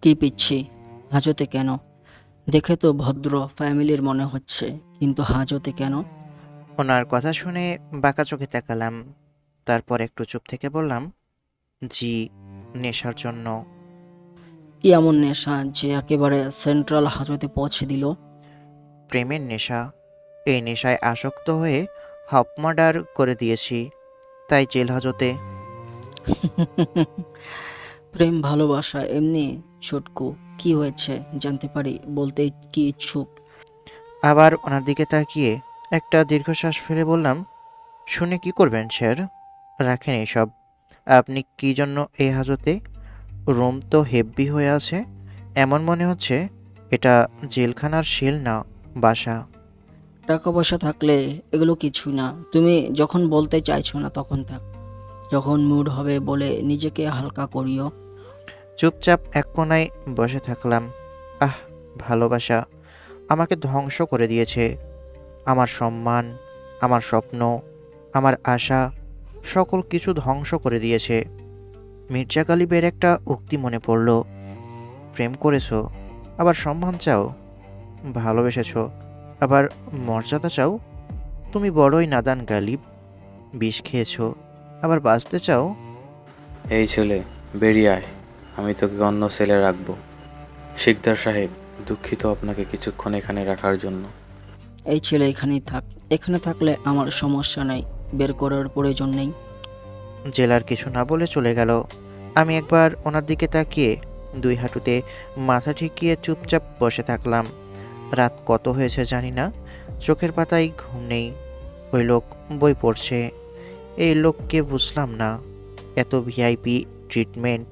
কি পিচ্ছি, হাজতে কেন? দেখে তো ভদ্র ফ্যামিলির মনে হচ্ছে, কিন্তু হাজতে কেন? ওনার কথা শুনে বাঁকা চোখে তাকালাম। তারপর একটু চুপ থেকে বললাম, জি, নেশার জন্য। কি এমন নেশা যে একেবারে সেন্ট্রাল হাজতে পৌঁছে দিল? প্রেমের নেশা। এই নেশায় আসক্ত হয়ে হপ মার্ডার করে দিয়েছি, তাই জেল হাজতে। প্রেম ভালোবাসা এমনি ছুটকু, কি হয়েছে জানতে পারি? বলতে কি ইচ্ছুক? আবার ওনার দিকে তাকিয়ে একটা দীর্ঘশ্বাস ফেলে বললাম, শুনে কি করবেন স্যার? রাখেন এসব। আপনি কি জন্য এই হাজতে? রুম তো হেব্বি হয়ে আছে, এমন মনে হচ্ছে এটা জেলখানার সেল না, বাসা। টাকা পয়সা থাকলে এগুলো কিছু না। তুমি যখন বলতে চাইছো না তখন থাক, যখন মুড হবে বলে নিজেকে হালকা করিও। চুপচাপ এক কোণায় বসে থাকলাম। আহ, ভালোবাসা আমাকে ধ্বংস করে দিয়েছে। আমার সম্মান, আমার স্বপ্ন, আমার আশা, সকল কিছু ধ্বংস করে দিয়েছে। মির্জা গালিবের একটা উক্তি মনে পড়ল, প্রেম করেছো আবার সম্মান চাও, ভালোবেসেছো আবার মর্যাদা চাও। তুমি বড়ই নাদান গালিব। বিষ খেয়েছো আবার বাঁচতে চাও। এই ছেলে, বেরিয়ে আয়। আমি তোকে অন্য সেলে রাখবো। শিকদার সাহেব, দুঃখিত আপনাকে কিছুক্ষণ এখানে রাখার জন্য। এই ছেলে এখানেই থাক, এখানে থাকলে আমার সমস্যা নেই, বের করার প্রয়োজন নেই। জেলার কিছু না বলে চলে গেল। আমি একবার ওনার দিকে তাকিয়ে দুই হাঁটুতে মাথা ঠেকিয়ে চুপচাপ বসে থাকলাম। রাত কত হয়েছে জানি না, চোখের পাতায় ঘুম নেই। ওই লোক বই পড়ছে। এই লোককে বুঝলাম না। এত ভিআইপি ট্রিটমেন্ট,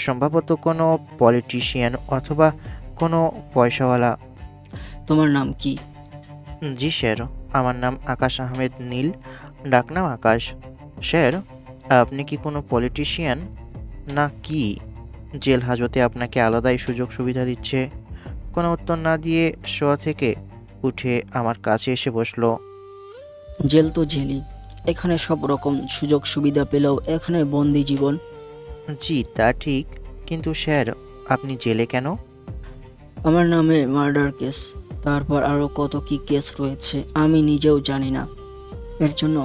সম্ভবত কোনো পলিটিশিয়ান অথবা কোনো পয়সাওয়ালা। তোমার নাম কি? জি স্যার, আমার নাম আকাশ আহমেদ নীল, ডাকনাম আকাশ। স্যার, আপনি কি কোনো পলিটিশিয়ান না কি? জেল হাজতে আপনাকে আলাদাই সুযোগ সুবিধা দিচ্ছে। কোনো উত্তর না দিয়ে শোয়া থেকে উঠে আমার কাছে এসে বসলো। জেল তো জেলই, এখানে সব রকম সুযোগ সুবিধা পেলেও এখানে বন্দি জীবন। জি তা ঠিক, কিন্তু স্যার আপনি জেলে কেন? আমার নামে মার্ডার কেস, তারপর আরও কত কি কেস রয়েছে আমি নিজেও জানি না। এর জন্য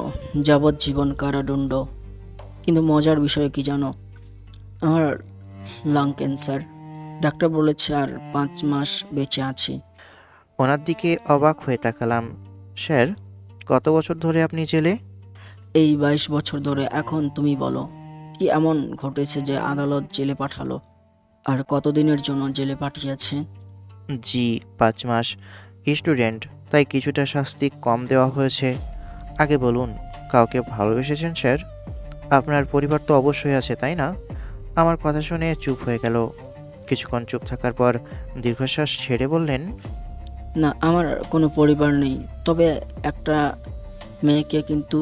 যাবজ্জীবন কারাদণ্ড। কিন্তু মজার বিষয় কি জানো? আমার লাং ক্যান্সার। ডাক্তার বলেছে আর 5 মাস বেঁচে আছি। ওনার দিকে অবাক হয়ে তাকালাম। স্যার, কত বছর ধরে আপনি জেলে? এই 22 বছর ধরে। এখন তুমি বলো, কি এমন ঘটেছে যে আদালত জেলে পাঠালো? আর কতদিনের জন্য জেলে পাঠিয়েছে? জি, 5 মাস। স্টুডেন্ট, তাই কিছুটা শাস্তি কম দেওয়া হয়েছে। আগে বলুন, কাউকে ভালোবেসেছেন স্যার? আপনার পরিবার তো অবশ্যই আছে, তাই না? আমার কথা শুনে চুপ হয়ে গেল। কিছুক্ষণ চুপ থাকার পর দীর্ঘশ্বাস ছেড়ে বললেন, না, আমার কোনো পরিবার নেই, তবে একটা মেয়েকে কিন্তু।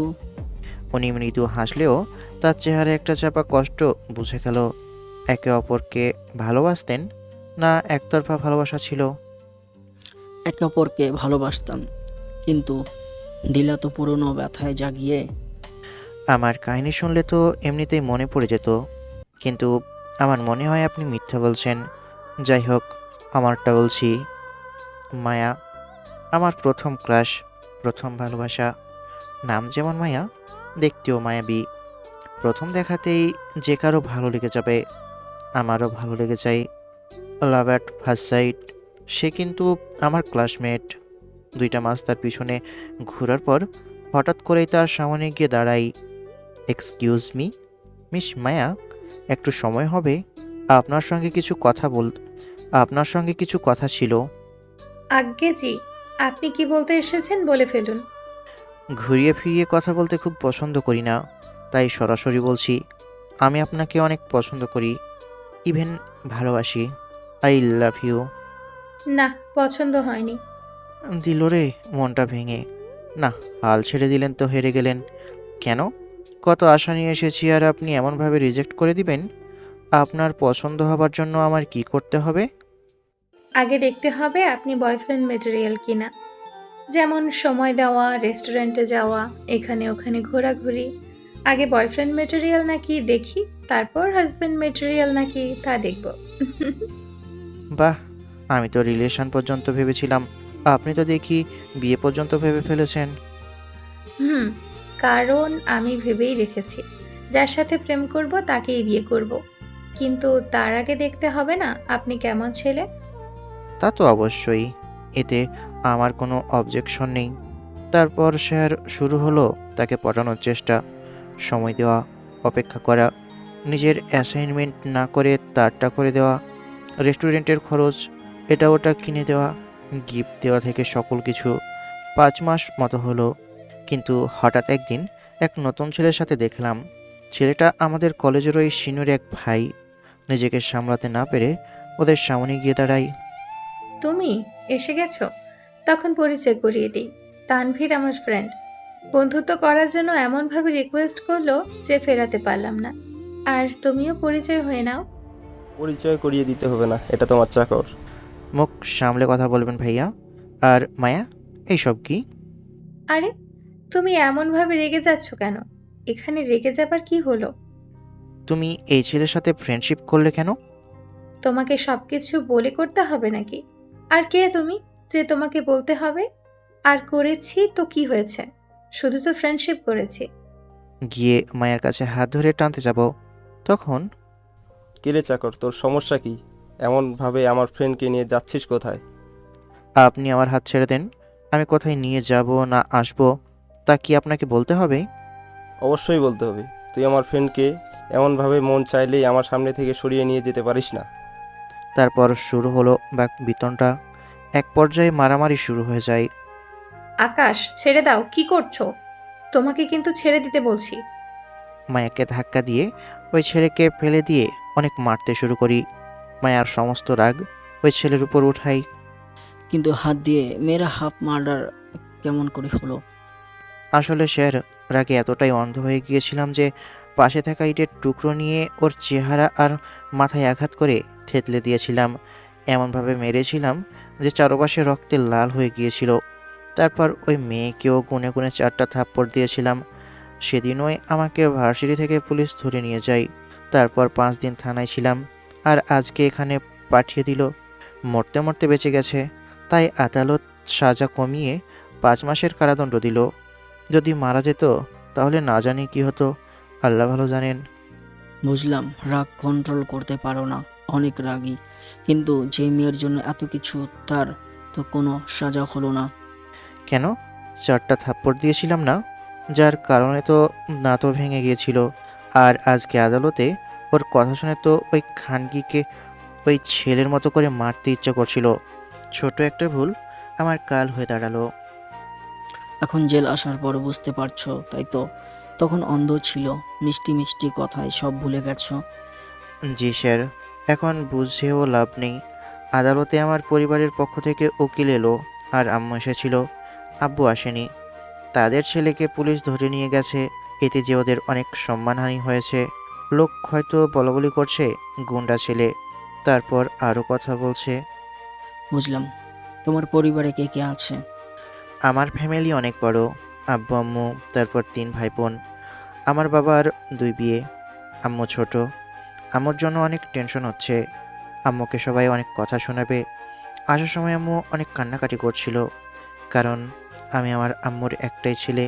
উনি মৃদু হাসলেও তার চেহারায় একটা চাপা কষ্ট বুঝে গেল। একে অপরকে ভালোবাসতেন, না একতরফা ভালোবাসা ছিল? একে অপরকে ভালোবাসতাম, কিন্তু দিলা তো পুরনো ব্যথায় জাগিয়ে। আমার কাহিনী শুনলে তো এমনিতেই মনে পড়ে যেত, কিন্তু আমার মনে হয় আপনি মিথ্যা বলছেন। যাই হোক, আমারটা বলছি। মায়া, আমার প্রথম ক্রাশ, প্রথম ভালোবাসা। নাম যেমন মায়া, দেখতেও মায়াবী। প্রথম দেখাতেই যে কারো ভালো লেগে যাবে, আমারও ভালো লেগে যায়। লাভ অ্যাট ফার্স্ট সাইট। সে কিন্তু আমার ক্লাসমেট। 2টা মাস তার পিছনে ঘোরার পর হঠাৎ করেই তার সামনে গিয়ে দাঁড়াই। এক্সকিউজ মি, মিস মায়া, একটু সময় হবে? আপনার সঙ্গে কিছু কথা বল আপনার সঙ্গে কিছু কথা ছিল। আজ্ঞে জি, আপনি কি বলতে এসেছেন বলে ফেলুন। ঘুরিয়ে ফিরিয়ে কথা বলতে খুব পছন্দ করি না, তাই সরাসরি বলছি। আমি আপনাকে অনেক পছন্দ করি, ইভেন ভালোবাসি। I love you. না, পছন্দ হয়নি। দিল রে মনটা ভেঙে। না, হাল ছেড়ে দিলেন তো হেরে গেলেন। কেন? কত আশা নিয়ে এসেছি আর আপনি এমনভাবে রিজেক্ট করে দিবেন? আপনার পছন্দ হবার জন্য আমার কি করতে হবে? আগে দেখতে হবে আপনি বয়ফ্রেন্ড মেটেরিয়াল কিনা। যেমন সময় দেওয়া, রেস্টুরেন্টে যাওয়া, এখানে ওখানে ঘোরাঘুরি। আগে বয়ফ্রেন্ড মেটেরিয়াল নাকি দেখি, তারপর হাজব্যান্ড মেটেরিয়াল নাকি তা দেখব। বাহ, আমি তো রিলেশন পর্যন্ত ভেবেছিলাম, আপনি তো দেখি বিয়ে পর্যন্ত ভেবে ফেলেছেন। হুম, কারণ আমি ভেবেই রেখেছি যার সাথে প্রেম করব তাকেই বিয়ে করব। কিন্তু তার আগে দেখতে হবে না আপনি কেমন ছেলে। তা তো অবশ্যই, এতে আমার কোনো অবজেকশন নেই। তারপর স্যার শুরু হলো তাকে পটানোর চেষ্টা, সময় দেওয়া, অপেক্ষা করা, নিজের অ্যাসাইনমেন্ট না করে তারটা করে দেওয়া, রেস্টুরেন্টের খরচ, এটা ওটা কিনে দেওয়া, গিফট দেওয়া থেকে সকল কিছু। 5 মাস মতো হলো, কিন্তু হঠাৎ একদিন এক নতুন ছেলের সাথে দেখলাম। ছেলেটা আমাদের কলেজেরই সিনিয়র এক ভাই। নিজেকে সামলাতে না পেরে ওদের সামনে গিয়ে দাঁড়াই। তুমি এসে গেছো? তখন পরিচয় করিয়ে দিই। তানভীর আমার ফ্রেন্ড। বন্ধুত্ব করার জন্য এমনভাবে রিকোয়েস্ট করলো যে ফেরাতে পারলাম না। আর তুমিও পরিচয় হয়ে নাও। পরিচয় করিয়ে দিতে হবে না, এটা তোমার চাকর। মুখ সামলে কথা বলবেন ভাইয়া। আর মায়া, এইসব কি? আরে, তুমি এমনভাবে রেগে যাচ্ছ কেন? এখানে রেগে যাবার কি হলো? তুমি এই ছেলের সাথে ফ্রেন্ডশিপ করলে কেন? তোমাকে সবকিছু বলে করতে হবে নাকি? আর কে তুমি যে তোমাকে বলতে হবে? আর করেছি তো কি হয়েছে? শুধু তো ফ্রেন্ডশিপ করেছি। গিয়ে মায়ের কাছে হাত ধরে টানতে যাব, তখন কিরে চাকর, তোর সমস্যা কি? এমনভাবে আমার ফ্রেন্ডকে নিয়ে যাচ্ছিস কোথায়? আপনি আমার হাত ছেড়ে দেন। আমি কোথায় নিয়ে যাব না আসব তা কি আপনাকে বলতে হবে? অবশ্যই বলতে হবে। তুই আমার ফ্রেন্ডকে এমনভাবে মন চাইলেই আমার সামনে থেকে সরিয়ে নিয়ে যেতে পারিস না। তারপর শুরু হলো বাক বিতনটা। এক পর্যায়ে মারামারি শুরু হয়ে যায়। আকাশ, ছেড়ে দাও, কি করছো? তোমাকে কিন্তু ছেড়ে দিতে বলছি। মায়াকে ধাক্কা দিয়ে ওই ছেলেকে ফেলে দিয়ে অনেক মারতে শুরু করি। মায়ার সমস্ত রাগ ওই ছেলের উপর উঠাই। কিন্তু হাত দিয়ে মেয়েরা হাফ মার্ডার কেমন করে হলো? আসলে স্যার, রাগে এতটাই অন্ধ হয়ে গিয়েছিলাম যে পাশে থাকা ইটের টুকরো নিয়ে ওর চেহারা আর মাথায় আঘাত করে থেতলে দিয়েছিলাম। এমনভাবে মেরেছিলাম যে চারপাশে রক্তে লাল হয়ে গিয়েছিল। তারপর ওই মেয়েকেও গুনে গুনে 4টা থাপ্পড় দিয়েছিলাম। সেদিনই আমাকে ভার্সিটি থেকে পুলিশ ধরে নিয়ে যায়। তারপর 5 দিন থানায় ছিলাম, আর আজকে এখানে পাঠিয়ে দিল। মরতে মরতে বেঁচে গেছে, তাই আদালত সাজা কমিয়ে 5 মাসের কারাদণ্ড দিল। যদি মারা যেত তাহলে না জানি কি হতো, আল্লাহ ভালো জানেন। বুঝলাম, রাগ কন্ট্রোল করতে পারো না, অনেক রাগী। কিন্তু যে মেয়ের জন্য এত কিছু, তার তো কোনো সাজা হলো না। কেন? 4টা থাপ্পড় দিয়েছিলাম না, যার কারণে তো দাঁতও ভেঙে গিয়েছিল। আর আজকে আদালতে ওর কথা শুনে তো ওই খানকিকে ওই ছেলের মতো করে মারতে ইচ্ছে করছিল। ছোট একটা ভুল আমার কাল হয়ে দাঁড়ালো। এখন জেল আসার পর বুঝতে পারছো, তাই তো? তখন অন্ধ ছিল, মিষ্টি মিষ্টি কথায় সব ভুলে গেছো। জি স্যার, এখন বুঝেও লাভ নেই। আদালতে আমার পরিবারের পক্ষ থেকে উকিল এলো, আর আম্মু এসেছিল। আব্বু আসেনি। তাদের ছেলেকে পুলিশ ধরে নিয়ে গেছে। এতে যে ওদের অনেক সম্মানহানি হয়েছে। লোক হয়তো বলাবলি করছে গুন্ডা ছেলে। তারপর আরও কথা বলছে। বুঝলাম। তোমার পরিবারে কে কে আছে? আমার ফ্যামিলি অনেক বড়। আব্বু আম্মু, তারপর 3 ভাই বোন। আমার বাবার 2 বিয়ে। আম্মু ছোট। আম্মুর জন্য অনেক টেনশন হচ্ছে। আম্মুকে সবাই অনেক কথা শোনাবে। আসার সময় আম্মু অনেক কান্নাকাটি করছিল, কারণ আমি আমার আম্মুর একটাই ছেলে,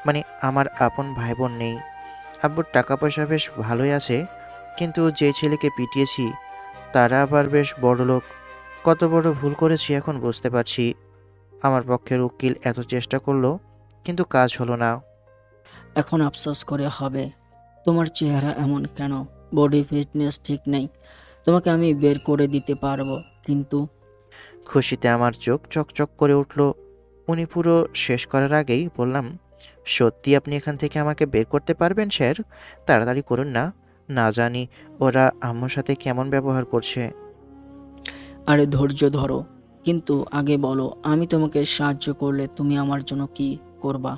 মানে আমার আপন ভাই বোন নেই। আব্বুর টাকা পয়সা বেশ ভালোই আছে, কিন্তু যে ছেলেকে পিটিয়েছি তারা আবার বেশ বড়লোক। কত বড় ভুল করেছি এখন বুঝতে পারছি। আমার পক্ষের উকিল এত চেষ্টা করলো, কিন্তু কাজ হলো না। এখন আফসোস করে হবে। তোমার চেহারা এমন কেন? বডি ফিটনেস ঠিক নেই। তোমাকে আমি বের করে দিতে পারবো, কিন্তু খুশিতে আমার চোখ চকচক করে উঠল। উনি পুরো শেষ করার আগেই বললাম, সত্যি আপনি এখান থেকে আমাকে বের করতে পারবেন স্যার? তাড়াতাড়ি করুন না, না জানি ওরা আম্মুর সাথে কেমন ব্যবহার করছে। আরে ধৈর্য ধরো। কিন্তু আগে বলো, আমি তোমাকে সাহায্য করলে তুমি আমার জন্য কি করবা?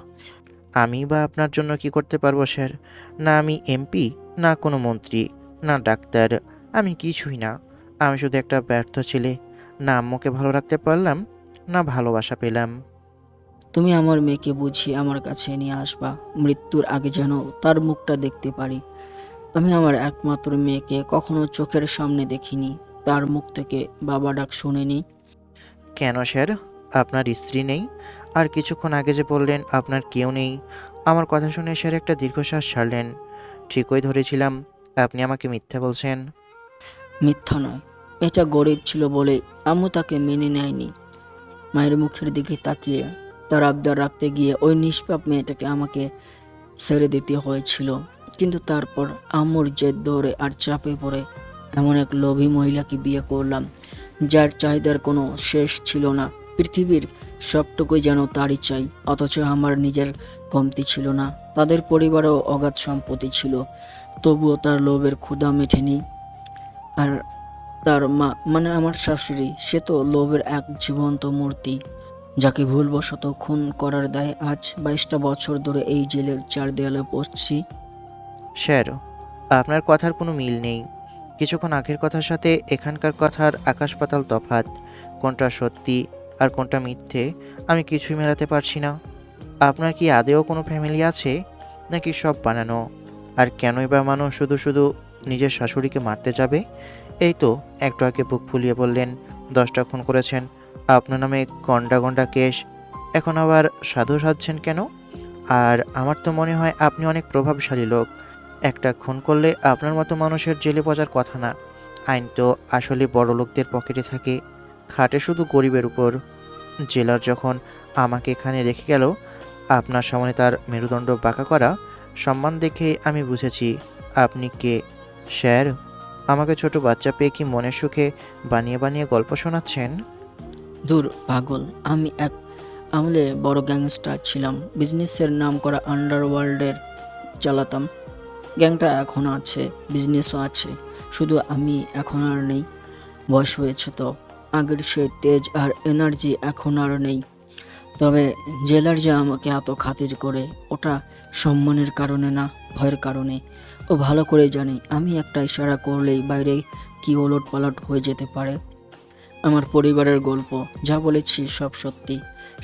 আমি বা আপনার জন্য কি করতে পারবো স্যার? না আমি এমপি, না কোনো মন্ত্রী, না ডাক্তার, আমি কিছুই না। আমি শুধু একটা ব্যর্থ ছেলে। না আম্মুকে ভালো রাখতে পারলাম, না ভালোবাসা পেলাম। তুমি আমার মেয়েকে বুঝিয়ে আমার কাছে নিয়ে আসবা, মৃত্যুর আগে যেন তার মুখটা দেখতে পারি। আমি আমার একমাত্র মেয়েকে কখনো চোখের সামনে দেখিনি, তার মুখ থেকে বাবা ডাক শুনিনি। কেন স্যার? আপনার স্ত্রী নেই? আর কিছুক্ষণ আগে যে বললেন আপনার কেউ নেই। আমার কথা শুনে স্যার একটা দীর্ঘশ্বাস ছাড়লেন। ঠিকই ধরেছিলাম, আপনি আমাকে মিথ্যা বলছেন। মিথ্যা নয়, এটা গরিব ছিল বলে আম্মু তাকে মেনে নেয়নি। মায়ের মুখের দিকে তাকিয়ে তার আবদার রাখতে গিয়ে ওই নিষ্পাপ মেয়েটাকে আমাকে ছেড়ে দিতে হয়েছিল। কিন্তু তারপর আম্মুর জেদ ধরে আর চাপে পড়ে এমন এক লোভী মহিলাকে বিয়ে করলাম, যার চাহিদার কোনো শেষ ছিল না। পৃথিবীর সবটুকুই যেন তারই চাই, অথচ আমার নিজের কমতি ছিল না। তাদের পরিবারেও অগাধ সম্পত্তি ছিল, তবুও তার লোভের ক্ষুধা মেটেনি। আর তার মা মানে আমার শাশুড়ি, সে তো লোভের এক জীবন্ত মূর্তি, যাকে ভুলবশত খুন করার দায়ে আজ 22টা বছর ধরে এই জেলের চার দেয়ালে বসছি। স্যার, আপনার কথার কোনো মিল নেই। কিছুক্ষণ আগের কথার সাথে এখানকার কথার আকাশ পাতাল তফাৎ। কোনটা সত্যি আর কোনটা মিথ্যে আমি কিছুই মেলাতে পারছি না। আপনার কি আদেও কোনো ফ্যামিলি আছে, নাকি সব বানানো? আর কেনই বা মানুষ শুধু শুধু নিজের শাশুড়িকে মারতে যাবে? এই তো একটু আগে বুক ফুলিয়ে বললেন 10টা খুন করেছেন, আপনার নামে গন্ডা গন্ডা কেস। এখন আবার সাধু সাজছেন কেন? আর আমার তো মনে হয় আপনি অনেক প্রভাবশালী লোক। একটা খুন করলে আপনার মতো মানুষের জেলে পচার কথা না। আইন তো আসলে বড় লোকদের পকেটে থাকে, খাটে শুধু গরিবের উপর। জেলার যখন আমাকে এখানে রেখে গেল, আপনার সামনে তার মেরুদণ্ড বাঁকা করা সম্মান দেখে আমি বুঝেছি আপনি কে। স্যার, আমাকে ছোট বাচ্চা পেয়ে কি মনের সুখে বানিয়ে বানিয়ে গল্প শোনাচ্ছেন? দূর পাগল, আমি এক আমলে বড় গ্যাংস্টার ছিলাম, বিজনেসের নাম করা আন্ডারওয়ার্ল্ডের চালাতাম। গ্যাংটা এখনও আছে, বিজনেসও আছে, শুধু আমি এখন আর নেই। বয়স হয়েছে তো, আগের সেই তেজ আর এনার্জি এখন আর নেই। তবে জেলার যে আমাকে এত খাতির করে, ওটা সম্মানের কারণে না, ভয়ের কারণে। ও ভালো করে জানি আমি একটা ইশারা করলেই বাইরে কি ওলট পালট হয়ে যেতে পারে। আমার পরিবারের গল্প যা বলেছি সব সত্যি।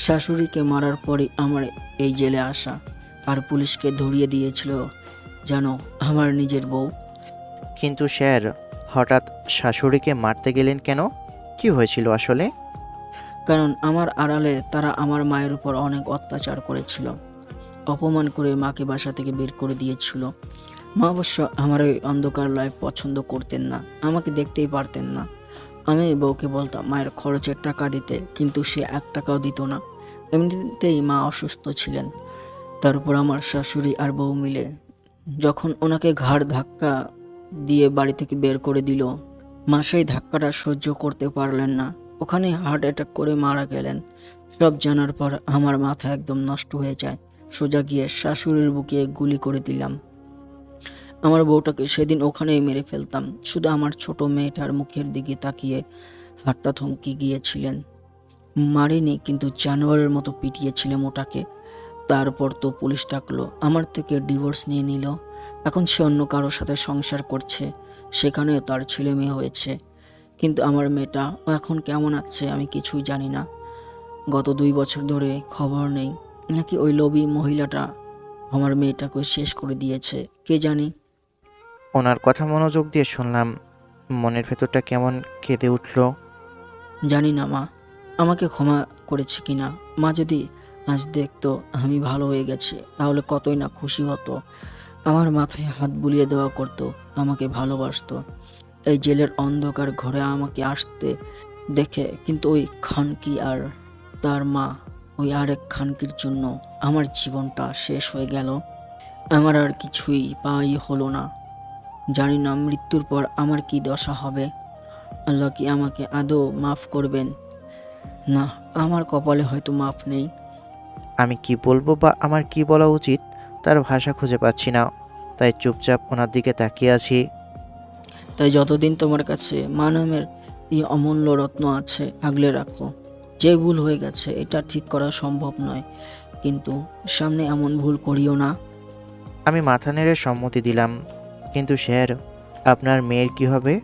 শাশুড়িকে মারার পরই আমার এই জেলে আসা, আর পুলিশকে ধরিয়ে দিয়েছিল জানো আমার নিজের বউ। কিন্তু স্যার, হঠাৎ শাশুড়িকে মারতে গেলেন কেন? কি হয়েছিল আসলে? কারণ আমার আড়ালে তারা আমার মায়ের উপর অনেক অত্যাচার করেছিল, অপমান করে মাকে বাসা থেকে বের করে দিয়েছিল। মা অবশ্য আমার ওই অন্ধকার লাইফ পছন্দ করতেন না, আমাকে দেখতেই পারতেন না। আমি বউকে বলতাম মায়ের খরচের টাকা দিতে, কিন্তু সে 1 টাকাও দিত না। এমনিতেই মা অসুস্থ ছিলেন, তার উপর আমার শাশুড়ি আর বউ মিলে যখন ওনাকে ঘাড় ধাক্কা দিয়ে বাড়ি থেকে বের করে দিল, মা সেই ধাক্কাটা সহ্য করতে পারলেন না, ওখানে হার্ট অ্যাটাক করে মারা গেলেন। সব জানার পর আমার মাথা একদম নষ্ট হয়ে যায়, সোজা গিয়ে শাশুড়ির বুকে গুলি করে দিলাম। আমার বউটাকে সেদিন ওখানেই মেরে ফেলতাম, শুধু আমার ছোট মেয়েটার মুখের দিকে তাকিয়ে হাতটা থমকে গিয়েছিলেন। মারিনি, কিন্তু জানোয়ারের মতো পিটিয়েছিলাম ওটাকে। তারপর তো পুলিশ ডাকলো, আমার থেকে ডিভোর্স নিয়ে নিল। এখন সে অন্য কারোর সাথে সংসার করছে, সেখানেও তার ছেলে মেয়ে হয়েছে। কিন্তু আমার মেয়েটা ও এখন কেমন আছে আমি কিছুই জানি না। গত 2 বছর ধরে খবর নেই, নাকি ওই লোভী মহিলাটা আমার মেয়েটাকে শেষ করে দিয়েছে, কে জানি। ওনার কথা মনোযোগ দিয়ে শুনলাম, মনের ভেতরটা কেমন কেঁদে উঠল। জানি না মা আমাকে ক্ষমা করেছে কিনা। মা যদি আজ দেখতো আমি ভালো হয়ে গেছি, তাহলে কতই না খুশি হতো। আমার মাথায় হাত বুলিয়ে দেওয়া করতো, আমাকে ভালোবাসতো। এই জেলের অন্ধকার ঘরে আমাকে আসতে দেখে, কিন্তু ওই খানকি আর তার মা, ওই আরেক খানকির জন্য আমার জীবনটা শেষ হয়ে গেল। আমার আর কিছুই পাওয়াই হলো না। জানি না মৃত্যুর পর আমার কি দশা হবে। আল্লাহ কি আমাকে আদৌ মাফ করবেন? না, আমার কপালে হয়তো মাফ নেই। আমি কি বলবো বা আমার কি বলা উচিত তার ভাষা খুঁজে পাচ্ছি না, তাই চুপচাপ ওনার দিকে তাকিয়ে আছি। তাই যতদিন তোমার কাছে মা নামের এই অমূল্য রত্ন আছে, আগলে রাখো। যে ভুল হয়ে গেছে এটা ঠিক করা সম্ভব নয়, কিন্তু সামনে এমন ভুল করিও না। আমি মাথা নেড়ে সম্মতি দিলাম। কিন্তু স্যার, আপনার মেয়ের কি হবে?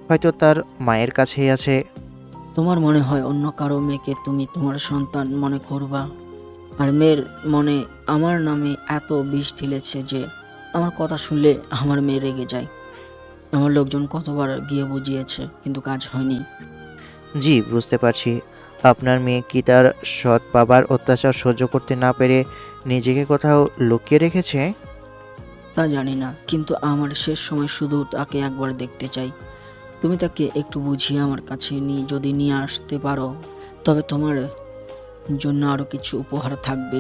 হয়তো তার মায়ের কাছেই আছে। তোমার মনে হয় অন্য কারো মেয়েকে তুমি তোমার সন্তান মনে করবা? আর মেয়ের মনে আমার নামে এত বিষ ঢেলেছে যে আমার কথা শুনলে আমার মেয়ে রেগে যায়। আমার লোকজন কতবার গিয়ে বুঝিয়েছে, কিন্তু কাজ হয়নি। জি, বুঝতে পারছি। আপনার মেয়ে কি তার সৎ বাবার অত্যাচার সহ্য করতে না পেরে নিজেকে কোথাও লুকিয়ে রেখেছে? তা জানি না, কিন্তু আমার শেষ সময় শুধু তাকে একবার দেখতে চাই। তুমি তাকে একটু বুঝিয়ে আমার কাছে যদি নিয়ে আসতে পারো, তবে তোমার জন্য আরও কিছু উপহার থাকবে।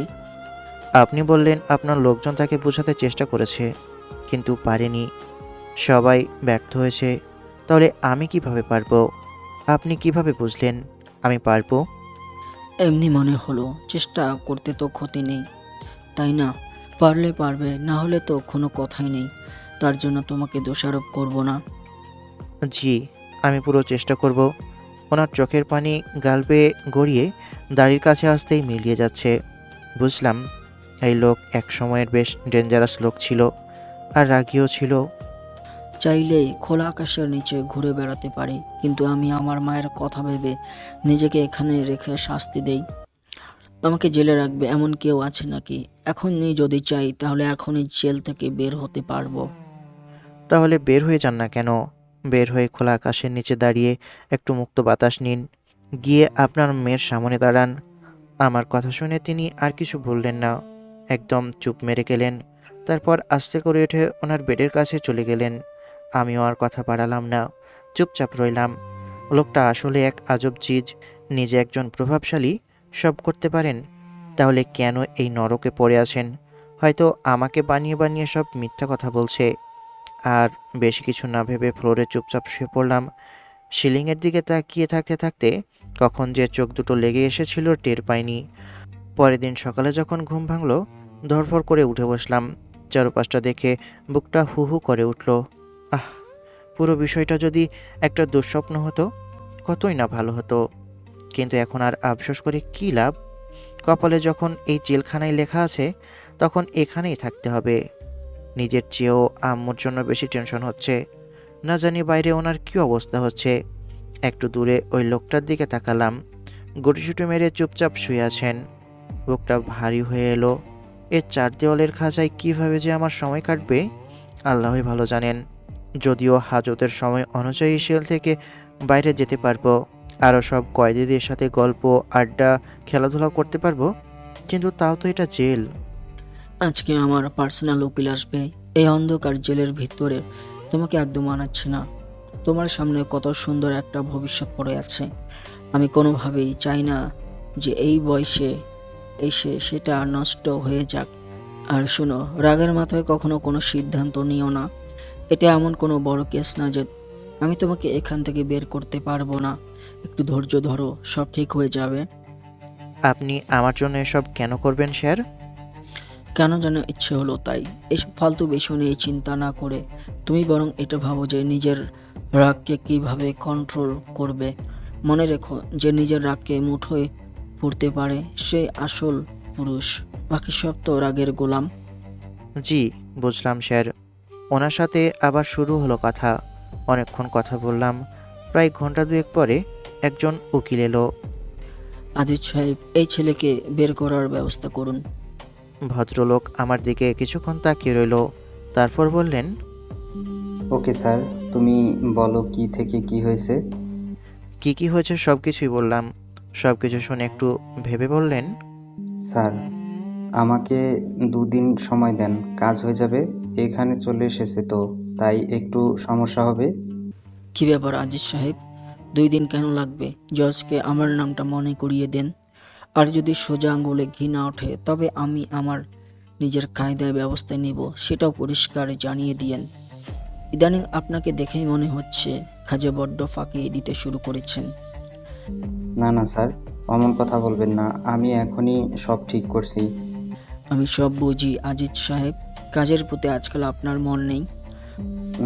আপনি বললেন আপনার লোকজন তাকে বোঝাতে চেষ্টা করেছে, কিন্তু পারেনি। সবাই ব্যর্থ হয়েছে। তাহলে আমি কিভাবে পারবো? আপনি কিভাবে বুঝলেন আমি পারবো? এমনি মনে হলো, চেষ্টা করতে তো ক্ষতি নেই, তাই না? পারলে পারবে, না হলে তো কোনো কথাই নেই। তার জন্য তোমাকে দোষারোপ করব না। জি, আমি পুরো চেষ্টা করব। ওনার চোখের পানি গাল বেয়ে গড়িয়ে দাড়ির কাছে আসতেই মিলিয়ে যাচ্ছে। বুঝলাম, এই লোক এক সময়ের বেশ ডেঞ্জারাস লোক ছিল, আর রাগীও ছিল। চাইলেই খোলা আকাশের নিচে ঘুরে বেড়াতে পারি, কিন্তু আমি আমার মায়ের কথা ভেবে নিজেকে এখানে রেখে শাস্তি দেই। আমাকে জেলে রাখবে এমন কেউ আছে নাকি? এখনই যদি চাই তাহলে এখনই জেল থেকে বের হতে পারবো। তাহলে বের হয়ে যান না কেন? বের হয়ে খোলা আকাশের নিচে দাঁড়িয়ে একটু মুক্ত বাতাস নিন। গিয়ে আপনার মেয়ের সামনে দাঁড়ান। আমার কথা শুনে তিনি আর কিছু বললেন না, একদম চুপ মেরে গেলেন। তারপর আস্তে করে উঠে ওনার বেডের কাছে চলে গেলেন। আমিও আর কথা বাড়ালাম না, চুপচাপ রইলাম। লোকটা আসলে এক আজব চিজ। নিজে একজন প্রভাবশালী, সব করতে পারেন, তাহলে কেন এই নরকে পড়ে আছেন? হয়তো আমাকে বানিয়ে বানিয়ে সব মিথ্যা কথা বলছে। আর বেশি কিছু না ভেবে ফ্লোরে চুপচাপ শুয়ে পড়লাম। সিলিংয়ের দিকে তাকিয়ে থাকতে থাকতে কখন যে চোখ দুটো লেগে এসেছিল টের পাইনি। পরের দিন সকালে যখন ঘুম ভাঙল, ধড়ফড় করে উঠে বসলাম। চারপাশটা দেখে বুকটা হু হু করে উঠল। আহ, পুরো বিষয়টা যদি একটা দুঃস্বপ্ন হতো, কতই না ভালো হতো। কিন্তু এখন আর আফসোস করে কী লাভ? কপালে যখন এই জেলখানায় লেখা আছে, তখন এখানেই থাকতে হবে। নিজের চেয়েও আম্মুর জন্য বেশি টেনশন হচ্ছে। না জানি বাইরে ওনার কী অবস্থা হচ্ছে। একটু দূরে ওই লোকটার দিকে তাকালাম। গুটিসুটি মেরে চুপচাপ শুয়ে আছেন। বুকটা ভারী হয়ে এলো। এর চার দেওয়ালের খাঁচায় কীভাবে যে আমার সময় কাটবে আল্লাহই ভালো জানেন। যদিও হাজতের সময় অনুযায়ী সেল থেকে বাইরে যেতে পারবো, আরও সব কয়েদিদের সাথে গল্প, আড্ডা, খেলাধুলা করতে পারবো, কিন্তু তাও তো এটা জেল। আজকে আমার পার্সোনাল উকিল আসবে। এই অন্ধকার জেলের ভিতরে তোমাকে একদম মানাচ্ছে না। তোমার সামনে কত সুন্দর একটা ভবিষ্যৎ পড়ে আছে। আমি কোনোভাবেই চাই না যে এই বয়সে এসে সেটা নষ্ট হয়ে যাক। আর শোনো, রাগের মাথায় কখনো কোনো সিদ্ধান্ত নিও না। এটা এমন কোনো বড় কেস না যে আমি তোমাকে এখান থেকে বের করতে পারবো না। একটু ধৈর্য ধরো, সব ঠিক হয়ে যাবে। আপনি আমার জন্য এসব কেন করবেন স্যার? কেন যেন ইচ্ছে হলো তাই। এসব ফালতু বিষয় নিয়ে চিন্তা না করে তুমি বরং এটা ভাবো যে নিজের রাগকে কিভাবে কন্ট্রোল করবে। মনে রেখো, যে নিজের রাগকে মুঠোয় পড়তে পারে সে আসল পুরুষ। বাকি সব তো রাগের গোলাম। জি, বুঝলাম স্যার। ওনার সাথে আবার শুরু হলো কথা। অনেকক্ষণ কথা বললাম। প্রায় ঘন্টা দুয়েক পরে একজন উকিল এলো। আজিজ সাহেব, এই ছেলেকে বের করার ব্যবস্থা করুন। ভদ্রলোক আমার দিকে কিছুক্ষণ তাকিয়ে রইল, তারপর বললেন, ওকে স্যার, তুমি বলো কি থেকে কি হয়েছে। কি কি হয়েছে সব কিছুই বললাম। সব কিছু শুনে একটু ভেবে বললেন, স্যার, আমাকে 2 দিন সময় দেন, কাজ হয়ে যাবে। এখানে চলে এসেছে তো, তাই একটু সমস্যা হবে। কি ব্যাপার আজিজ সাহেব, 2 দিন কেন লাগবে? জজকে আমার নামটা মনে করিয়ে দেন। আর যদি সোজা আঙ্গুলে ঘি না ওঠে তবে আমি আমার নিজের কায়দায় ব্যবস্থা নিব, সেটাও পরিষ্কার জানিয়ে দিয়েন। ইদানিং আপনাকে দেখেই মনে হচ্ছে কাজে বড্ড ফাঁকি দিতে শুরু করেছেন। না না স্যার, অমন কথা বলবেন না, আমি এখনই সব ঠিক করছি। আমি সব বুঝি আজিজ সাহেব, কাজের প্রতি আজকাল আপনার মন নেই।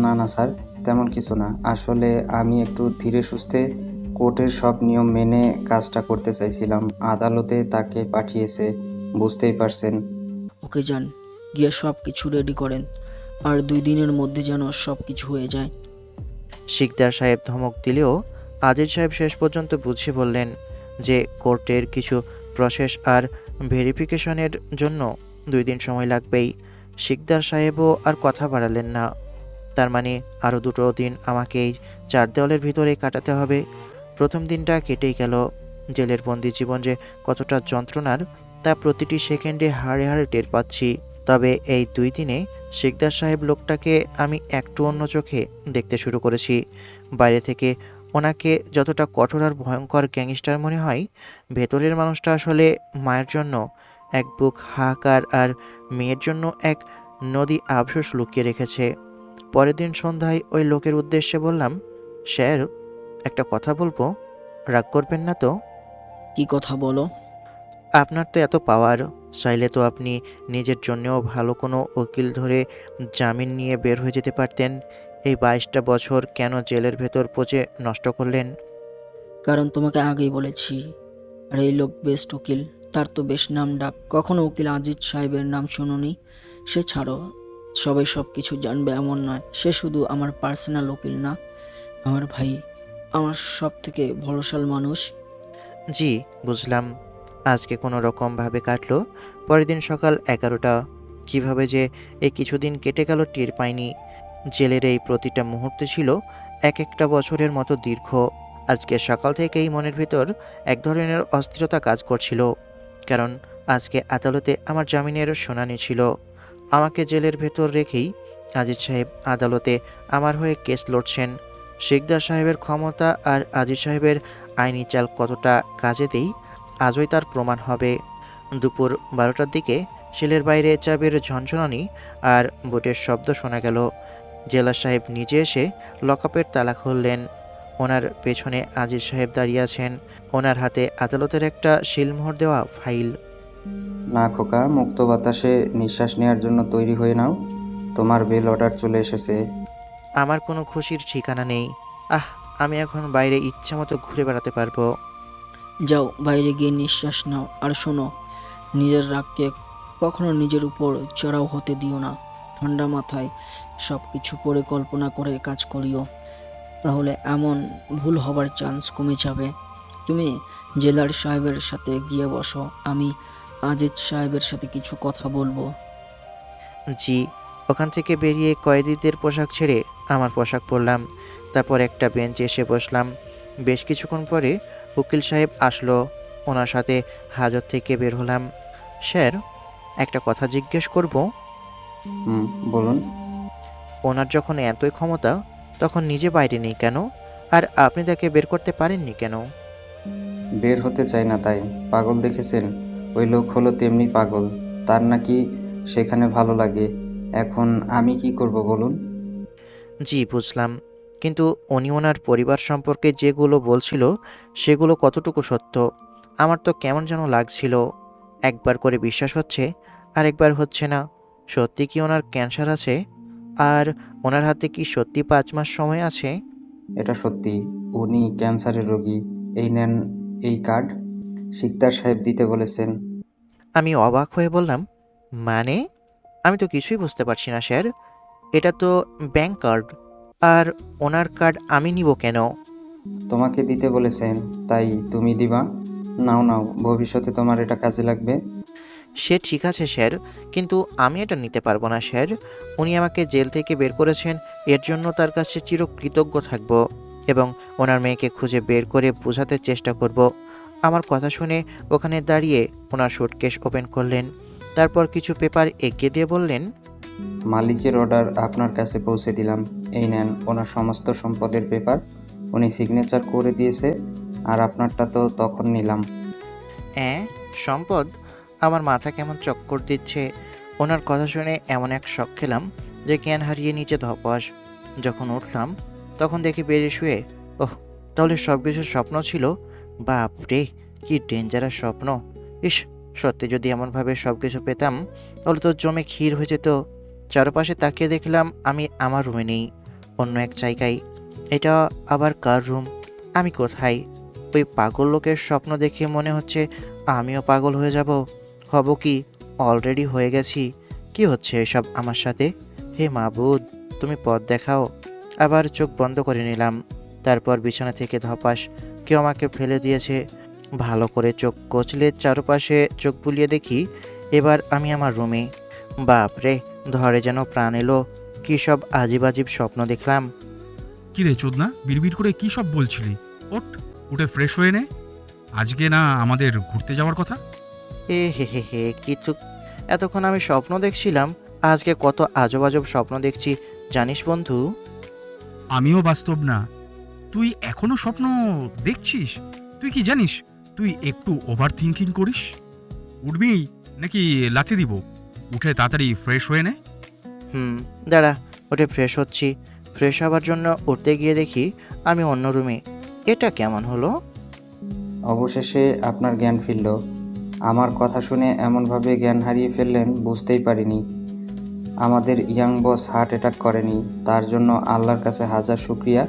না না স্যার, তেমন কিছু না। আসলে আমি একটু ধীরে সুস্থে কোর্টের সব নিয়ম মেনে কাজটা করতে চাইছিলাম। আদালতে তাকে পাঠিয়েছে, বুঝতেই পারছেন। ওকে যান, গিয়ে সব কিছু রেডি করেন, আর 2 দিনের মধ্যে যেন সব কিছু হয়ে যায়। শিকদার সাহেব ধমক দিলেও আজিজ সাহেব শেষ পর্যন্ত বুঝিয়ে বললেন যে কোর্টের কিছু প্রসেস আর ভেরিফিকেশনের জন্য 2 দিন সময় লাগবেই। শিকদার সাহেবও আর কথা বাড়ালেন না। তার মানে আরও 2টো দিন আমাকে এই 4 দেওয়ালের ভিতরে কাটাতে হবে। প্রথম দিনটা কেটেই গেল। জেলের বন্দি জীবন যে কতটা যন্ত্রণার তা প্রতিটি সেকেন্ডে হাড়ে হাড়ে টের পাচ্ছি। তবে এই 2 দিনে শিকদার সাহেব লোকটাকে আমি একটু অন্য চোখে দেখতে শুরু করেছি। বাইরে থেকে ওনাকে যতটা কঠোর আর ভয়ঙ্কর গ্যাংস্টার মনে হয়, ভেতরের মানুষটা আসলে মায়ের জন্য এক বুক হাহাকার আর মেয়ের জন্য এক নদী আফসোস লুকিয়ে রেখেছে। পরের দিন সন্ধ্যায় ওই লোকের উদ্দেশ্যে বললাম, স্যার, একটা কথা বলবো, রাগ করবেন না তো? কি কথা বলো? আপনার তো এত পাওয়ার, চাইলে তো আপনি নিজের জন্যও ভালো কোনো উকিল ধরে জামিন নিয়ে বের হয়ে যেতে পারতেন। এই 22টা বছর কেন জেলের ভেতর পচে নষ্ট করলেন? কারণ তোমাকে আগেই বলেছি, আর এই লোক বেস্ট উকিল, তার তো বেশ নাম ডাক। কখনো উকিল আজিজ সাহেবের নাম শুনোনি? সে ছাড়ো, সবাই সব কিছু জানবে এমন নয়। সে শুধু আমার পার্সোনাল উকিল না, আমার ভাই, আমার সব থেকে ভরসাল মানুষ। জি, বুঝলাম। আজকে কোনো রকমভাবে কাটলো। পরের দিন সকাল 11টা। কিভাবে যে এই কিছুদিন কেটে গেল টের পাইনি। জেলের এই প্রতিটা মুহূর্ত ছিল এক একটা বছরের মতো দীর্ঘ। আজকে সকাল থেকেই মনের ভিতর এক ধরনের অস্থিরতা কাজ করছিল। কারণ আজকে আদালতে আমার জামিনের শুনানি ছিল। আমাকে জেলের ভেতর রেখেই আজিজ সাহেব আদালতে আমার হয়ে কেস লড়ছেন। শিকদার সাহেবের ক্ষমতা আর আজিজ সাহেবের আইনি চাল কতটা কাজে দেই, আজই তার প্রমাণ হবে। দুপুর 12টার দিকে সেলের বাইরে চাবির ঝনঝনানি আর বুটের শব্দ শোনা গেল। জেলা সাহেব নিজে এসে লকআপের তালা খুললেন। ওনার পেছনে আজিজ সাহেব দাঁড়িয়ে আছেন। ওনার হাতে আদালতের একটা সিলমোহর দেওয়া ফাইল। না খোকা, মুক্ত বাতাসে নিঃশ্বাস নেওয়ার জন্য তৈরি হয়ে নাও। তোমার বেল অর্ডার চলে এসেছে। আমার কোনো খুশির ঠিকানা নেই। আমি এখন বাইরে ইচ্ছা মতো ঘুরে বেড়াতে পারবো। যাও, বাইরে গিয়ে নিঃশ্বাস নাও। আর শোনো, নিজের রাগকে কখনো নিজের উপর চড়াও হতে দিও না। ঠান্ডা মাথায় সব কিছু পরিকল্পনা করে কাজ করিও, তাহলে এমন ভুল হবার চান্স কমে যাবে। তুমি জেলার সাহেবের সাথে গিয়ে বসো, আমি আজিজ সাহেবের সাথে কিছু কথা বলবো। জি। ওখান থেকে বেরিয়ে কয়েদিদের পোশাক ছেড়ে আমার পোশাক পরলাম। তারপর একটা বেঞ্চে এসে বসলাম। বেশ কিছুক্ষণ পরে উকিল সাহেব আসলো। ওনার সাথে হাজত থেকে বের হলাম। স্যার, একটা কথা জিজ্ঞেস করব। বলুন। ওনার যখন এতই ক্ষমতা, তখন নিজে বাইরে নেই কেন? আর আপনি তাকে বের করতে পারেননি কেন? বের হতে চাই না তাই? পাগল দেখেছেন? ওই লোক হলো তেমনি পাগল, তার নাকি সেখানে ভালো লাগে। এখন আমি কি করব বলুন? জি, বুঝলাম। কিন্তু উনি ওনার পরিবার সম্পর্কে যেগুলো বলছিল, সেগুলো কতটুকু সত্য? আমার তো কেমন যেন লাগছিল। একবার করে বিশ্বাস হচ্ছে, আর একবার হচ্ছে না। সত্যি কি ওনার ক্যান্সার আছে? আর ওনার হাতে কি সত্যি 5 মাস সময় আছে? এটা সত্যি, উনি ক্যান্সারের রোগী। এই নেন এই কার্ড, শিকদার সাহেব দিতে বলেছেন। আমি অবাক হয়ে বললাম, মানে? আমি তো কিছুই বুঝতে পারছি না স্যার। এটা তো ব্যাংক কার্ড। আর ওনার কার্ড আমি নিব কেন? তোমাকে দিতে বলেছেন, তাই তুমি দিবা। নাও নাও, ভবিষ্যতে তোমার এটা কাজে লাগবে। সে ঠিক আছে স্যার, কিন্তু আমি এটা নিতে পারবো না স্যার। উনি আমাকে জেল থেকে বের করেছেন, এর জন্য তার কাছে চিরকৃতজ্ঞ থাকব এবং ওনার মেয়েকে খুঁজে বের করে বোঝাতে চেষ্টা করব। আমার কথা শুনে ওখানে দাঁড়িয়ে ওনার সুটকেস ওপেন করলেন। তারপর কিছু পেপার এগিয়ে দিয়ে বললেন, মালিকের অর্ডার আপনার কাছে পৌঁছে দিলাম। এই নেন ওনার সমস্ত সম্পদের পেপার, উনি সিগনেচার করে দিয়েছে। আর আপনারটা তো তখন নিলাম। হ্যাঁ, সম্পদ? আমার মাথা কেমন চক্কর দিচ্ছে। ওনার কথা শুনে এমন এক শক খেলাম যে জ্ঞান হারিয়ে নিচে ধপাস। যখন উঠলাম তখন দেখি বেডে শুয়ে। ওহ, তাহলে সব কিছু স্বপ্ন ছিল? বাপ রে, কি ডেঞ্জারাস স্বপ্ন! ইস, সত্যি যদি এমনভাবে সব কিছু পেতাম, তাহলে তো জমে ক্ষীর হয়ে যেত। চারপাশে তাকিয়ে দেখলাম আমি আমার রুমে নেই, অন্য এক জায়গায়। এটা আবার কার রুম? আমি কোথায়? ওই পাগল লোকের স্বপ্ন দেখে মনে হচ্ছে আমিও পাগল হয়ে যাব। হব কি অলরেডি হয়ে গেছি? কি হচ্ছে এসব আমার সাথে? হে মাবুদ, তুমি পথ দেখাও। আবার চোখ বন্ধ করে নিলাম। তারপর বিছানা থেকে ধপাস কেউ আমাকে ফেলে দিয়েছে। ভালো করে চোখ কচলে চারপাশে চোখ বুলিয়ে দেখি এবার আমি আমার রুমে। বাপ রে, ধরে যেন প্রাণ এলো। কী সব আজীব আজীব স্বপ্ন দেখলাম। কি রে চোদনা, বিড়বিড় করে কি সব বলছিলি? ওঠ, উঠে ফ্রেশ হয়ে নে। আজকে না আমাদের ঘুরতে যাওয়ার কথা? এ হে হে হে, কিছু এতক্ষণ আমি স্বপ্ন দেখছিলাম, আজকে কত আজব আজব স্বপ্ন দেখছি জানিস বন্ধু। আমিও বাস্তব না, তুই এখনো স্বপ্ন দেখছিস? তুই কি জানিস তুই একটু ওভার থিঙ্কিং করিস? উঠবি নাকি লাথি দিব? উঠে তাড়াতাড়ি ফ্রেশ হয়ে নে। দাঁড়া, ওঠে ফ্রেশ হচ্ছি। ফ্রেশ হবার জন্য উঠতে গিয়ে দেখি আমি অন্য রুমে। এটা কেমন হলো? অবশেষে আপনার জ্ঞান ফিরল। আমার কথা শুনে এমনভাবে জ্ঞান হারিয়ে ফেললেন বুঝতেই পারিনি। আমাদের ইয়াং বস হার্ট অ্যাটাক করেনি, তার জন্য আল্লাহর কাছে হাজার শুক্রিয়া।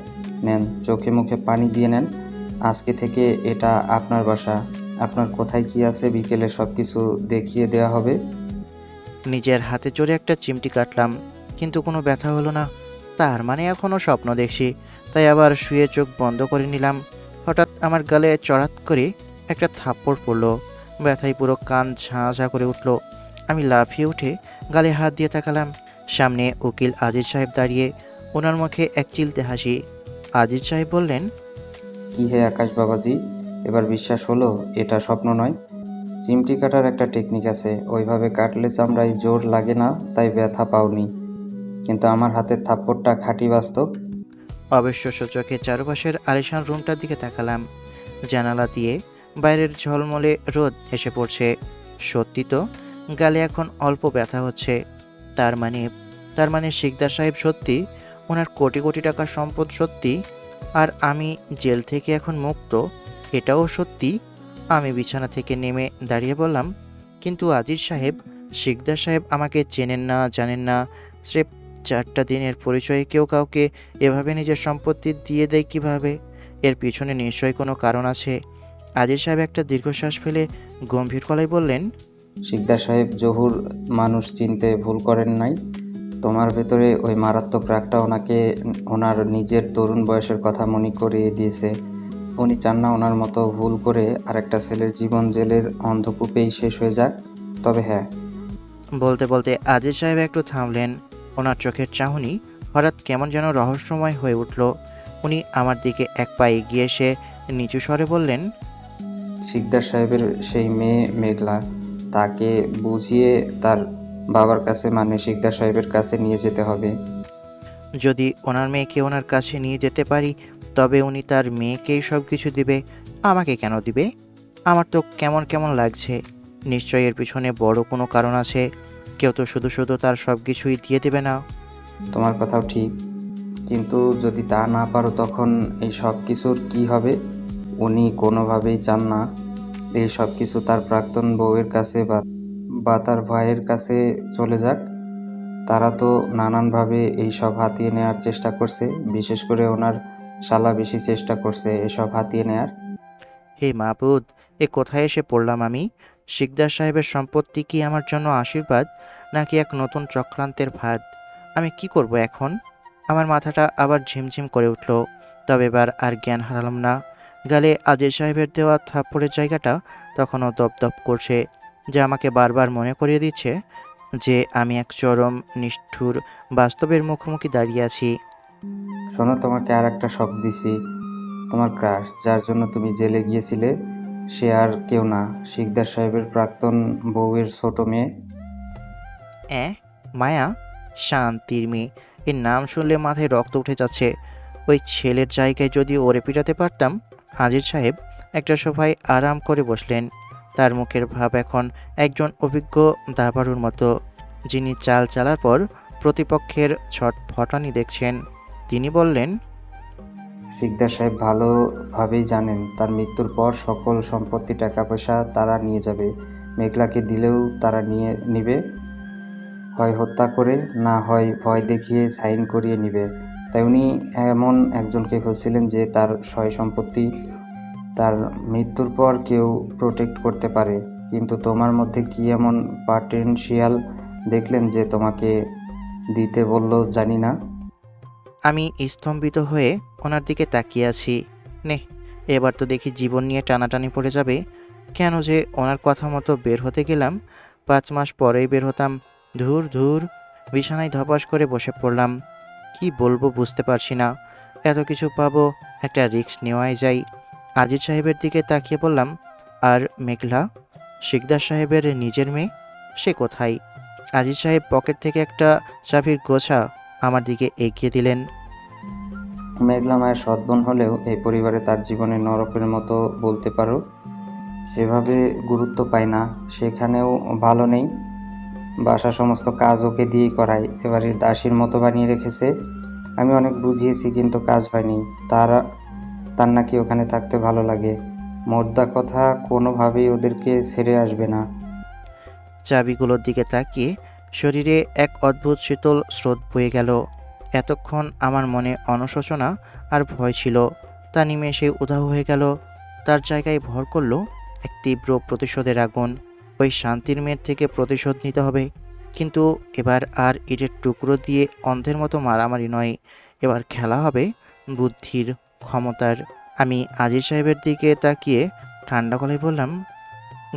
নেন, চোখে মুখে পানি দিয়ে নেন। আজকে থেকে এটা আপনার বাসা। আপনার কোথায় কি আছে বিকেলে সব কিছু দেখিয়ে দেওয়া হবে। নিজের হাতে চড়ে একটা চিমটি কাটলাম, কিন্তু কোনো ব্যথা হলো না। তার মানে এখনও স্বপ্ন দেখছি। তাই আবার শুয়ে চোখ বন্ধ করে নিলাম। হঠাৎ আমার গালে চড়াত করে একটা থাপ্পড় পড়লো। ব্যথায় পুরো কান ঝাঁ ঝাঁ করে উঠল। আমি লাফিয়ে উঠে গালে হাত দিয়ে তাকালাম। সামনে উকিল আজিজ সাহেব দাঁড়িয়ে, ওনার মুখে এক চিলতে হাসি। আজিজ সাহেব বললেন, কি হে আকাশ বাবাজি, এবার বিশ্বাস হলো এটা স্বপ্ন নয়? চিমটি কাটার একটা টেকনিক আছে, ওইভাবে কাটলে চামড়ায় জোর লাগে না, তাই ব্যথা পাওনি। কিন্তু আমার হাতের থাপ্পড়টা খাঁটি বাস্তব। অবিশ্বাস্য চোখে চারপাশের আলিশান রুমটার দিকে তাকালাম। জানালা দিয়ে বাইরের ঝলমলে রোদ এসে পড়ছে। সত্যি তো, গালে এখন অল্প ব্যথা হচ্ছে। তার মানে শিকদার সাহেব সত্যি, ওনার কোটি কোটি টাকার সম্পদ সত্যি, আর আমি জেল থেকে এখন মুক্ত, এটাও সত্যি। আমি বিছানা থেকে নেমে দাঁড়িয়ে বললাম, কিন্তু আজিজ সাহেব, শিকদার সাহেব আমাকে চেনেন না, জানেন না। স্রেফ 4টা দিনের পরিচয়ে কেউ কাউকে এভাবে নিজের সম্পত্তি দিয়ে দেয় কিভাবে? এর পিছনে নিশ্চয়ই কোনো কারণ আছে। আজিজ সাহেব একটা দীর্ঘশ্বাস ফেলে গম্ভীর গলায় বললেন, শিকদার সাহেব জহুর মানুষ চিনতে ভুল করেন নাই। তোমার ভেতরে ওই মারাত্মক রাগটা ওনাকে ওনার নিজের তরুণ বয়সের কথা মনে করিয়ে দিয়েছে। উনি চান না ওনার মতো ভুল করে আরেকটা ছেলের জীবন জেলের অন্ধকূপেই শেষ হয়ে যাক। তবে হ্যাঁ, বলতে বলতে আজিজ সাহেব একটু থামলেন। ওনার চোখের চাহনি হঠাৎ কেমন যেন রহস্যময় হয়ে উঠল। উনি আমার দিকে এক পা এগিয়ে এসে নিচু স্বরে বললেন, শিকদার সাহেবের সেই মেয়ে মেঘলা, তাকে বুঝিয়ে তার বাবার কাছে মানে শিকদার সাহেবের কাছে নিয়ে যেতে হবে। যদি ওনার মেয়েকে ওনার কাছে নিয়ে যেতে পারি, তবে উনি তার মেয়েকেই সব কিছু দিবে, আমাকে কেন দিবে? আমার তো কেমন কেমন লাগছে। নিশ্চয়ই এর পিছনে বড় কোনো কারণ আছে। কেউ তো শুধু শুধু তার সব কিছুই দিয়ে দেবে না। তোমার কথাও ঠিক, কিন্তু যদি তা না পারো তখন এই সব কিছুর কি হবে? উনি কোনোভাবেই চান না এই সব কিছু তার প্রাক্তন বউয়ের কাছে বা তার ভাইয়ের কাছে চলে যাক। তারা তো নানানভাবে এই সব হাতিয়ে নেওয়ার চেষ্টা করছে, বিশেষ করে ওনার শালা বেশি চেষ্টা করছে এসব হাতিয়ে নেয়ার। হে মাবুদ, এ কোথায় এসে পড়লাম আমি? শিকদার সাহেবের সম্পত্তি কি আমার জন্য আশীর্বাদ, নাকি এক নতুন চক্রান্তের ফাঁদ? আমি কি করব এখন? আমার মাথাটা আবার ঝিমঝিম করে উঠল। তবে এবার আর জ্ঞান হারালাম না। গালে আজিজ সাহেবের দেওয়া থাপ্পড়ের জায়গাটা তখনও দপদপ করছে, যা আমাকে বারবার মনে করিয়ে দিচ্ছে যে আমি এক চরম নিষ্ঠুর বাস্তবের মুখোমুখি দাঁড়িয়ে আছি। শোনো, তোমাকে আর একটা শখ দিছি। তোমার ক্রাশ, যার জন্য তুমি জেলে গিয়েছিলে, সে আর কেউ না, শিকদার সাহেবের প্রাক্তন বউয়ের ছোট মেয়ে। মায়া? শান্তির মেয়ে, এর নাম শুনলে মাথায় রক্ত উঠে যাচ্ছে। ওই ছেলের জায়গায় যদি ওরে পিটাতে পারতাম। আজিজ সাহেব একটা সোফায় আরাম করে বসলেন। তার মুখের ভাব এখন একজন অভিজ্ঞ দাবাড়ুর মতো, যিনি চাল চালার পর প্রতিপক্ষের ছটফটানি দেখছেন। তিনি বললেন, শিকদার সাহেব ভালোভাবেই জানেন তার মৃত্যুর পর সকল সম্পত্তি টাকা পয়সা তারা নিয়ে যাবে। মেঘলাকে দিলেও তারা নিবে, হয় হত্যা করে, না হয় ভয় দেখিয়ে সাইন করিয়ে নিবে। তাই উনি এমন একজনকে খুঁজছিলেন যে তার সয় সম্পত্তি তার মৃত্যুর পর কেউ প্রোটেক্ট করতে পারে। কিন্তু তোমার মধ্যে কি এমন পটেনশিয়াল দেখলেন যে তোমাকে দিতে বললো জানি না। আমি স্তম্ভিত হয়ে ওনার দিকে তাকিয়ে আছি। নে, এবার তো দেখি জীবন নিয়ে টানাটানি পড়ে যাবে। কেন যে ওনার কথা মতো বের হতে গেলাম, 5 মাস পরেই বের হতাম। ধুর ধুর, বিছানায় ধপাস করে বসে পড়লাম। কি বলবো বুঝতে পারছি না। এত কিছু পাবো, একটা রিস্ক নেওয়াই যায়। আজিজ সাহেবের দিকে তাকিয়ে বললাম, আর মেঘলা, শিকদার সাহেবের নিজের মেয়ে, সে কোথায়? আজিজ সাহেব পকেট থেকে একটা চাবির গোছা আমার দিকে এগিয়ে দিলেন। মেঘলা মায়ের সৎ বোন হলেও এই পরিবারে তার জীবনে নরকের মতো বলতে পারো। সেভাবে গুরুত্ব পায় না, সেখানেও ভালো নেই। বাসা সমস্ত কাজ ওকে দিয়েই করায়, এবারে দাসীর মতো বানিয়ে রেখেছে। আমি অনেক বুঝিয়েছি কিন্তু কাজ হয়নি। তার নাকি ওখানে থাকতে ভালো লাগে। মোদ্দা কথা, কোনোভাবেই ওদেরকে ছেড়ে আসবে না। চাবিগুলোর দিকে তাকিয়ে শরীরে এক অদ্ভুত শীতল স্রোত বয়ে গেল। এতক্ষণ আমার মনে অনুশোচনা আর ভয় ছিল, তা নিমেষে উধাও হয়ে গেল। তার জায়গায় ভর করল এক তীব্র প্রতিশোধের আগুন। ওই শান্তির মেয়ের থেকে প্রতিশোধ নিতে হবে। কিন্তু এবার আর ইটের টুকরো দিয়ে অন্ধের মতো মারামারি নয়, এবার খেলা হবে বুদ্ধির, ক্ষমতার। আমি আজিজ সাহেবের দিকে তাকিয়ে ঠান্ডা গলায় বললাম,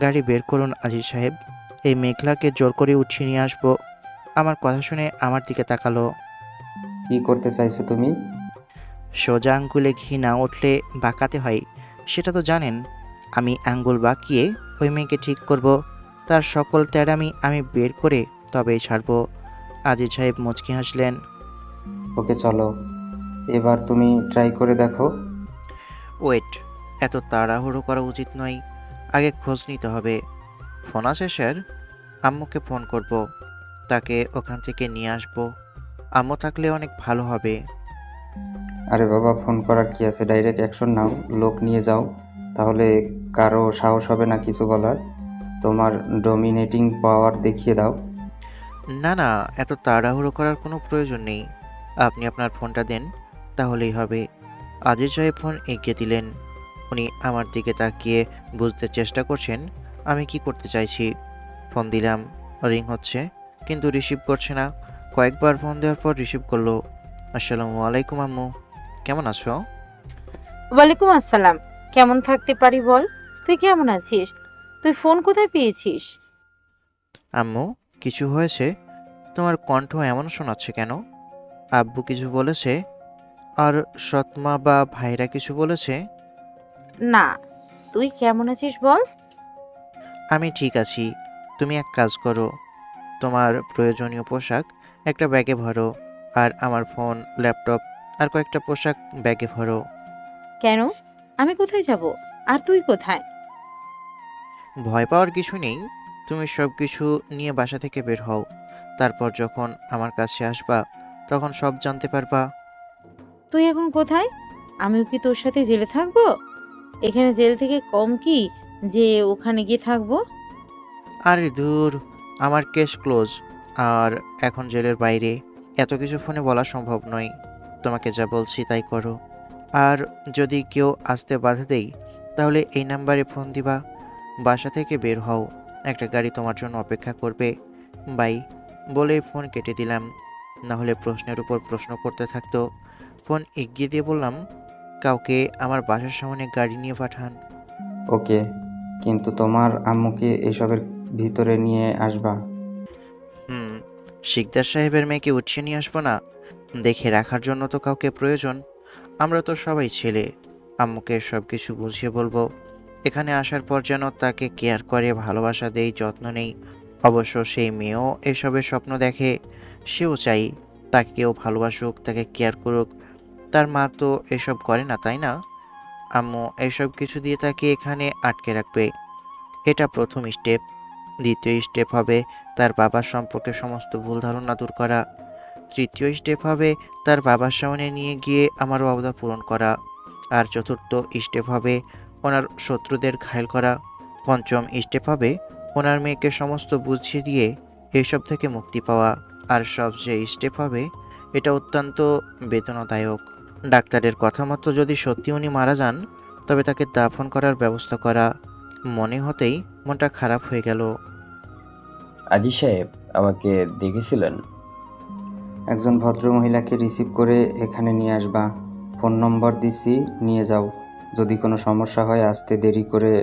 গাড়ি বের করুন আজিজ সাহেব, এই মেঘলাকে জোর করে উঠিয়ে নিয়ে আসবো। আমার কথা শুনে আমার দিকে তাকালো। কি করতে চাইছো তুমি? সোজা আঙ্গুলে ঘি না উঠলে বাঁকাতে হয়, সেটা তো জানেন। আমি আঙ্গুল বাঁকিয়ে ওই মেয়েকে ঠিক করব। তার সকল তেড়ামি আমি বের করে তবেই ছাড়বো। আজিজ সাহেব মুচকি হাসলেন। ওকে চলো, এবার তুমি ট্রাই করে দেখো। ওয়েট, এত তাড়াহুড়ো করা উচিত নয়, আগে খোঁজ নিতে হবে। ফোন আছে স্যার? আম্মুকে ফোন করব, তাকে ওখান থেকে নিয়ে আসবো। আম্মু থাকলে অনেক ভালো হবে। আরে বাবা, ফোন করার কি আছে, ডাইরেক্ট অ্যাকশন নাও, লোক নিয়ে যাও। তাহলে কারো সাহস হবে না কিছু বলার। তোমার ডমিনেটিং পাওয়ার দেখিয়ে দাও। না না, এত তাড়াহুড়ো করার কোনো প্রয়োজন নেই। আপনি আপনার ফোনটা দেন, তাহলেই হবে। আজিজ সাহেব ফোন এগিয়ে দিলেন। উনি আমার দিকে তাকিয়ে বুঝতে চেষ্টা করছেন আমি কি করতে চাইছি। ফোন দিলাম, রিং হচ্ছে, কিন্তু রিসিভ করছে না। কয়েকবার ফোন দেওয়ার পর রিসিভ করলো। আসসালামু আলাইকুম আম্মু, কেমন আছো? ওয়ালাইকুম আসসালাম। কেমন থাকতে পারি বল? তুই কেমন আছিস? তুই ফোন কোথায় পেয়েছিস? আম্মু, কিছু হয়েছে? তোমার কণ্ঠ এমন শোনাচ্ছে কেন? আব্বু কিছু বলেছে? আর সৎমা বা ভাইরা কিছু বলেছে? না, তুই কেমন আছিস বল? আমি ঠিক আছি। তুমি এক কাজ করো, তোমার প্রয়োজনীয় পোশাক একটা ব্যাগে ভরো, আর আমার ফোন, ল্যাপটপ আর কয়েকটা পোশাক ব্যাগে ভরো। কেন? আমি কোথায় যাব? আর তুই কোথায়? ভয় পাওয়ার কিছু নেই। তুমি সব কিছু নিয়ে বাসা থেকে বের হও। তারপর যখন আমার কাছে আসবা, তখন সব জানতে পারবা। তুই এখন কোথায়? আমিও কি তোর সাথে জেলে থাকবো? এখানে জেল থেকে কম কি যে ওখানে গিয়ে থাকবো? আরে দূর, আমার কেস ক্লোজ। আর এখন জেলের বাইরে, এত কিছু ফোনে বলা সম্ভব নয়। তোমাকে যা বলছি তাই করো। আর যদি কেউ আসতে বাধা দেই, তাহলে এই নাম্বারে ফোন দিবা। বাসা থেকে বের হও, একটা গাড়ি তোমার জন্য অপেক্ষা করবে। বাই বলে ফোন কেটে দিলাম। না হলে প্রশ্নের উপর প্রশ্ন করতে থাকতো। ফোন এগিয়ে দিয়ে বললাম, কাউকে আমার বাসার সামনে গাড়ি নিয়ে পাঠান। ওকে, কিন্তু তোমার আম্মুকে এসবের ভিতরে নিয়ে আসবা। হুম, শিকদার সাহেবের মেয়েকে উঠিয়ে নিয়ে আসবো না? দেখে রাখার জন্য তো কাউকে প্রয়োজন। আমরা তো সবাই ছেলে। আম্মুকে সব কিছু বুঝিয়ে বলবো। এখানে আসার পর যেন তাকে কেয়ার করে, ভালোবাসা দেই, যত্ন নেই। অবশ্য সেই মেয়েও এসবের স্বপ্ন দেখে। সেও চাই তাকে কেউ ভালোবাসুক, তাকে কেয়ার করুক। তার মা তো এসব করে না, তাই না? আম্মু এসব কিছু দিয়ে তাকে এখানে আটকে রাখবে। এটা প্রথম স্টেপ। দ্বিতীয় স্টেপ হবে তার বাবার সম্পর্কে সমস্ত ভুল ধারণা দূর করা। তৃতীয় স্টেপ হবে তার বাবার সামনে নিয়ে গিয়ে আমার ওয়াদা পূরণ করা। আর চতুর্থ স্টেপ হবে ওনার শত্রুদের ঘায়েল করা। পঞ্চম স্টেপ হবে ওনার মেয়েকে সমস্ত বুঝিয়ে দিয়ে এসব থেকে মুক্তি পাওয়া। আর সবচেয়ে স্টেপ হবে, এটা অত্যন্ত বেদনাদায়ক, ডাক্তারের কথা মতো যদি সত্যি উনি মারা যান, তবে তাকে দাফন করার ব্যবস্থা করা। মনে হতেই মনটা খারাপ হয়ে গেল। আজি সাহেব আমাকে দেখেছিলেন? একজন ভদ্রমহিলাকে রিসিভ করে এখানে নিয়ে আসবা। ফোন নম্বর দিছি, নিয়ে যাও। যদি কোনো সমস্যা হয়, আসতে দেরি করে,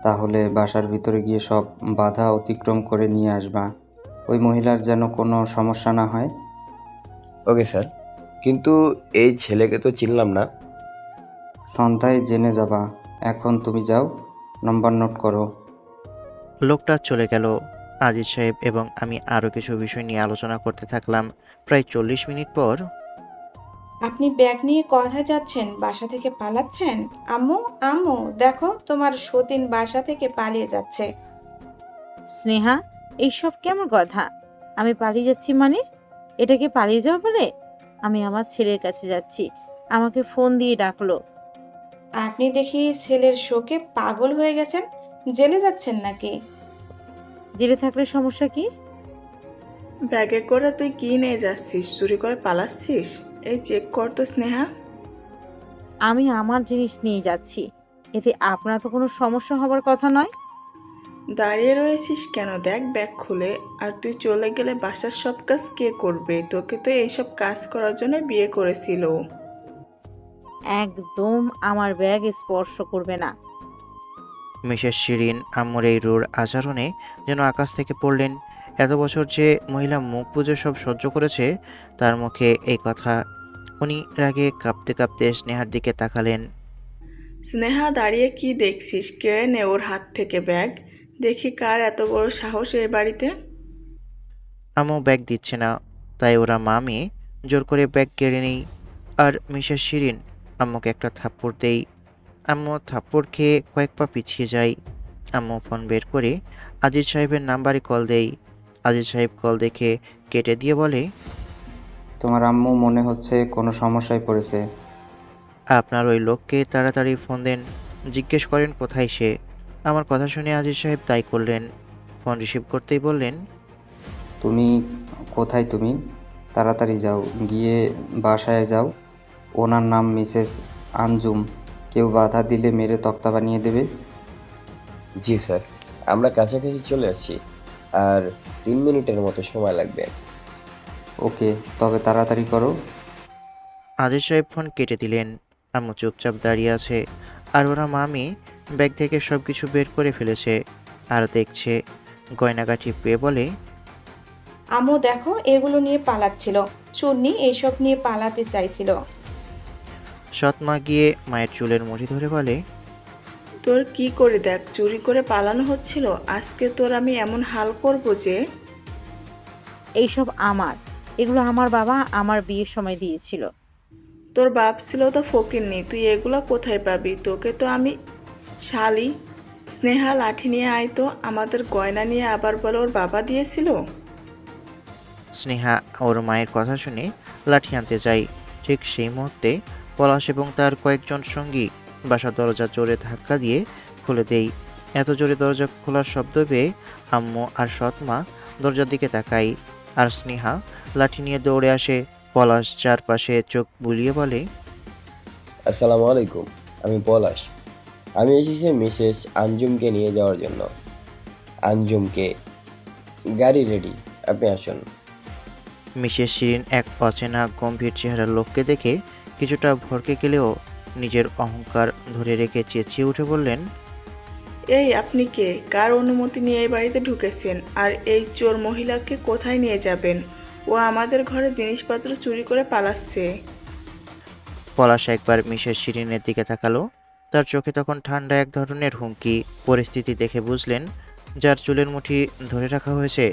তাহলে বাসার ভিতরে গিয়ে সব বাধা অতিক্রম করে নিয়ে আসবা। ওই মহিলার যেন কোনো সমস্যা না হয়। ওকে স্যার, কিন্তু এই ছেলেকে তো চিনলাম না। সন্ধ্যায় জেনে যাবা। এখন তুমি যাও, নম্বর নোট করো। লোকটা চলে গেল। আজিজ সাহেব এবং আমি আরও কিছু বিষয় নিয়ে আলোচনা করতে থাকলাম। প্রায় 40 মিনিট পর আপনি ব্যাগ নিয়ে কোথায় যাচ্ছেন? বাসা থেকে পালাচ্ছেন? আম্মু, আম্মু, দেখো তোমার সতীন বাসা থেকে পালিয়ে যাচ্ছে। স্নেহা, এইসব কেমন কথা? আমি পালিয়ে যাচ্ছি মানে? এটাকে পালিয়ে যাওয়া বলে? আমি আমার ছেলের কাছে যাচ্ছি, আমাকে ফোন দিয়ে ডাকলো। আপনি দেখি ছেলের শোকে পাগল হয়ে গেছেন। জেলে যাচ্ছেন নাকি? জেলে থাকলে সমস্যা কি? ব্যাগে করে তুই কি নিয়ে যাচ্ছিস? চুরি করে পালাচ্ছিস? এই চেক কর তো স্নেহা। আমি আমার জিনিস নিয়ে যাচ্ছি, এতে আপনার তো কোনো সমস্যা হবার কথা নয়। দাঁড়িয়ে রয়েছিস কেন? দেখ ব্যাগ খুলে। আর তুই চলে গেলে বাসার সব কাজ কে করবে? তোকে তো এইসব কাজ করার জন্য বিয়ে করেছিল। একদম আমার ব্যাগ স্পর্শ করবে না। মিসেস শিরিন আম্মুর এই রূঢ় আচরণে যেন আকাশ থেকে পড়লেন। এত বছর যে মহিলা মুখ বুজে সব সহ্য করেছে, তার মুখে এই কথা। উনি রাগে কাঁপতে কাঁপতে স্নেহার দিকে তাকালেন। স্নেহা, দাঁড়িয়ে কি দেখছিস? কেড়ে নে ওর হাত থেকে ব্যাগ। দেখি কার এত বড় সাহস এই বাড়িতে। আম্মু ব্যাগ দিচ্ছে না, তাই ওরা মা মেয়ে জোর করে ব্যাগ কেড়ে নেই। আর মিসেস শিরিন আম্মুকে একটা থাপ্পড় দেই। আম্মু থাপ্পড় খেয়ে কয়েক পা পিছিয়ে যায়। আম্মু ফোন বের করে আজিজ সাহেবের নাম্বারে কল দেই। আজিজ সাহেব কল দেখে কেটে দিয়ে বলে, তোমার আম্মু মনে হচ্ছে কোনো সমস্যায় পড়েছে। আপনার ওই লোককে তাড়াতাড়ি ফোন দেন, জিজ্ঞেস করেন কোথায় সে। আমার কথা শুনে আজিজ সাহেব তাই করলেন। ফোন রিসিভ করতেই বললেন, তুমি কোথায়? তুমি তাড়াতাড়ি যাও, গিয়ে বাসায় যাও। ওনার নাম মিসেস আঞ্জুম। কেউ বাধা দিলে মেরে তক্তা বানিয়ে দেবে। জি স্যার, আমরা কাছাকাছি চলে আসছি। আর 3 মিনিটের মতো সময় লাগবে। ওকে, তবে তাড়াতাড়ি করো। আজিজ সাহেব ফোন কেটে দিলেন। আম্মু চুপচাপ দাঁড়িয়ে আছে, আর ওরা মামি ব্যাগ থেকে সব কিছু বের করে ফেলেছে আর দেখছে। গয়নাগাঠি পেয়ে বলে, আম্মু দেখো, এগুলো নিয়ে পালাচ্ছিল। চুন্নি এইসব নিয়ে পালাতে চাইছিল। সৎ মা গিয়ে মায়ের চুলের মুঠি ধরে বলে, তোর কি করে দেখ, চুরি করে পালানো হচ্ছিল। আজকে তোর আমি এমন হাল করব যে। এইসব আমার, এগুলো আমার বাবা আমার বিয়ের সময় দিয়েছিল। তোর বাপ ছিল তো ফকিন্নি, তুই এগুলো কোথায় পাবি? তোকে তো আমি শালি। স্নেহা, লাঠি নিয়ে আয় তো। আমাদের গয়না নিয়ে আবার বলে ওর বাবা দিয়েছিল। স্নেহা ওর মায়ের কথা শুনে লাঠি আনতে যায়। ঠিক সেই মুহূর্তে পলাশ এবং তার কয়েকজন সঙ্গী বাসার দরজা জোরে ধাক্কা দিয়ে খুলে দেয়। এত জোরে দরজা খোলার শব্দ পেয়ে আম্মু আর সৎ মা দরজার দিকে তাকায়, আর স্নেহা লাঠি নিয়ে দৌড়ে আসে। পলাশ চারপাশে চোখ বুলিয়ে বলে, আসসালামু আলাইকুম, আমি পলাশ। আমি এসেছি মিসেস আঞ্জুমকে নিয়ে যাওয়ার জন্য। আঞ্জুমকে, গাড়ি রেডি, আপনি আসুন। মিসেস শিরিন এক অচেনা গম্ভীর চেহারার লোককে দেখে কিছুটা ভড়কে গেলেও নিজের অহংকার ধরে রেখে চেঁচিয়ে উঠে বললেন, এই আপনি কে? কার অনুমতি নিয়ে এই বাড়িতে ঢুকেছেন? আর এই চোর মহিলাকে কোথায় নিয়ে যাবেন? ও আমাদের ঘরে জিনিসপত্র চুরি করে পালাচ্ছে। পলাশ একবার মিসেস শিরিনের দিকে তাকালো। তার চোখে তখন ঠান্ডা এক ধরনের হুমকি। পরিস্থিতি দেখে বুঝলেন যার চুলের মুঠি ধরে রাখা হয়েছে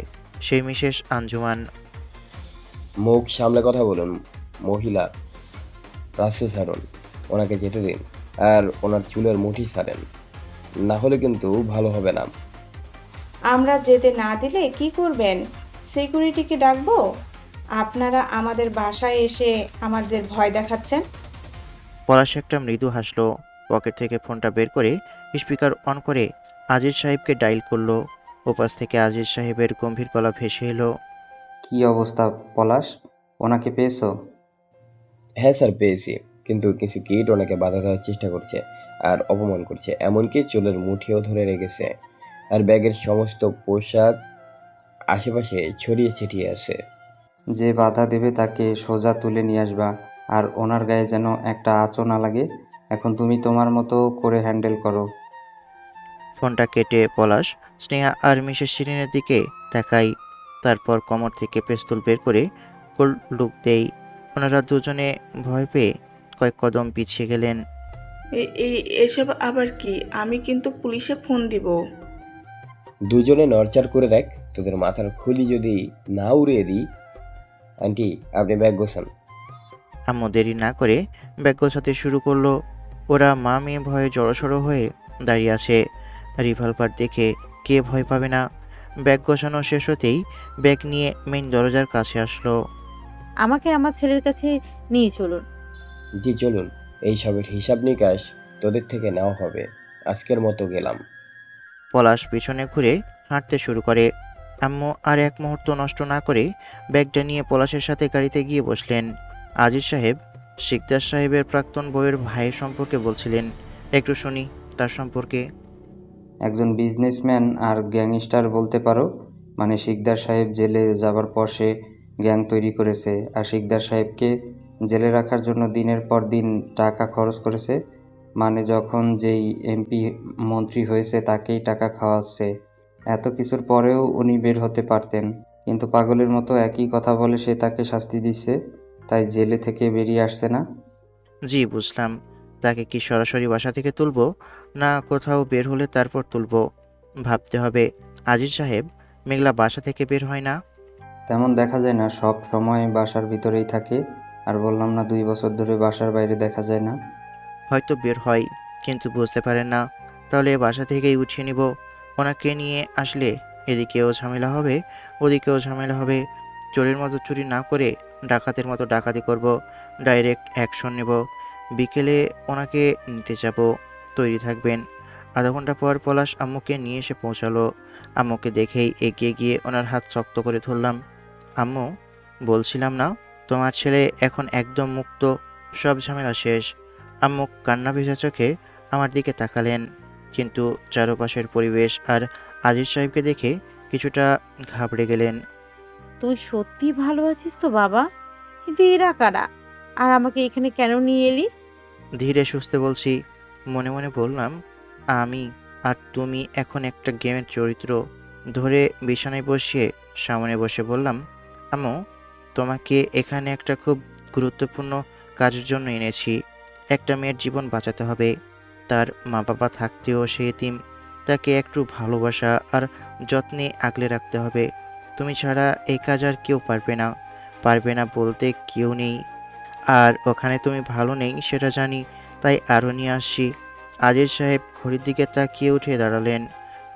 সেই মিসেস আঞ্জুমান। মুখ সামলে কথা বলুন মহিলা। রাস্তা ছাড়ুন, ওনাকে যেতে দিন। আর ওনার চুলের মুঠি ছাড়েন, না হলে কিন্তু ভালো হবে না। আমরা যেতে না দিলে কি করবেন? সিকিউরিটিকে ডাকবো? আপনারা আমাদের বাসায় এসে আমাদের ভয় দেখাচ্ছেন। পলাশ একটা মৃদু হাসলো। পকেট থেকে ফোনটা বের করে স্পিকার অন করে আজিজ সাহেবকে ডায়াল করলো। ওপাশ থেকে আজিজ সাহেবের গম্ভীর গলা ভেসে এলো, কি অবস্থা পলাশ? ওনাকে পেয়েছো? হ্যাঁ স্যার, পেয়েছি। কিন্তু কিছু কিট ওনাকে বাধা দেওয়ার চেষ্টা করছে আর অপমান করছে, এমনকি চুলের মুঠিও ধরে রেখেছে। আর ব্যাগের সমস্ত পোশাক আশেপাশে ছড়িয়ে ছিটিয়ে আছে। যে বাধা দেবে তাকে সোজা তুলে নিয়ে আসবা। আর ওনার গায়ে যেন একটা আঁচও না লাগে। এখন তুমি তোমার মতো করে হ্যান্ডেল করো। ফোনটা কেটে পলাশ স্নেহা আর মিসেস শিরিনের দিকে তাকাই। তারপর কোমর থেকে পিস্তল বের করে লুক দেই। ওনারা দুজনে ভয় পেয়ে কয়েক কদম পিছিয়ে গেলেন। এসব আবার কি? আমি কিন্তু পুলিশে ফোন দিব। দুজনে নড়চাড় করে দেখ, তোদের মাথার খুলি যদি না উড়িয়ে দিই। আন্টি, আপনি ব্যাগ গোছান। আম্মু দেরি না করে ব্যাগ গোছাতে শুরু করলো। ওরা মা মেয়ে ভয়ে জড়সড় হয়ে দাঁড়িয়ে আছে। রিভলভার দেখে কে ভয় পাবে না। ব্যাগ গোছানো শেষ হতেই ব্যাগ নিয়ে মেইন দরজার কাছে আসলো। আমাকে আমার ছেলের কাছে নিয়ে চলুন। জি চলুন, এই সবের হিসাব নিকাশ তোদের থেকে নেওয়া হবে। আজকের মতো গেলাম। পলাশ পিছনে ঘুরে হাঁটতে শুরু করে। আম্মু আর এক মুহূর্ত নষ্ট না করে ব্যাগটা নিয়ে পলাশের সাথে গাড়িতে গিয়ে বসলেন। আজিজ সাহেব শিকদার সাহেবের প্রাক্তন বউয়ের ভাইয়ের সম্পর্কে বলছিলেন। একটু শুনি তার সম্পর্কে। একজন বিজনেসম্যান আর গ্যাংস্টার বলতে পারো। মানে শিকদার সাহেব জেলে যাবার পর সে গ্যাং তৈরি করেছে, আর শিকদার সাহেবকে জেলে রাখার জন্য দিনের পর দিন টাকা খরচ করেছে। মানে যখন যেই এমপি মন্ত্রী হয়েছে তাকেই টাকা খাওয়াচ্ছে। এত কিছুর পরেও উনি বের হতে পারতেন, কিন্তু পাগলের মতো একই কথা বলে সে তাকে শাস্তি দিচ্ছে, তাই জেলে থেকে বেরিয়ে আসছে না। জি বুঝলাম। তাকে কি সরাসরি বাসা থেকে তুলবো, না কোথাও বের হলে তারপর তুলবো? ভাবতে হবে। আজিজ সাহেব, মেঘলা বাসা থেকে বের হয় না। তেমন দেখা যায় না, সব সময় বাসার ভিতরেই থাকে। আর বললাম না 2 বছর ধরে বাসার বাইরে দেখা যায় না। হয়তো বের হয়, কিন্তু বুঝতে পারেন না। তাহলে বাসা থেকেই উঠিয়ে নিব। ওনাকে নিয়ে আসলে এদিকেও ঝামেলা হবে, ওদিকেও ঝামেলা হবে। চোরের মতো চুরি না করে ডাকাতের মতো ডাকাতি করব। ডাইরেক্ট অ্যাকশন নেব। বিকেলে ওনাকে নিতে যাব, তৈরি থাকবেন। আধা ঘন্টা পর পলাশ আম্মুকে নিয়ে এসে পৌঁছালো। আম্মুকে দেখেই এগিয়ে গিয়ে ওনার হাত শক্ত করে ধরলাম। আম্মু, বলছিলাম না তোমার ছেলে এখন একদম মুক্ত, সব ঝামেলা শেষ। আম্মু কান্না ভেজা চোখে আমার দিকে তাকালেন, কিন্তু চারপাশের পরিবেশ আর আজিজ সাহেবকে দেখে কিছুটা ঘাবড়ে গেলেন। তুই সত্যি ভালো আছিস তো বাবা? কিন্তু এরা কারা? আর আমাকে এখানে কেন নিয়ে এলি? ধীরে সুস্থে বলছি। মনে মনে বললাম, আমি আর তুমি এখন একটা গেমের চরিত্র। ধরে বিছানায় বসিয়ে সামনে বসে বললাম, আম্মু, তোমাকে এখানে একটা খুব গুরুত্বপূর্ণ কাজের জন্য এনেছি। একটা মেয়ের জীবন বাঁচাতে হবে। তার মা বাবা থাকতেও সে এতিম। তাকে একটু ভালোবাসা আর যত্নে আগলে রাখতে হবে। তুমি ছাড়া এই কাজ আর কেউ পারবে না। পারবে না বলতে কেউ নেই। আর ওখানে তুমি ভালো নেই সেটা জানি, তাই আরও নিয়ে আসছি। আজিজ সাহেব ঘড়ির দিকে তাকিয়ে উঠে দাঁড়ালেন।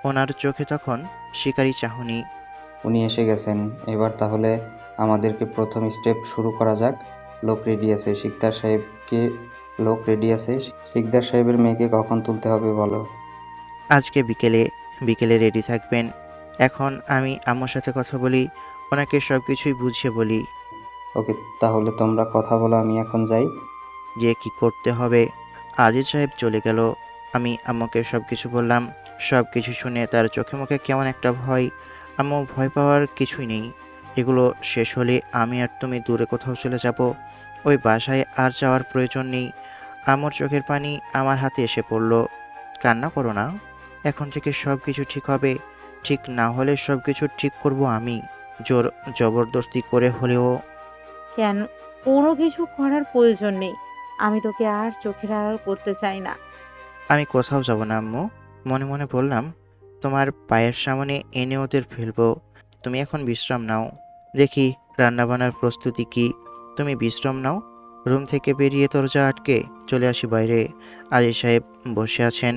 ওনার চোখে তখন শিকারী চাহনি। উনি এসে গেছেন। এবার তাহলে আমাদেরকে প্রথম স্টেপ শুরু করা যাক। লোক রেডি আছে, শিকদার সাহেবকে লোক রেডি আছে। শিকদার সাহেবের মেয়েকে কখন তুলতে হবে বলো? আজকে বিকেলে রেডি থাকবেন। এখন আমি আম্মুর সাথে কথা বলি, ওনাকে সব কিছুই বুঝিয়ে বলি ওকে, তাহলে তোমরা কথা বলো, আমি এখন যাই। যে কি করতে হবে। আজিজ সাহেব চলে গেল। আমি আম্মুকে সব কিছু বললাম। সব কিছু শুনে তার চোখে মুখে কেমন একটা ভয়। আম্মু, ভয় পাওয়ার কিছুই নেই। এগুলো শেষ হলে আমি আর তুমি দূরে কোথাও চলে যাব। ওই বাসায় আর যাওয়ার প্রয়োজন নেই। আম্মুর চোখের পানি আমার হাতে এসে পড়ল। কান্না করো না, এখন থেকে সব কিছু ঠিক হবে। ঠিক না হলে সব কিছু ঠিক করব আমি, জোর জবরদস্তি করে হলেও। কেন? কোনো কিছু করার প্রয়োজন নেই। আমি তোকে আর চোখের আড়াল করতে চাই না। আমি কোথাও যাব না আম্মু। মনে মনে বললাম, তোমার পায়ের সামনে এনে ওদের ফেলবো। তুমি এখন বিশ্রাম নাও। দেখি রান্নাবান্নার প্রস্তুতি কি। তুমি বিশ্রাম নাও। রুম থেকে বেরিয়ে দরজা আটকে চলে আসি বাইরে। আজিজ সাহেব বসে আছেন।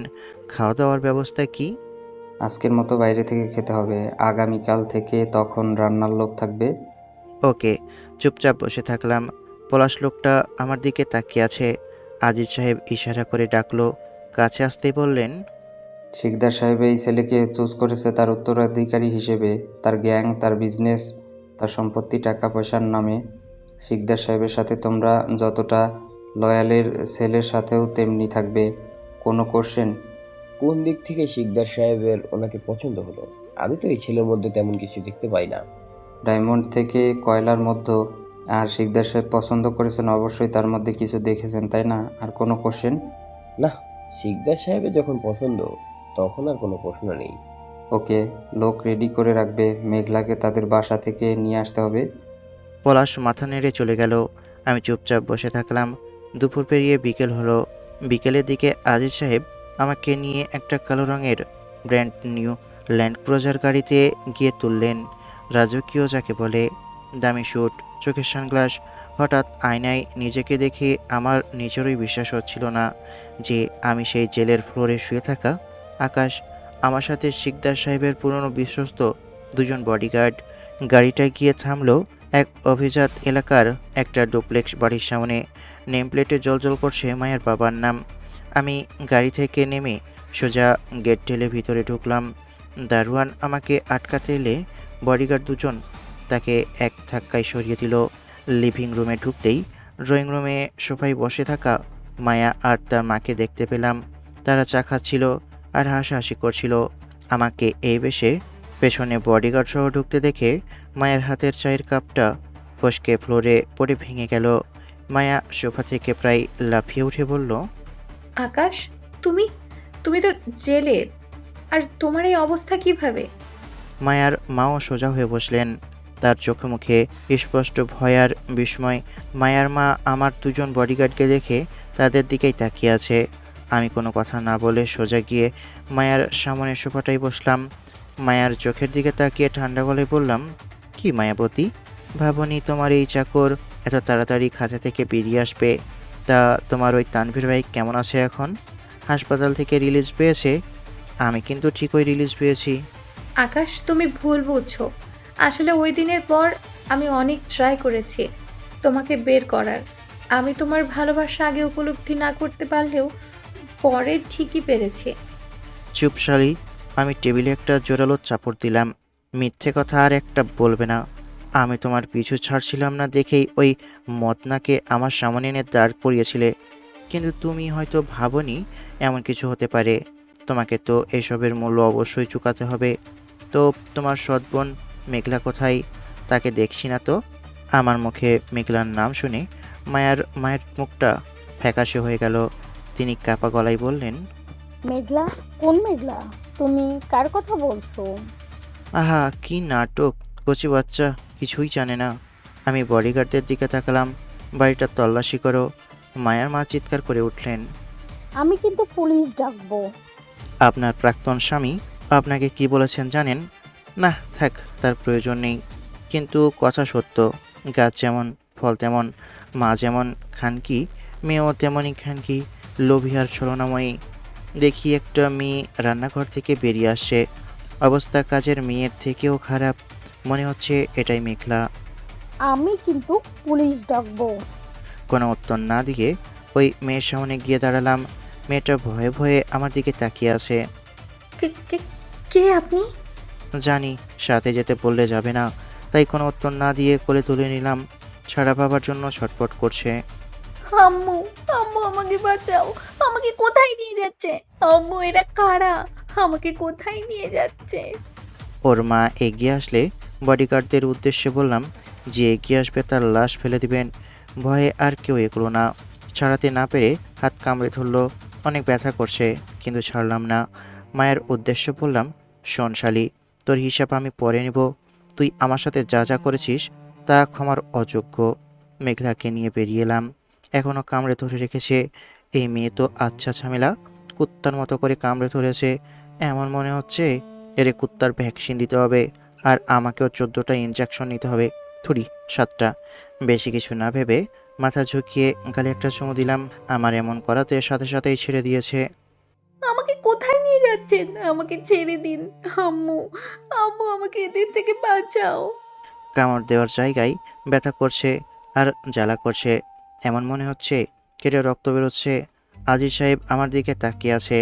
খাওয়া দাওয়ার ব্যবস্থা কি? আজকের মতো বাইরে থেকে খেতে হবে, আগামীকাল থেকে তখন রান্নার লোক থাকবে। ওকে। চুপচাপ বসে থাকলাম। পলাশ লোকটা আমার দিকে তাকিয়ে আছে। আজিজ সাহেব ইশারা করে ডাকলো। কাছে আসতেই বললেন, শিকদার সাহেব এই ছেলেকে চুজ করেছে তার উত্তরাধিকারী হিসেবে। তার গ্যাং, তার বিজনেস, তার সম্পত্তি টাকা পয়সার নামে। শিকদার সাহেবের সাথে তোমরা যতটা লয়ালের ছেলের সাথেও তেমনি থাকবে। কোনো কোশ্চেন? কোন দিক থেকে শিকদার সাহেবের ওনাকে পছন্দ হলো? আমি তো এই ছেলের মধ্যে তেমন কিছু দেখতে পাই না। ডায়মন্ড থেকে কয়লার মধ্যে। আর শিকদার সাহেব পছন্দ করেছেন, অবশ্যই তার মধ্যে কিছু দেখেছেন, তাই না? আর কোনো কোশ্চেন? না, শিকদার সাহেবের যখন পছন্দ তখন আর কোনো প্রশ্ন নেই। ওকে, লোক রেডি করে রাখবে। মেঘলাকে তাদের বাসা থেকে নিয়ে আসতে হবে। পলাশ মাথা নেড়ে চলে গেল। আমি চুপচাপ বসে থাকলাম। দুপুর পেরিয়ে বিকেল হলো। বিকেলের দিকে আজিজ সাহেব আমাকে নিয়ে একটা কালো রঙের ব্র্যান্ড নিউ ল্যান্ড ক্রুজার গাড়িতে গিয়ে তুললেন। রাজকীয় যাকে বলে, দামি স্যুট, চোখের সানগ্লাস। হঠাৎ আয়নায় নিজেকে দেখে আমার নিজেরই বিশ্বাস হচ্ছিল না যে আমি সেই জেলের ফ্লোরে শুয়ে থাকা আকাশ। আমার সাথে শিকদার সাহেবের পুরনো বিশ্বস্ত দুজন বডিগার্ড। গাড়িটা গিয়ে থামলো এক অভিজাত এলাকার একটা ডুপ্লেক্স বাড়ির সামনে। নেম প্লেটে জ্বলজ্বল করছে মায়ের বাবার নাম। আমি গাড়ি থেকে নেমে সোজা গেট ঠেলে ভিতরে ঢুকলাম। দারোয়ান আমাকে আটকাতে এলে বডিগার্ড দুজন তাকে এক ধাক্কায় সরিয়ে দিল। লিভিং রুমে ঢুকতেই ড্রয়িং রুমে সোফায় বসে থাকা মায়া আর তার মাকে দেখতে পেলাম। তারা চা খাচ্ছিল আর হাসাহাসি করছিল। আমাকে এই বেশে পেছনে বডিগার্ড সহ ঢুকতে দেখে মায়ের হাতের চায়ের কাপটা ফসকে ফ্লোরে পড়ে ভেঙে গেল। মায়া সোফা থেকে প্রায় লাফিয়ে উঠে বলল, আকাশ, তুমি তুমি তো জেলে, আর তোমার এই অবস্থা কিভাবে? মায়ার মাও সোজা হয়ে বসলেন। তার চোখে মুখে স্পষ্ট ভয় আর বিস্ময়। মায়ার মা আমার দুজন বডিগার্ডকে দেখে তাদের দিকেই তাকিয়ে আছে। আমি কোনো কথা না বলে সোজা গিয়ে মায়ার সামনে সোফাটাই বসলাম। মায়ার চোখের দিকে তাকিয়ে ঠান্ডা গলায় বললাম, কি মায়াবতী, ভাবনি তোমার এই চাকর এত তাড়াতাড়ি খাঁচা থেকে বেরিয়ে আসবে। তা তোমার ওই তানভীর ভাই কেমন আছে এখন? হাসপাতাল থেকে রিলিজ পেয়েছে? আমি কিন্তু ঠিকই রিলিজ পেয়েছি। আকাশ, তুমি ভুল বুঝছো। আসলে ওই দিনের পর আমি অনেক ট্রাই করেছি তোমাকে বের করার। আমি তোমার ভালোবাসা আগে উপলব্ধি না করতে পারলেও পরে ঠিকই পেরেছি। চুপ শালি। আমি টেবিলে একটা জোরালো চাপড় দিলাম। মিথ্যে কথা আর একটা বলবে না। আমি তোমার পিছু ছাড়ছিলাম না দেখেই ওই মদনাকে আমার সামনে এনে দাঁড় করিয়েছিলে। কিন্তু তুমি হয়তো ভাবনি এমন কিছু হতে পারে। তোমাকে তো এসবের মূল্য অবশ্যই চুকাতে হবে। তো তোমার সৎ বোন মেঘলা কোথায়? তাকে দেখছি না তো। আমার মুখে মেঘলার নাম শুনে মায়ের মুখটা ফ্যাকাশে হয়ে গেল। তিনি কাপা গলায় বললেন, মেঘলা? কোন মেঘলা? তুমি কার কথা বলছো? আহা কি নাটক! কচি বাচ্চা কিছুই জানে না। আমি বডিগার্ডদের দিকে তাকালাম। বাড়িটা তল্লাশি করো। মায়ার মা চিৎকার করে উঠলেন, আমি কিন্তু পুলিশ ডাকবো। আপনার প্রাক্তন স্বামী আপনাকে কি বলেছেন জানেন? না থাক, তার প্রয়োজন নেই। কিন্তু কথা সত্য, গাছ যেমন ফল তেমন, মা যেমন খানকি মেয়েও তেমনই খানকি, লোভী আর ছলনাময়ী। দেখি একটা মেয়ে রান্নাঘর থেকে বেরিয়ে আসছে, অবস্থা কাজের মেয়ের থেকেও খারাপ। মনে হচ্ছে এটাই মেঘলা। আমি কিন্তু পুলিশ ডাকবো। কোনো উত্তর না দিয়ে ওই মেয়ের সামনে গিয়ে দাঁড়ালাম। মেয়েটা ভয়ে ভয়ে আমার দিকে তাকিয়ে আছে। কে আপনি? জানি সাথে যেতে বললে যাবে না, তাই কোনো উত্তর না দিয়ে কোলে তুলে নিলাম। ছাড়া পাবার জন্য ছটফট করছে। আম্মু, আম্মু আমাকে বাঁচাও। আমাকে কোথায় নিয়ে যাচ্ছে? আম্মু, এরা কারা? আমাকে কোথায় নিয়ে যাচ্ছে? ওর মা এগিয়ে আসলে বডিগার্ডদের উদ্দেশ্যে বললাম যে এগিয়ে আসবে তার লাশ ফেলে দিবেন। ভয়ে আর কেউ এগোলো না। ছাড়াতে না পেরে হাত কামড়ে ধরলো। অনেক ব্যথা করছে, কিন্তু ছাড়লাম না। মায়ের উদ্দেশ্যে বললাম, শোন শালি, তোর হিসাব আমি পরে নেব। তুই আমার সাথে যা যা করেছিস তা ক্ষমার অযোগ্য। মেঘলাকে নিয়ে বেরিয়ে এলাম। এখনও কামড়ে ধরে রেখেছে। এই মেয়ে তো আচ্ছা ঝামেলা, কুত্তার মতো করে কামড়ে ধরেছে। এমন মনে হচ্ছে এর কুত্তার ভ্যাকসিন দিতে হবে, আর আমাকেও 14টা ইনজেকশন নিতে হবে। থুড়ি 7টা। বেশি কিছু না ভেবে মাথা ঝুঁকিয়ে গালে একটা চুমু দিলাম। আমার এমন করাতে সাথে সাথেই ছেড়ে দিয়েছে। আমাকে কোথায় নিয়ে যাচ্ছেন? আমাকে ছেড়ে দিন। আম্মু, আম্মু আমাকে এদের থেকে বাঁচাও। কামড় দেওয়ার জায়গায় ব্যথা করছে আর জ্বালা করছে। এমন মনে হচ্ছে কেটে রক্ত বেরোচ্ছে। আজিজ সাহেব আমার দিকে তাকিয়ে আছে।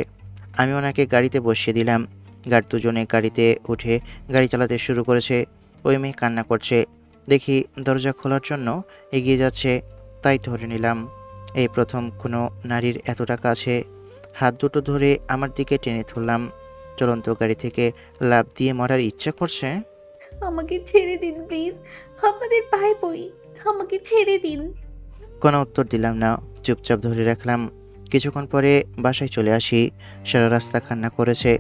আমি ওনাকে গাড়িতে বসিয়ে দিলাম। গাড়ি দুজনে গাড়িতে উঠে গাড়ি চালাতে শুরু করেছে। ওই মেয়ে কান্না করছে দেখি দরজা খোলার জন্য এগিয়ে যাচ্ছে, তাই ধরে নিলাম। এই প্রথম কোনো নারীর এতটা কাছে। হাত দুটো ধরে আমার দিকে টেনে তুললাম। চলন্ত গাড়ি থেকে লাফ দিয়ে মরার ইচ্ছা করছে। আমাকে ছেড়ে দিন প্লিজ, আপনাদের পায়ে পড়ি, আমাকে ছেড়ে দিন। কোনো উত্তর দিলাম না, চুপচাপ ধরে রাখলাম। কিছুক্ষণ পরে বাসায় চলে আসি। সারা রাস্তা কান্না করেছে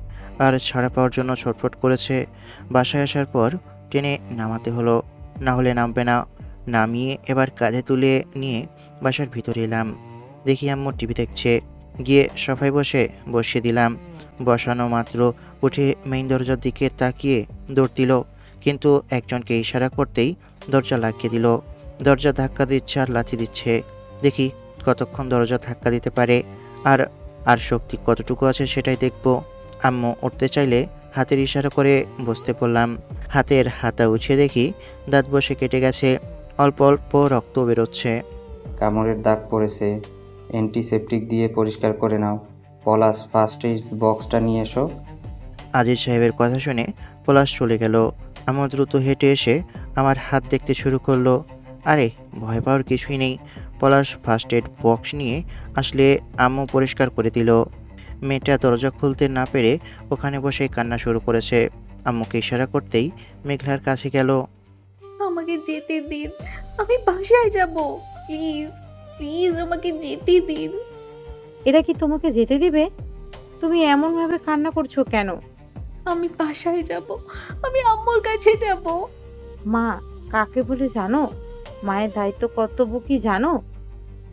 আর ছাড়া পাওয়ার জন্য ছটফট করেছে। বাসায় আসার পর টেনে নামাতে হলো, না হলে নামবে না। নামিয়ে এবার কাঁধে তুলে নিয়ে বাসার ভিতরে এলাম। দেখি আম্মু টিভি দেখছে। গিয়ে সোফায় বসিয়ে দিলাম। বসানো মাত্র উঠে মেইন দরজার দিকে তাকিয়ে দৌড় দিল, কিন্তু একজনকে ইশারা করতেই দরজা লাগিয়ে দিল। দরজা ধাক্কা দিচ্ছে আর লাথি দিচ্ছে। দেখি কতক্ষণ দরজা ধাক্কা দিতে পারে, আর আর শক্তি কতটুকু আছে সেটাই দেখব। আম্মু উঠতে চাইলে হাতের ইশারা করে বসতে বললাম। হাতের হাতা উঠিয়ে দেখি দাঁত বসে কেটে গেছে, অল্প অল্প রক্ত বেরোচ্ছে। কামড়ের দাগ পড়েছে, অ্যান্টিসেপটিক দিয়ে পরিষ্কার করে নাও। পলাশ, ফার্স্ট এইড বক্সটা নিয়ে এসো। আজিজ সাহেবের কথা শুনে পলাশ চলে গেল। আম্মু দ্রুত হেঁটে এসে আমার হাত দেখতে শুরু করলো। আরে ভয় পাওয়ার কিছুই নেই। পলাশ ফার্স্ট এড বক্স নিয়ে আসলে আম্মু পরিষ্কার করে দিল। মেয়েটা দরজা খুলতে না পেরে ওখানে বসে কান্না শুরু করেছে। আম্মুকে ইশারা করতেই মেঘলার কাছে গেল। আমাকে যেতে দিন, আমি বাসায় যাব। প্লিজ প্লিজ আমাকে যেতে দিন। এরা কি তোমাকে যেতে দিবে? তুমি এমনভাবে কান্না করছো কেন? আমি বাসায় যাব, আমি আম্মুর কাছে যাব। মা কাকে বলে জানো? মায়ের দায়িত্ব কর্তব্য কি জানো?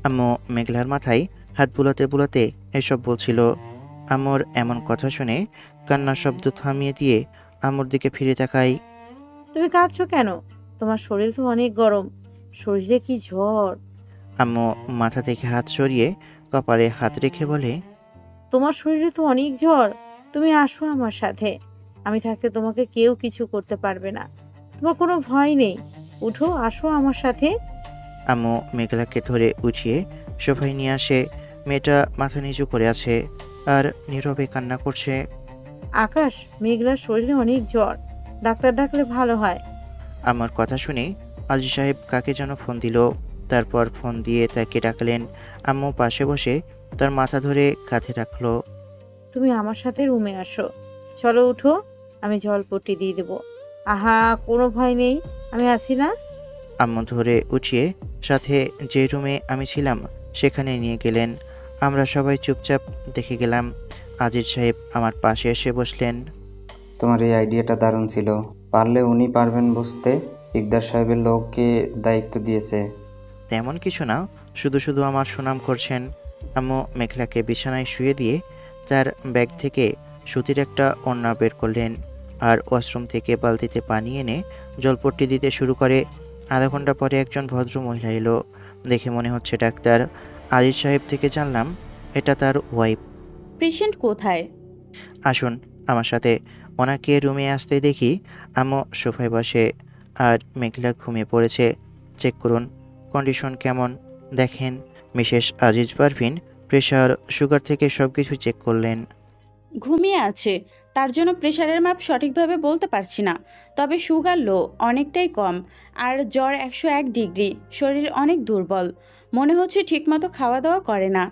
আম্মু মেঘলার মাথায় হাত বুলাতে বুলাতে এসব বলছিল। আম্মুর এমন কথা শুনে কান্নার শব্দ থামিয়ে দিয়ে আম্মুর দিকে ফিরে তাকাই। তুমি কাঁদছো কেন? তোমার শরীর তো অনেক গরম, শরীরে কি জ্বর? আম্মু মাথা থেকে হাত সরিয়ে কপালে হাত রেখে বলে, তোমার শরীরে তো অনেক জ্বর। তুমি আসো আমার সাথে, আমি থাকতে তোমাকে কেউ কিছু করতে পারবে না। তোমার কোনো ভয় নেই, উঠো, আসো আমার সাথে। আম্মু মেঘলাকে ধরে উঠিয়ে সোফায় নিয়ে আসে। মেয়েটা মাথা নিচু করে আছে আর নীরবে কান্না করছে। আকাশ, মেঘলার শরীরে অনেক জ্বর, ডাক্তার ডাকলে ভালো হয়। আমার কথা শুনে আজি সাহেব কাকে যেন ফোন দিল। তারপর ফোন দিয়ে তাকে ডাকলেন। আম্মু পাশে বসে তার মাথা ধরে কাঁধে রাখলো। তুমি আমার সাথে রুমে আসো, চলো উঠো, আমি জলপট্টি দিয়ে দেবো। আহা, কোনো ভয় নেই, আমি আছি না। আম্মু ধরে উঠিয়ে সাথে যে রুমে আমি ছিলাম সেখানে নিয়ে গেলেন। আমরা সবাই চুপচাপ দেখে গেলাম। আজিজ সাহেব আমার পাশে এসে বসলেন। তোমার এই আইডিয়াটা দারুণ ছিল। পারলে উনি পারবেন বুঝতে। ইকদার সাহেবের লোককে দায়িত্ব দিয়েছে। তেমন কিছু না, শুধু শুধু আমার সুনাম করছেন। আম্মু মেঘলাকে বিছানায় শুয়ে দিয়ে তার ব্যাগ থেকে সুতির একটা ওড়না বের করলেন আর ওয়াশরুম থেকে বালতিতে পানি এনে জলপট্টি দিতে শুরু করে। আধা ঘন্টা পরে একজন ভদ্র মহিলা এলো। দেখে মনে হচ্ছে ডাক্তার। আজিজ সাহেব থেকে জানলাম এটা তার ওয়াইফ। পেশেন্ট কোথায়? আসুন আমার সাথে। ওনাকে রুমে আসতে দেখি আম্মু সোফায় বসে আর মেঘলা ঘুমিয়ে পড়েছে। চেক করুন কন্ডিশন কেমন দেখেন। Mrs Aziz Parvin pressure sugar থেকে সব কিছু চেক করলেন। ঘুমিয়ে আছে, তার জন্য প্রেশারের মাপ সঠিকভাবে বলতে পারছি না, তবে সুগার লো, অনেকটাই কম, আর জ্বর 101 ডিগ্রি। শরীর অনেক দুর্বল, মনে হচ্ছে ঠিকমতো খাওয়া দাওয়া করে না।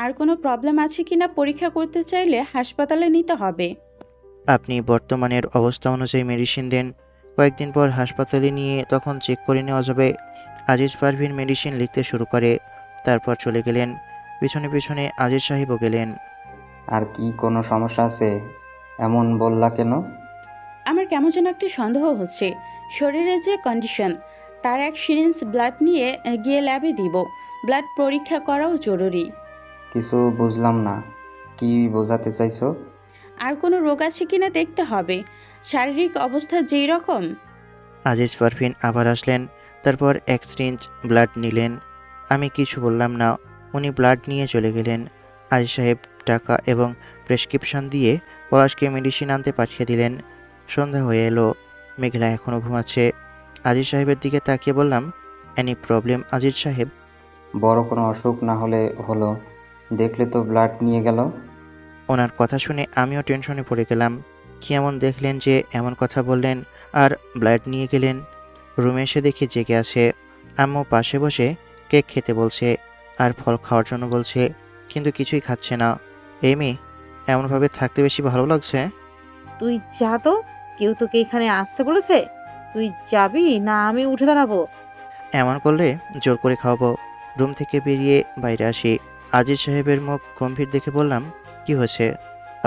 আর কোনো প্রবলেম আছে কিনা পরীক্ষা করতে চাইলে হাসপাতালে নিতে হবে। আপনি বর্তমানের অবস্থা অনুযায়ী মেডিসিন দেন, কয়েকদিন পর হাসপাতালে নিয়ে তখন চেক করে নেওয়া যাবে। আজিজ পারভিন মেডিসিন লিখতে শুরু করে, তারপর চলে গেলেন। পিছনে পিছনে আজিজ সাহেবও গেলেন। আর কি কোনো সমস্যা আছে? এমন বললা কেন? আমার কেমন যেন একটা সন্দেহ হচ্ছে। শরীরের যে কন্ডিশন, তার এক সিরিঞ্জ ব্লাড নিয়ে গিয়ে ল্যাবে দিব। ব্লাড পরীক্ষা করাও জরুরি। কিছু বুঝলাম না, কি বোঝাতে চাইছো? আর কোনো রোগ আছে কিনা দেখতে হবে, শারীরিক অবস্থা যেই রকম। আজিজ পারভিন আবার আসলেন, তারপর এক সিরিঞ্জ ব্লাড নিলেন। আমি কিছু বললাম না, উনি ব্লাড নিয়ে চলে গেলেন। আজিজ সাহেব টাকা এবং প্রেসক্রিপশন দিয়ে পলাশকে মেডিসিন আনতে পাঠিয়ে দিলেন। সন্ধ্যা হয়ে এলো, মেঘলা এখনও ঘুমাচ্ছে। আজিজ সাহেবের দিকে তাকিয়ে বললাম, এনি প্রবলেম আজিজ সাহেব? বড় কোনো অসুখ না হলে হলো, দেখলে তো ব্লাড নিয়ে গেল। ওনার কথা শুনে আমিও টেনশনে পড়ে গেলাম। কি এমন দেখলেন যে এমন কথা বললেন আর ব্লাড নিয়ে গেলেন? রুমে এসে দেখি জেগে আছে। আম্মু পাশে বসে কেক খেতে বলছে আর ফল খাওয়ার জন্য বলছে, কিন্তু কিছুই খাচ্ছে না। এই মেয়ে এমনভাবে থাকতে বেশি ভালো লাগছে। তুই যা তো, কেউ তোকে এখানে আসতে বলেছে? তুই যাবি না আমি উঠে দাঁড়াবো? এমন করলে জোর করে খাওয়াবো। রুম থেকে বেরিয়ে বাইরে আসি। আজিজ সাহেবের মুখ গম্ভীর দেখে বললাম, কি হয়েছে?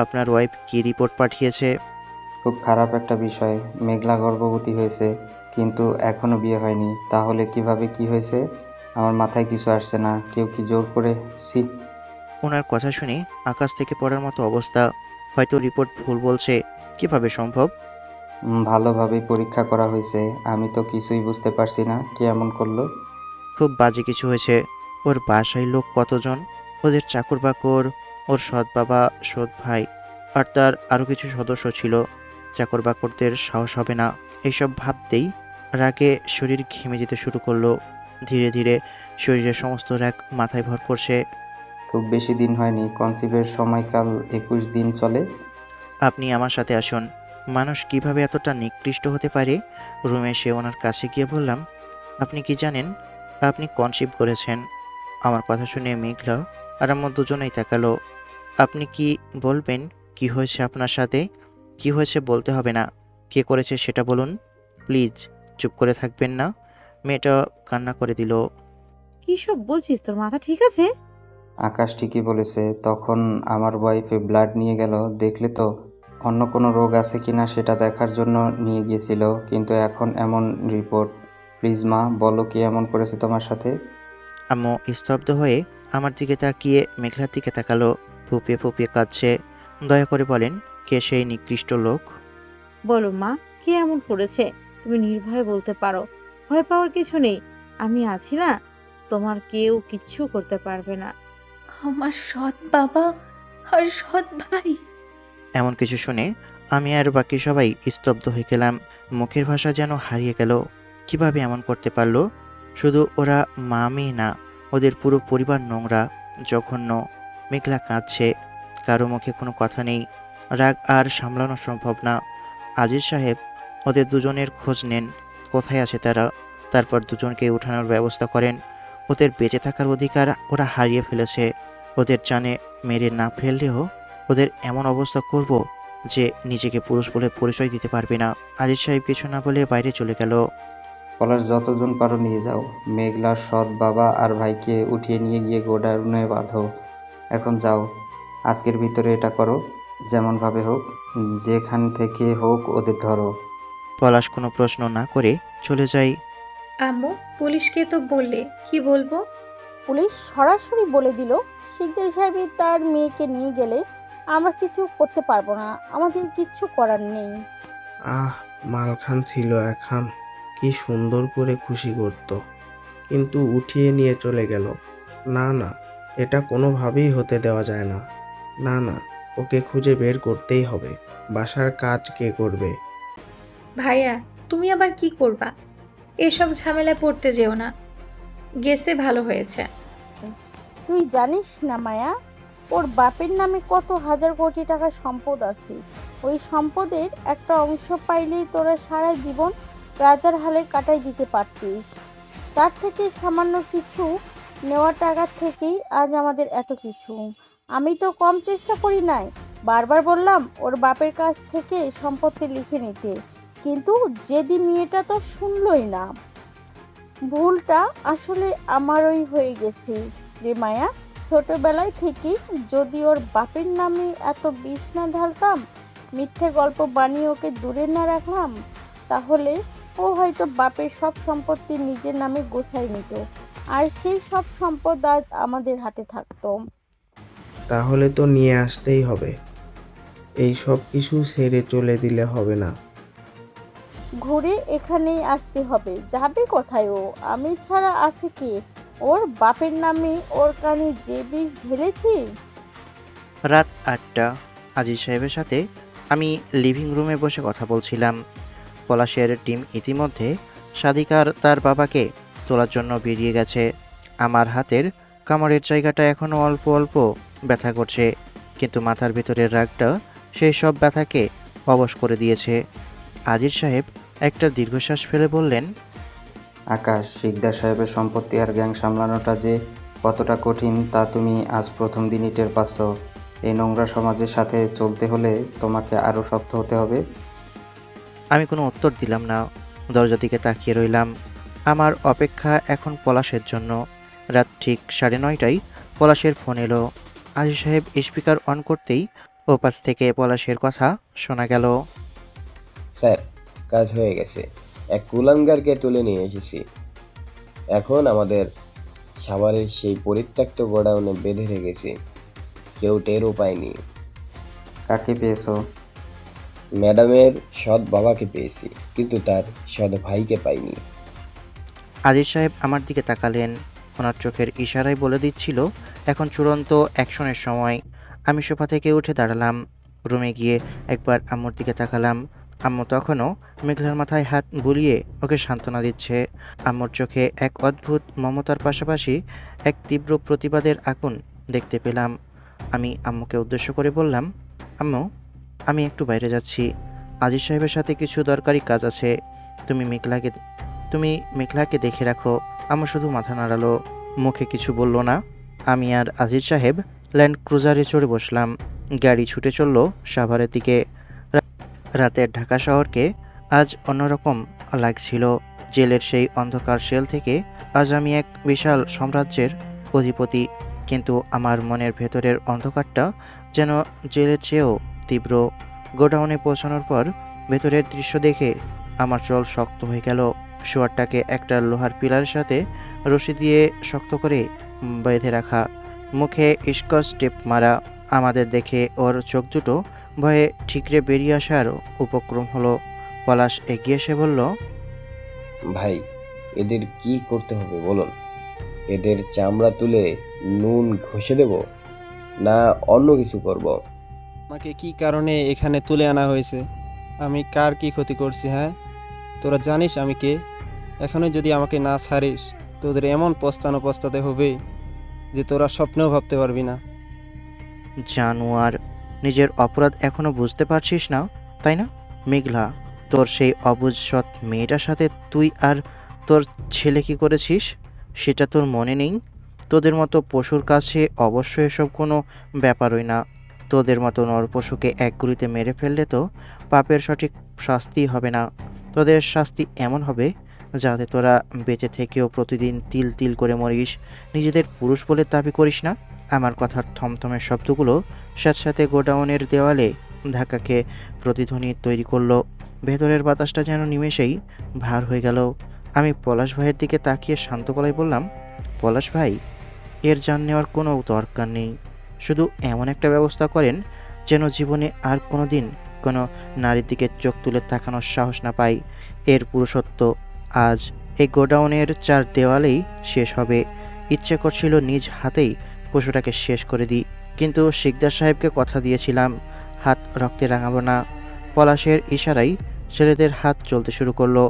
আপনার ওয়াইফ কি রিপোর্ট পাঠিয়েছে? খুব খারাপ একটা বিষয়। মেঘলা গর্ভবতী হয়েছে, কিন্তু এখনো বিয়ে হয়নি। তাহলে কিভাবে কি হয়েছে? আমার মাথায় কিছু আসছে না। কেউ কি জোর করে? সি। ওনার কথা শুনে আকাশ থেকে পড়ার মতো অবস্থা। হয়তো রিপোর্ট ভুল বলছে। কিভাবে সম্ভব? ভালোভাবেই পরীক্ষা করা হয়েছে। আমি তো কিছুই বুঝতে পারছি না কে এমন করলো। খুব বাজে কিছু হয়েছে। ওর বাসায় লোক কতজন? ওদের চাকর বাকর, ওর সৎ বাবা, সৎ ভাই, আর তার আরও কিছু সদস্য ছিল। চাকর বাকরদের সাহস হবে না। এইসব ভাবতেই রাগে শরীর ঘেমে যেতে শুরু করলো। ধীরে ধীরে শরীরের সমস্ত রাগ মাথায় ভর করছে। খুব বেশি দিন হয়নি, কনসিভের সময়কাল 21 দিন চলে। আপনি আমার সাথে আসুন। মানুষ কিভাবে এতটা নিকৃষ্ট হতে পারে? রুমে এসে ওনার কাছে গিয়ে বললাম, আপনি কি জানেন আপনি কনসিভ করেছেন? আমার কথা শুনে মেঘলা আর আমার দুজনেই তাকালো। আপনি কি বলবেন কি হয়েছে আপনার সাথে? কি হয়েছে বলতে হবে না, কে করেছে সেটা বলুন প্লিজ। চুপ করে থাকবেন না। মেয়েটা কান্না করে দিল। কি সব বলছিস? তোর মাথা ঠিক আছে? আকাশ ঠিকই বলেছে। তখন আমার ওয়াইফ ব্লাড নিয়ে গেল, দেখলে তো? অন্য কোনো রোগ আছে কিনা সেটা দেখার জন্য নিয়ে গিয়েছিল, কিন্তু এখন এমন রিপোর্ট। প্লিজ মা, বলো কে এমন করেছে তোমার সাথে? আম্মু স্তব্ধ হয়ে আমার দিকে তাকিয়ে মেঘলার দিকে তাকালো। ফুপিয়ে ফুপিয়ে কাঁদছে। দয়া করে বলেন, কে সেই নিকৃষ্ট লোক? বলো মা, কে এমন করেছে? তুমি নির্ভয়ে বলতে পারো। ভয় পাওয়ার কিছু নেই। আমি আছি না, তোমার কেউ কিচ্ছু করতে পারবে না। আমার সৎ বাবা আর সৎ ভাই। এমন কিছু শুনে আমি আর বাকি সবাই স্তব্ধ হয়ে গেলাম। মুখের ভাষা যেন হারিয়ে গেল। কিভাবে এমন করতে পারলো? শুধু ওরা মা মেয়ে না, ওদের পুরো পরিবার নোংরা, জঘন্য। মেঘলা কাঁদছে, কারো মুখে কোনো কথা নেই। রাগ আর সামলানো সম্ভব না। আজিজ সাহেব ওদের দুজনের খোঁজ নেন, কোথায় আছে তারা। তারপর দুজনকে উঠানোর ব্যবস্থা করেন। ওদের বেঁচে থাকার অধিকার ওরা হারিয়ে ফেলেছে। ওদের জানে মেরে না ফেললেও ওদের এমন অবস্থা করব যে নিজেকে পুরুষ বলে পরিচয় দিতে পারবে না। আজিজ সাহেব কিছু না বলে বাইরে চলে গেল। পলাশ, যতজন পারো নিয়ে যাও। মেঘলার সৎ বাবা আর ভাইকে উঠিয়ে নিয়ে গিয়ে গোডাউনে বাঁধো। এখন যাও, আজকের ভিতরে এটা করো। যেমনভাবে হোক, যেখান থেকে হোক ওদের ধরো। পলাশ কোনো প্রশ্ন না করে চলে যায়। আম্মু, পুলিশকে তো বললে, কি বলবো? পুলিশ সরাসরি বলে দিল শিকদার সাহেব তার মেয়েকে নিয়ে গেলে আমরা কিছু করতে পারবো না, আমাদের কিচ্ছু করার নেই। মালখান ছিল এখন, কি সুন্দর করে খুশি করত, কিন্তু উঠিয়ে নিয়ে চলে গেল। না না, এটা কোনোভাবেই হতে দেওয়া যায় না। না না, ওকে খুঁজে বের করতেই হবে। বাসার কাজ কে করবে? ভাইয়া, তুমি আবার কি করবা? এসব ঝামেলায় পড়তে যেও না। গেছে ভালো হয়েছে। তুই জানিস না মায়া, ওর বাপের নামে কত হাজার কোটি টাকা সম্পদ আছে। ওই সম্পদের একটা অংশ পাইলেই তোরা সারা জীবন রাজার হালে কাটাই দিতে পারতিস। তার থেকে সামান্য কিছু নেওয়া টাকার থেকেই আজ আমাদের এত কিছু। আমি তো কম চেষ্টা করি নাই, বারবার বললাম ওর বাপের কাছ থেকে সম্পত্তি লিখে নিতে, কিন্তু জেদি মেয়েটা তো শুনলই না। ভুলটা আসলে আমারই হয়ে গেছে রে মায়া। ছোটবেলায় থেকেই যদি ওর বাপের নামে এত বিষ না ঢালতাম, মিথ্যে গল্প বানিয়ে ওকে দূরে না রাখলাম, তাহলে ও হয়তো বাপের সব সম্পত্তি নিজের নামে গোছাই নিত, আর সেই সব সম্পদ আজ আমাদের হাতে থাকতো। তাহলে তো নিয়ে আসতেই হবে। এই সব কিছু ছেড়ে চলে দিলে হবে না। ঘুরে এখানেই আসতে হবে। যাবে কোথায় ও? আমি ছাড়া আছে কি? ওর বাপের নামে ওর কানে যে বিষ ঢেলেছি। রাত ৮টা। আজিজ সাহেবের সাথে আমি লিভিং রুমে বসে কথা বলছিলাম। পলাশের টিম ইতিমধ্যে সাদিকার তার বাবাকে তোলার জন্য বেরিয়ে গেছে। আমার হাতের কামড়ের জায়গাটা এখনও অল্প অল্প ব্যথা করছে, কিন্তু মাথার ভিতরের রাগটা সেই সব ব্যথাকে অবশ করে দিয়েছে। আজিজ সাহেব একটা দীর্ঘশ্বাস ফেলে বললেন, আকাশ, শিকদার সাহেবের সম্পত্তি আর গ্যাং সামলানোটা যে কতটা কঠিন তা তুমি আজ প্রথম দিনই টের পাচ্ছ। এই নোংরা সমাজের সাথে চলতে হলে তোমাকে আরও শক্ত হতে হবে। আমি কোনো উত্তর দিলাম না। দরজা দিকে তাকিয়ে রইলাম। আমার অপেক্ষা এখন পলাশের জন্য। রাত ঠিক 9:30টায় পলাশের ফোন এলো। আজিজ সাহেব স্পিকার অন করতেই ওপাশ থেকে পলাশের কথা শোনা গেল। স্যার, কাজ হয়ে গেছে। এক কুলাঙ্গারকে তুলে নিয়ে এসেছি। এখন আমাদের সাভারের সেই পরিত্যক্ত গোডাউনে বেঁধে রেখেছি। কেউ টেরও পায়নি। কাকে পেয়েছো? ম্যাডামের সৎ বাবাকে পেয়েছি, কিন্তু তার সৎ ভাইকে পাইনি। আজিজ সাহেব আমার দিকে তাকালেন। ওনার চোখের ইশারায় বলে দিচ্ছিল এখন চূড়ান্ত অ্যাকশনের সময়। আমি সোফা থেকে উঠে দাঁড়ালাম। রুমে গিয়ে একবার আম্মুর দিকে তাকালাম। আম্মু তখনও মেঘলার মাথায় হাত বুলিয়ে ওকে সান্ত্বনা দিচ্ছে। আম্মুর চোখে এক অদ্ভুত মমতার পাশাপাশি এক তীব্র প্রতিবাদের আগুন দেখতে পেলাম। আমি আম্মুকে উদ্দেশ্য করে বললাম, আম্মু, আমি একটু বাইরে যাচ্ছি। আজিজ সাহেবের সাথে কিছু দরকারি কাজ আছে। তুমি মেঘলাকে দেখে রাখো। আমার শুধু মাথা নাড়ালো, মুখে কিছু বলল না। আমি আর আজিজ সাহেব ল্যান্ড ক্রুজারে চড়ে বসলাম। গাড়ি ছুটে চলল সাভারের দিকে। রাতের ঢাকা শহরকে আজ অন্যরকম লাগছিল। জেলের সেই অন্ধকার সেল থেকে আজ আমি এক বিশাল সাম্রাজ্যের অধিপতি। কিন্তু আমার মনের ভেতরের অন্ধকারটা যেন জেলের চেয়েও তীব্র। গোডাউনে পৌঁছানোর পর ভেতরের দৃশ্য দেখে আমার চোখ শক্ত হয়ে গেল। শোয়ারটাকে একটা লোহার পিলারের সাথে রশি দিয়ে শক্ত করে বেঁধে রাখা, মুখে স্কচ টেপ মারা। আমাদের দেখে ওর চোখ দুটো ভয়ে ঠিকরে বেরিয়ে আসার উপক্রম হলো। পলাশ এগিয়ে এসে বলল, ভাই, এদের কি করতে হবে বলুন? এদের চামড়া তুলে নুন ঘষে দেব, না অন্য কিছু করব? আমাকে কি কারণে এখানে তুলে আনা হয়েছে? আমি কার কি ক্ষতি করছি? হ্যাঁ, তোরা জানিস আমি কে? এখনো যদি আমাকে না ছাড়িস, তোদের এমন পস্তাতে হবে যে তোরা স্বপ্নেও ভাবতে পারবি না। জানোয়ার, নিজের অপরাধ এখনো বুঝতে পারছিস না, তাই না? মেঘলা, তোর সেই অবুঝ সৎ মেয়েটার সাথে তুই আর তোর ছেলে কি করেছিস সেটা তোর মনে নেই? তোদের মতো পশুর কাছে অবশ্য এসব কোনো ব্যাপারই না। তোদের মতো নরপশুকে এক গুলিতে মেরে ফেললে তো পাপের সঠিক শাস্তি হবে না। তোদের শাস্তি এমন হবে যাতে তোরা বেঁচে থেকেও প্রতিদিন তিল তিল করে মরিস। নিজেদের পুরুষ বলে দাবি করিস না। আমার কথার থমথমে শব্দগুলো সাথে সাথে গোডাউনের দেওয়ালে ধাক্কাকে প্রতিধ্বনি তৈরি করলো। ভেতরের বাতাসটা যেন নিমেষেই ভার হয়ে গেল। আমি পলাশ ভাইয়ের দিকে তাকিয়ে শান্ত গলায় বললাম, পলাশ ভাই, এর জান নেওয়ার কোনো দরকার নেই। শুধু এমন একটা ব্যবস্থা করেন যেন জীবনে আর কোনো দিন কোনো নারীর দিকে চোখ তুলে তাকানোর সাহস না পাই। এর পুরুষত্ব আজ এই গোডাউনের চার দেওয়ালেই শেষ হবে। ইচ্ছে করছিল নিজ হাতেই পশুটাকে শেষ করে দিই, কিন্তু শিকদার সাহেবকে কথা দিয়েছিলাম হাত রক্তে রাঙাবো না। পলাশের ইশারায় ছেলেদের হাত চলতে শুরু করলো।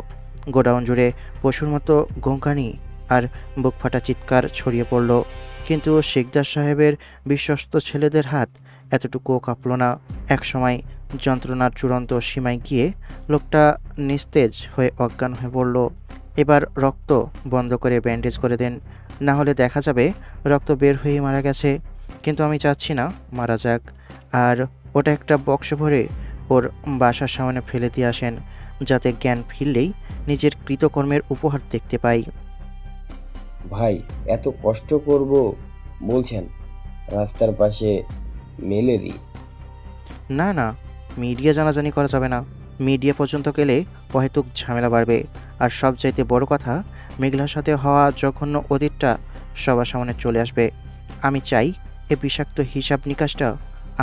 গোডাউন জুড়ে পশুর মতো গোঁকানি আর বুক ফাটা চিৎকার ছড়িয়ে পড়ল, কিন্তু শিকদার সাহেবের বিশ্বস্ত ছেলেদের হাত এতটুকুও কাঁপল না। একসময় যন্ত্রণার চূড়ান্ত সীমায় গিয়ে লোকটা নিস্তেজ হয়ে অজ্ঞান হয়ে পড়ল। এবার রক্ত বন্ধ করে ব্যান্ডেজ করে দেন, না হলে দেখা যাবে রক্ত বের হয়ে মারা গেছে। কিন্তু আমি চাচ্ছি না মারা যাক। আর ওটা একটা বক্স ভরে ওর বাসার সামনে ফেলে দিয়ে আসেন, যাতে জ্ঞান ফিরলেই নিজের কৃতকর্মের উপহার দেখতে পাই। ভাই, এত কষ্ট করব বলছেন? রাস্তার পাশে মেলে দিই। না না, মিডিয়া জানাজানি করা যাবে না। মিডিয়া পর্যন্ত গেলে অহেতুক ঝামেলা বাড়বে। আর সবচাইতে বড় কথা, মেঘলার সাথে হওয়া জঘন্য অতীতটা সবার সামনে চলে আসবে। আমি চাই এ বিষাক্ত হিসাব নিকাশটা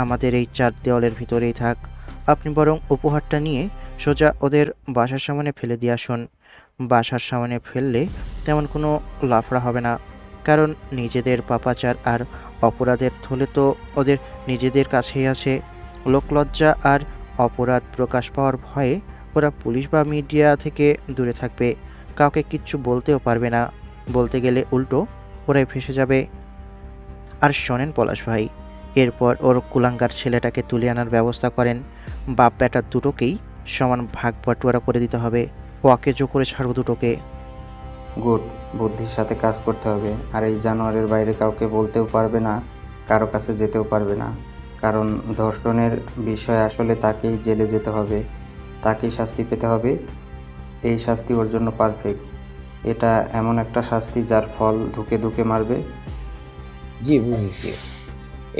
আমাদের এই চার দেওয়ালের ভিতরেই থাক। আপনি বরং উপহারটা নিয়ে সোজা ওদের বাসার সামনে ফেলে দিয়ে আসুন। বাসার সামনে ফেললে তেমন কোনো লাফড়া হবে না, কারণ নিজেদের পাপাচার আর অপরাধের থলে তো ওদের নিজেদের কাছেই আছে। লোকলজ্জা আর অপরাধ প্রকাশ পাওয়ার ভয়ে ওরা পুলিশ বা মিডিয়া থেকে দূরে থাকবে। কাউকে কিচ্ছু বলতেও পারবে না। বলতে গেলে উল্টো ওরাই ফেঁসে যাবে। আর শোনেন পলাশ ভাই, এরপর ওর কুলাঙ্গার ছেলেটাকে তুলে আনার ব্যবস্থা করেন। বাপ বেটা দুটোকেই সমান ভাগ বাটোয়ারা করে দিতে হবে। ওয়াকেজো করে ছাড়ব দুটোকে। গুড, বুদ্ধির সাথে কাজ করতে হবে। আর এই জানোয়ারের বাইরে কাউকে বলতেও পারবে না, কারো কাছে যেতেও পারবে না, কারণ ধর্ষণের বিষয়ে আসলে তাকেই জেলে যেতে হবে, তাকেই শাস্তি পেতে হবে। এই শাস্তি ওর জন্য পারফেক্ট। এটা এমন একটা শাস্তি যার ফল ধুকে ধুকে মারবে। জি, বুঝেছি।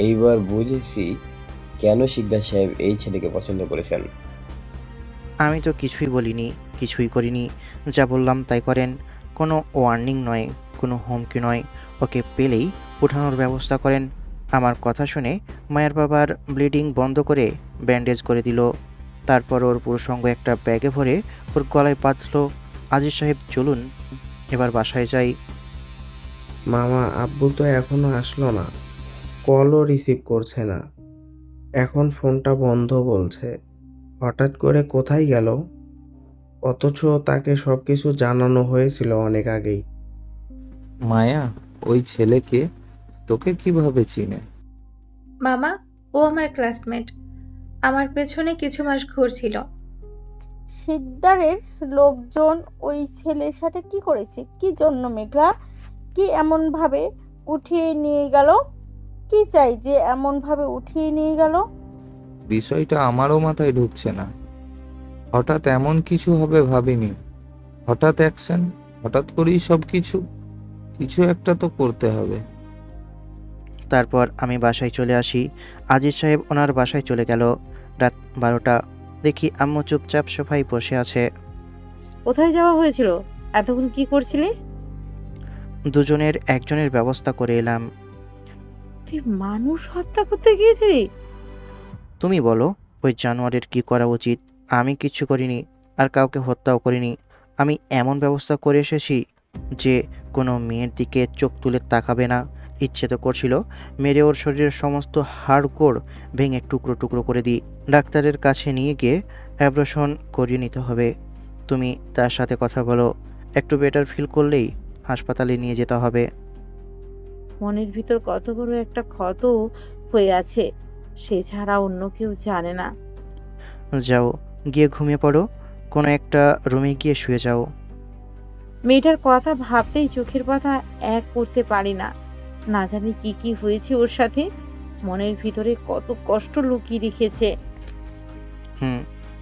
এইবার বুঝেছি কেন শিকদার সাহেব এই ছেলেকে পছন্দ করেছেন। আমি তো কিছুই বলিনি, কিছুই করিনি। যা বললাম তাই করেন। কোনো ওয়ার্নিং নয়, কোনো হুমকি নয়। ওকে পেলেই উঠানোর ব্যবস্থা করেন। আমার কথা শুনে মায়ের বাবার ব্লিডিং বন্ধ করে ব্যান্ডেজ করে দিল। তারপর ওর পুরুষঙ্গ একটা ব্যাগে ভরে ওর গলায় বাঁধলো। আজিজ সাহেব চলুন এবার বাসায় যাই। মামা, আব্বু তো এখনো আসলো না, কলও রিসিভ করছে না, এখন ফোনটা বন্ধ বলছে। হঠাৎ করে কোথায় গেল? অথচ তাকে সবকিছু জানানো হয়েছিল অনেক আগেই। মায়া, ওই ছেলেকে তোকে কিভাবে চিনে? মামা, ও আমার ক্লাসমেট। আমার পেছনে কিছু মাস ঘুরছিল। শিকদারের লোকজন ওই ছেলের সাথে কি করেছে? কি জন্য মেঘলা? কি এমনভাবে উঠিয়ে নিয়ে গেল? কি চাই যে এমনভাবে উঠিয়ে নিয়ে গেল? বিষয়টা আমারও মাথায় ঢুকছে না। হঠাৎ এমন কিছু হবে ভাবিনি। হঠাৎ অ্যাকশন, হঠাৎ করেই সব কিছু। কিছু একটা তো করতে হবে। তারপর আমি বাসায় চলে আসি। আজিজ সাহেব ওনার বাসায় চলে গেল। রাত 12টা। দেখি আম্মু চুপচাপ সোফায় বসে আছে। কোথায় যাওয়া হয়েছিল? এতক্ষণ কি করছিলি? দুজনের একজনের ব্যবস্থা করে এলাম। তুই মানুষ হত্যা করতে গিয়েছিলি? তুমি বলো ওই জানোয়ারের কি করা উচিত? আমি কিচ্ছু করিনি, আর কাউকে হত্যাও করিনি। আমি এমন ব্যবস্থা করে এসেছি যে কোনো মেয়ের দিকে চোখ তুলে তাকাবে না। ইচ্ছে তো করছিল মেরে ওর শরীরের সমস্ত হাড়গোড় ভেঙে টুকরো টুকরো করে দিই। ডাক্তারের কাছে নিয়ে গিয়ে অ্যাবরেশন করিয়ে নিতে হবে। তুমি তার সাথে কথা বলো, একটু বেটার ফিল করলেই হাসপাতালে নিয়ে যেতে হবে। মনের ভিতর কত বড় একটা ক্ষত হয়ে আছে, সে ছাড়া অন্য কেউ জানে না। যাও, গিয়ে ঘুমিয়ে পড়ো। কোনো একটা রুমে গিয়ে শুয়ে যাও। মেয়েটার কথা ভাবতেই চোখের পাতা এক করতে পারি না। না জানি কি কি হয়েছে ওর সাথে, মনের ভিতরে কত কষ্ট লুকিয়ে রেখেছে।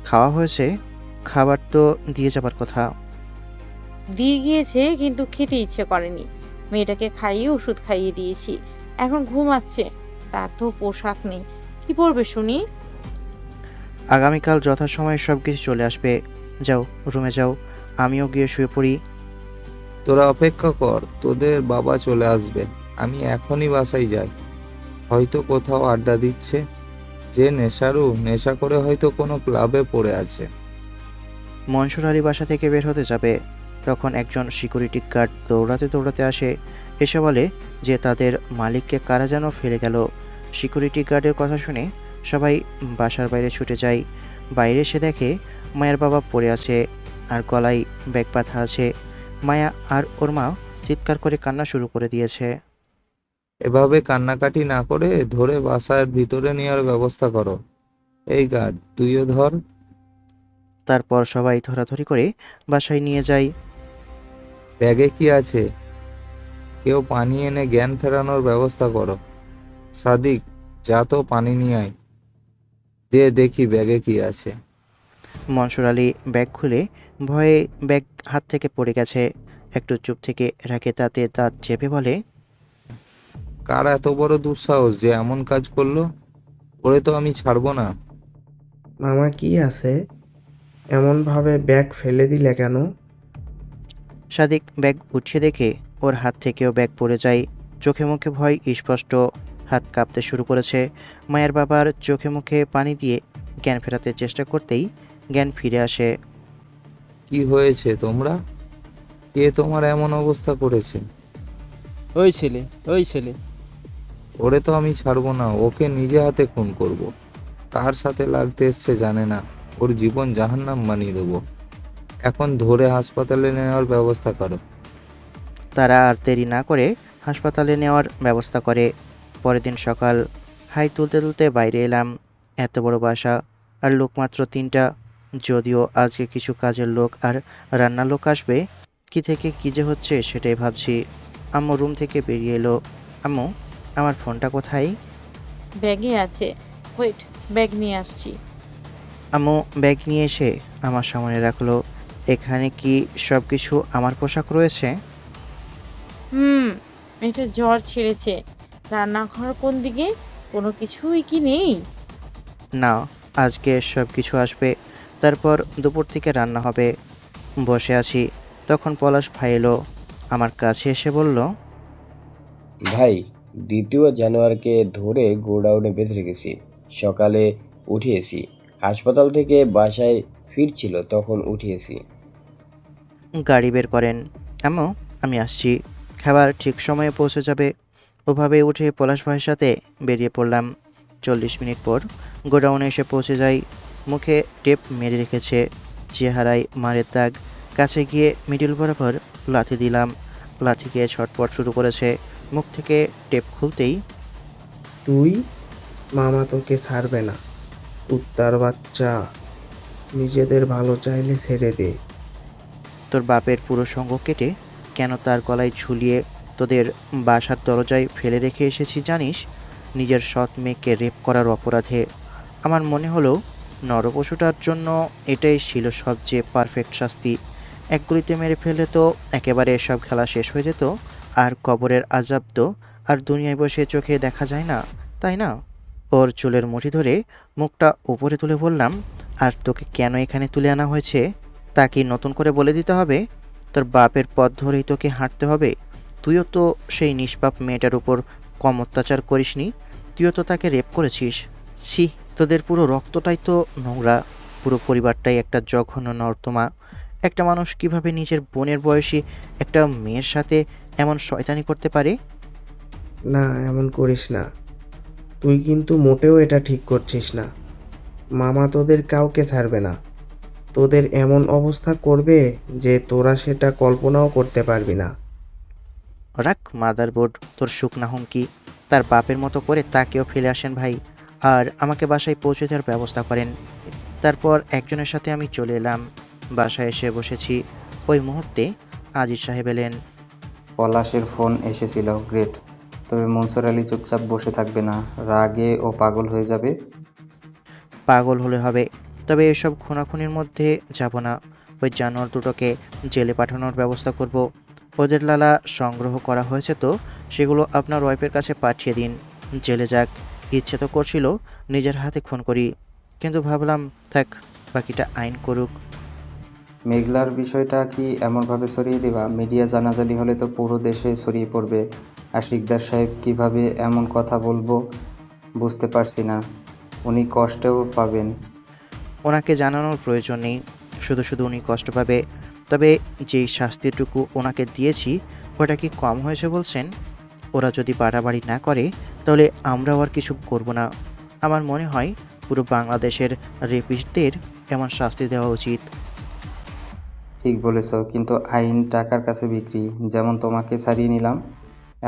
খাওয়া হয়েছে? খাবার তো দিয়ে যাবার কথা। দিয়ে গিয়েছে, কিন্তু খেতে ইচ্ছে করেনি। মেয়েটাকে খাইয়ে ওষুধ খাইয়ে দিয়েছি, এখন ঘুমাচ্ছে। তার তো পোশাক নেই, কি পরবে শুনি? আগামীকাল যথাসময়ে সব কিছু চলে আসবে। যাও, রুমে যাও, আমিও গিয়ে শুয়ে পড়ি। তোরা অপেক্ষা কর, তোদের বাবা চলে আসবে। আমি এখনই বাসায় যাই। হয়তো কোথাও আড্ডা দিচ্ছে। যে নেশারু, নেশা করে হয়তো কোনো ক্লাবে পড়ে আছে। মনসুর আলী বাসা থেকে বের হতে যাবে, তখন একজন সিকিউরিটি গার্ড দৌড়াতে দৌড়াতে আসে। এসে বলে যে তাদের মালিককে কারা যেন ফেলে গেল। সিকিউরিটি গার্ডের কথা শুনে সবাই বাসার বাইরে ছুটে যায়। বাইরে এসে দেখে মায়ের বাবা পড়ে আছে আর গলায় ব্যাগ বাঁধা আছে। মায়া আর ওর মা চিৎকার করে কান্না শুরু করে দিয়েছে। এভাবে কান্নাকাটি না করে ধরে বাসার ভিতরে নেওয়ার ব্যবস্থা করো। এই গার্ড, তুইও ধর। তারপর সবাই ধরাধরি করে বাসায় নিয়ে যায়। ব্যাগে কি আছে? কেউ পানি এনে জ্ঞান ফেরানোর ব্যবস্থা করো। সাদিক, যা তো পানি নিয়ে আয়। দেখি ব্যাগে কি আছে। মনসুর আলী ব্যাগ খুলে ভয়ে ব্যাগ হাত থেকে পড়ে গেছে। একটু চুপ থেকে রাখে তাতে দাঁত চেপে বলে, কার এত বড় দুঃসাহস যে এমন কাজ করলো? ওরে তো আমি ছাড়বো না। মামা, কি আছে? এমনভাবে ব্যাগ ফেলে দিলে কেন? সাদিক ব্যাগ উঠিয়ে দেখে ওর হাত থেকেও ব্যাগ পড়ে যায়। চোখে মুখে ভয় স্পষ্ট, হাত কাঁপতে শুরু করেছে। মায়ের বাবার চোখে মুখে পানি দিয়ে জ্ঞান ফেরাতে চেষ্টা করতেই জ্ঞান ফিরে আসে। কি হয়েছে তোমরা? কে তোমার এমন অবস্থা করেছে? ওই ছেলে, ওই ছেলে। ওরে তো আমি ছাড়বো না, ওকে নিজে হাতে খুন করব। কার সাথে লাগতে এসছে জানে না, ওর জীবন জাহান্নাম বানিয়ে দেবো। এখন ধরে হাসপাতালে নেওয়ার ব্যবস্থা করো। তারা আর দেরি না করে হাসপাতালে নেওয়ার ব্যবস্থা করে। পরের দিন সকাল, হাই তুলতে তুলতে বাইরে এলাম। এত বড় বাসা আর লোক মাত্র 3টা। যদিও আজকে কিছু কাজের লোক আর রান্নার লোক আসবে, কি থেকে কী যে হচ্ছে সেটাই ভাবছি। আম্মু রুম থেকে বেরিয়ে এলো। আম্মু, আমার ফোনটা কোথায়? ব্যাগে আছে, ওয়েট, ব্যাগ নিয়ে আসছি। আম্মু ব্যাগ নিয়ে এসে আমার সামনে রাখলো। এখানে কি সব কিছু আমার পোশাক রয়েছে? এটা জ্বর ছেড়েছে, রান্নাঘর কোন দিকে? কোনো কিছুই কি নেই? না, আজকে সব কিছু আসবে, তারপর দুপুর থেকে রান্না হবে। বসে আছি, তখন পলাশ ভাই এলো, আমার কাছে এসে বলল, ভাই, দ্বিতীয় জানোয়ারকে ধরে গোডাউনে বেঁধে রেখেছি। সকালে উঠিয়েছি, হাসপাতাল থেকে বাসায় ফিরছিল তখন উঠিয়েছি। গাড়ি বের করেন। আম্মু, আমি আসছি। খাবার ঠিক সময়ে পৌঁছে যাবে। ওভাবে উঠে পলাশ ভাইয়ের সাথে বেরিয়ে পড়লাম। 40 মিনিট পর গোডাউনে এসে পৌঁছে যাই। মুখে টেপ মেরে রেখেছে, চেহারায় মারের দাগ। কাছে গিয়ে মিডিল বরাবর লাথি দিলাম। লাথি গিয়ে ছটপট শুরু করেছে। মুখ থেকে টেপ খুলতেই, তুই, মামা তোকে ছাড়বে না, কুত্তার বাচ্চা। নিজেদের ভালো চাইলে ছেড়ে দে। তোর বাপের পুরো সঙ্গ কেটে কেন তার গলায় ঝুলিয়ে তোদের বাসার দরজায় ফেলে রেখে এসেছি জানিস? নিজের সৎ মেয়েকে রেপ করার অপরাধে। আমার মনে হলো নরপশুটার জন্য এটাই ছিল সবচেয়ে পারফেক্ট শাস্তি। এক গুলিতে মেরে ফেলে তো একেবারে সব খেলা শেষ হয়ে যেত। আর কবরের আজাব তো আর দুনিয়ায় বসে চোখে দেখা যায় না, তাই না? ওর চুলের মুঠি ধরে মুখটা উপরে তুলে বললাম, আর তোকে কেন এখানে তুলে আনা হয়েছে তা কি নতুন করে বলে দিতে হবে? তোর বাপের পথ ধরেই তোকে হাঁটতে হবে। তুইও তো সেই নিষ্পাপ মেয়েটার উপর কম অত্যাচার করিসনি। তুইও তো তাকে রেপ করেছিস। ছি, তোদের পুরো রক্তটাই তো নোংরা। পুরো পরিবারটাই একটা জঘন্য নর্দমা। একটা মানুষ কিভাবে নিজের বোনের বয়সী একটা মেয়ের সাথে এমন শয়তানি করতে পারে? না, এমন করিস না। তুই কিন্তু মোটেও এটা ঠিক করছিস না। মামা তোদের কাউকে ছাড়বে না। তোদের এমন অবস্থা করবে যে তোরা সেটা কল্পনাও করতে পারবি না। রাখ মাদারবোর্ড, তোর শুকনা হুমকি। তার বাপের মতো করে তাকেও ফেলে আসেন ভাই, আর আমাকে বাসায় পৌঁছে দেওয়ার ব্যবস্থা করেন। তারপর একজনের সাথে আমি চলে এলাম। বাসায় এসে বসেছি। ওই মুহূর্তে আজিজ সাহেব এলেন। পলাশের ফোন এসেছিল, গ্রেট। তবে মনসুর আলী চুপচাপ বসে থাকবে না, রাগে ও পাগল হয়ে যাবে। পাগল হলে হবে, তবে এসব খুনাখুনির মধ্যে যাব না। ওই জানোয়ার দুটোকে জেলে পাঠানোর ব্যবস্থা করব। ওদের লালা সংগ্রহ করা হয়েছে তো সেগুলো আপনার ওয়াইফের কাছে পাঠিয়ে দিন। জেলে যাক। ইচ্ছে তো করছিল নিজের হাতে খুন করি, কিন্তু ভাবলাম থাক, বাকিটা আইন করুক। মেঘলার বিষয়টা কি এমনভাবে ছড়িয়ে দেবা? মিডিয়া জানাজানি হলে তো পুরো দেশে ছড়িয়ে পড়বে। আর শিকদার সাহেব কিভাবে এমন কথা বলবো বুঝতে পারছি না। উনি কষ্টও পাবেন। ওনাকে জানানোর প্রয়োজন নেই, শুধু শুধু উনি কষ্ট পাবে। তবে যেই শাস্তিটুকু ওনাকে দিয়েছি ওটা কি কম হয়েছে বলছেন? ওরা যদি বাড়াবাড়ি না করে তাহলে আমরাও আর কিছু করব না। আমার মনে হয় পুরো বাংলাদেশের রেপিস্টদের এমন শাস্তি দেওয়া উচিত। ঠিক বলেছ, কিন্তু আইন টাকার কাছে বিক্রি। যেমন তোমাকে ছাড়িয়ে নিলাম,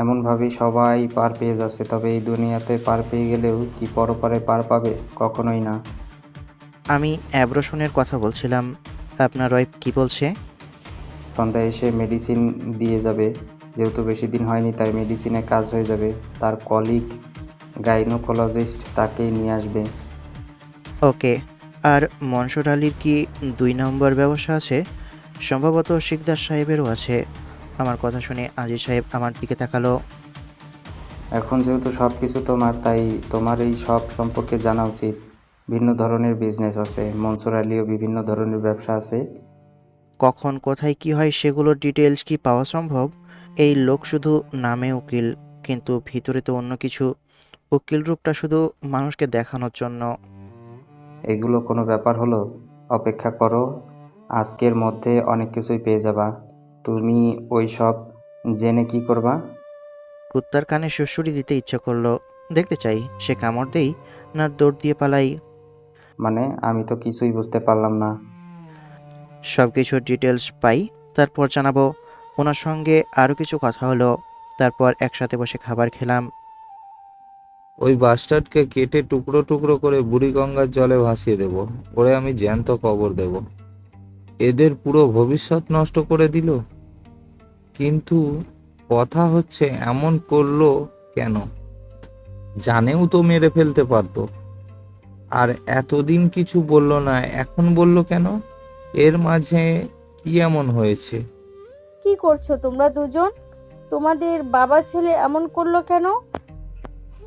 এমনভাবেই সবাই পার পেয়ে যাচ্ছে। তবে এই দুনিয়াতে পার পেয়ে গেলেও কি পরপারে পার পাবে? কখনোই না। আমি অ্যাব্রোশনের কথা বলছিলাম। আপনার ওয়াইফ কি বলছে? সন্ধ্যায় এসে মেডিসিন দিয়ে যাবে। যেহেতু বেশি দিন হয়নি তাই মেডিসিনে কাজ হয়ে যাবে। তার কলিগ গাইনোকোলজিস্ট তাকেই নিয়ে আসবে। ওকে। আর মনসুর আলীর কি 2 নম্বর ব্যবসা আছে? সম্ভবত শিকদার সাহেবেরও আছে। আমার কথা শুনে আজিজ সাহেব আমার দিকে তাকালো। এখন যেহেতু সব কিছু তোমার, তাই তোমার এই সব সম্পর্কে জানা উচিত। ভিন্ন ধরনের বিজনেস আছে, মনসুর আলীও বিভিন্ন ধরনের ব্যবসা আছে। কখন কোথায় কি হয় সেগুলোর ডিটেলস কি পাওয়া সম্ভব? এই লোক শুধু নামে উকিল, কিন্তু ভিতরে তো অন্য কিছু। উকিল রূপটা শুধু মানুষকে দেখানোর জন্য। এগুলো কোনো ব্যাপার হলো? অপেক্ষা করো, আজকের মধ্যে অনেক কিছুই পেয়ে যাবা। তুমি ওই সব জেনে কি করবা? কুত্তার কানে সুড়সুড়ি দিতে ইচ্ছে করলো। দেখতে চাই সে কামড় দেই না দৌড় দিয়ে পালাই। মানে আমি তো কিছুই বুঝতে পারলাম না। সব কিছুর ডিটেলস পাই, তারপর জানাবো। ওনার সঙ্গে আরও কিছু কথা হলো। তারপর একসাথে বসে খাবার খেলাম। ওই বাস্টার্ডকে কেটে টুকরো টুকরো করে বুড়িগঙ্গার জলে ভাসিয়ে দেব। ওরে আমি জ্যান্ত কবর দেব। এদের পুরো ভবিষ্যৎ নষ্ট করে দিল। কিন্তু কথা হচ্ছে এমন করলো কেন? জানেও তো মেরে ফেলতে পারতো। আর এতদিন কিছু বলল না, এখন বলল কেন? এর মাঝে কি এমন হয়েছে? কি করছো তোমরা দুজন? তোমাদের বাবা ছেলে এমন করলো কেন?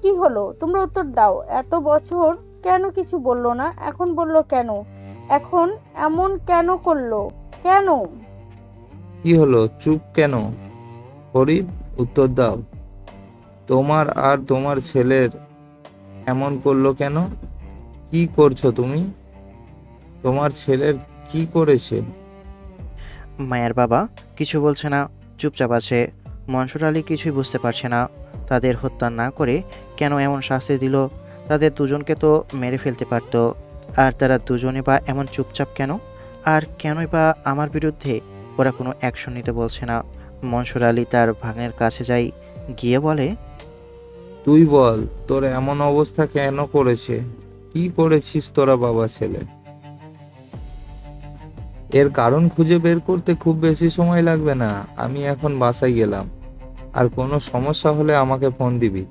কি হলো? তোমরা উত্তর দাও। এত বছর কেন কিছু বললো না? এখন বললো কেন? এখন এমন কেন করলো? কেন? কি হলো? চুপ কেন? ফরিদ, উত্তর দাও। তোমার আর তোমার ছেলের এমন করলো কেন? কি করছো তুমি? তোমার ছেলের কি করেছে? মায়ের বাবা কিছু বলছে না, চুপচাপ আছে। মনসুর আলী কিছুই বুঝতে পারছে না। তাদের হত্যা না করে কেন এমন শাস্তি দিল? তাদের দুজনকে তো মেরে ফেলতে পারত। আর তারা দুজনে বা এমন চুপচাপ কেন? আর কেনই বা আমার বিরুদ্ধে ওরা কোনো অ্যাকশন নিতে বলছে না? মনসুর আলী তার ভাগ্নের কাছে যায়, গিয়ে বলে, তুই বল, তোর এমন অবস্থা কেন করেছে? কি করেছিস তোরা বাবা ছেলে? এর কারণ খুঁজে বের করতে খুব বেশি সময় লাগবে না। আমি এখন বাসায় গেলাম, আর কোনো সমস্যা হলে আমাকে ফোন দিবি।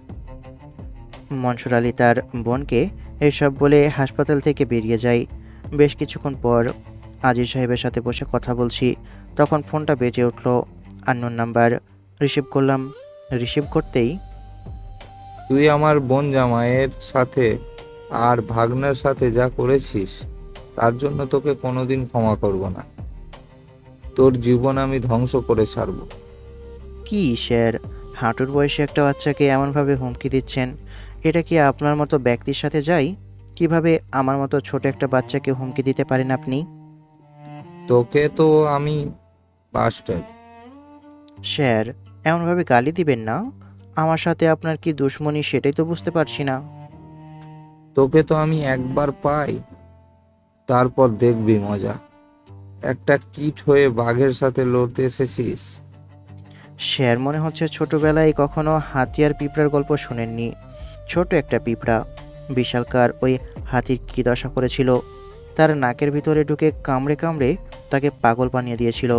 মনসুর আলী তার বোনকে এসব বলে হাসপাতাল থেকে বেরিয়ে যায়। বেশ কিছুক্ষণ পর আজিজ সাহেবের সাথে বসে কথা বলছি, তখন ফোনটা বেজে উঠল। Unknown number. রিসিভ করলাম। রিসিভ করতেই, তুই আমার বোন জামাইয়ের সাথে আর ভাগ্নের সাথে যা করেছিস, তার জন্য তোকে কোনোদিন ক্ষমা করব না। তোর জীবন আমি ধ্বংস করে ছাড়ব। কি স্যার, হাঁটুর বয়সে একটা বাচ্চাকে এমনভাবে হুমকি দিচ্ছেন? এটা কি আপনার মতো ব্যক্তির সাথে যায়? কিভাবে আমার মতো ছোট একটা বাচ্চাকে হুমকি দিতে পারেন আপনি? তোকে তো আমি বাস্টার্ড। স্যার, এমনভাবে গালি দিবেন না। আমার সাথে আপনার কি দুশ্মনী সেটাই তো বুঝতে পারছি না। তোকে তো আমি একবার পাই, তারপর দেখবি মজা। একটা কিট হয়ে বাঘের সাথে লড়তে এসেছিস। স্যার, মনে হচ্ছে ছোটবেলায় কখনো হাতি আর পিঁপড়ার গল্প শুনেননি। ছোট একটা পিঁপড়া বিশালকার ওই হাতির কী দশা করেছিল। তার নাকের ভিতরে ঢুকে কামড়ে কামড়ে তাকে পাগল বানিয়ে দিয়েছিল।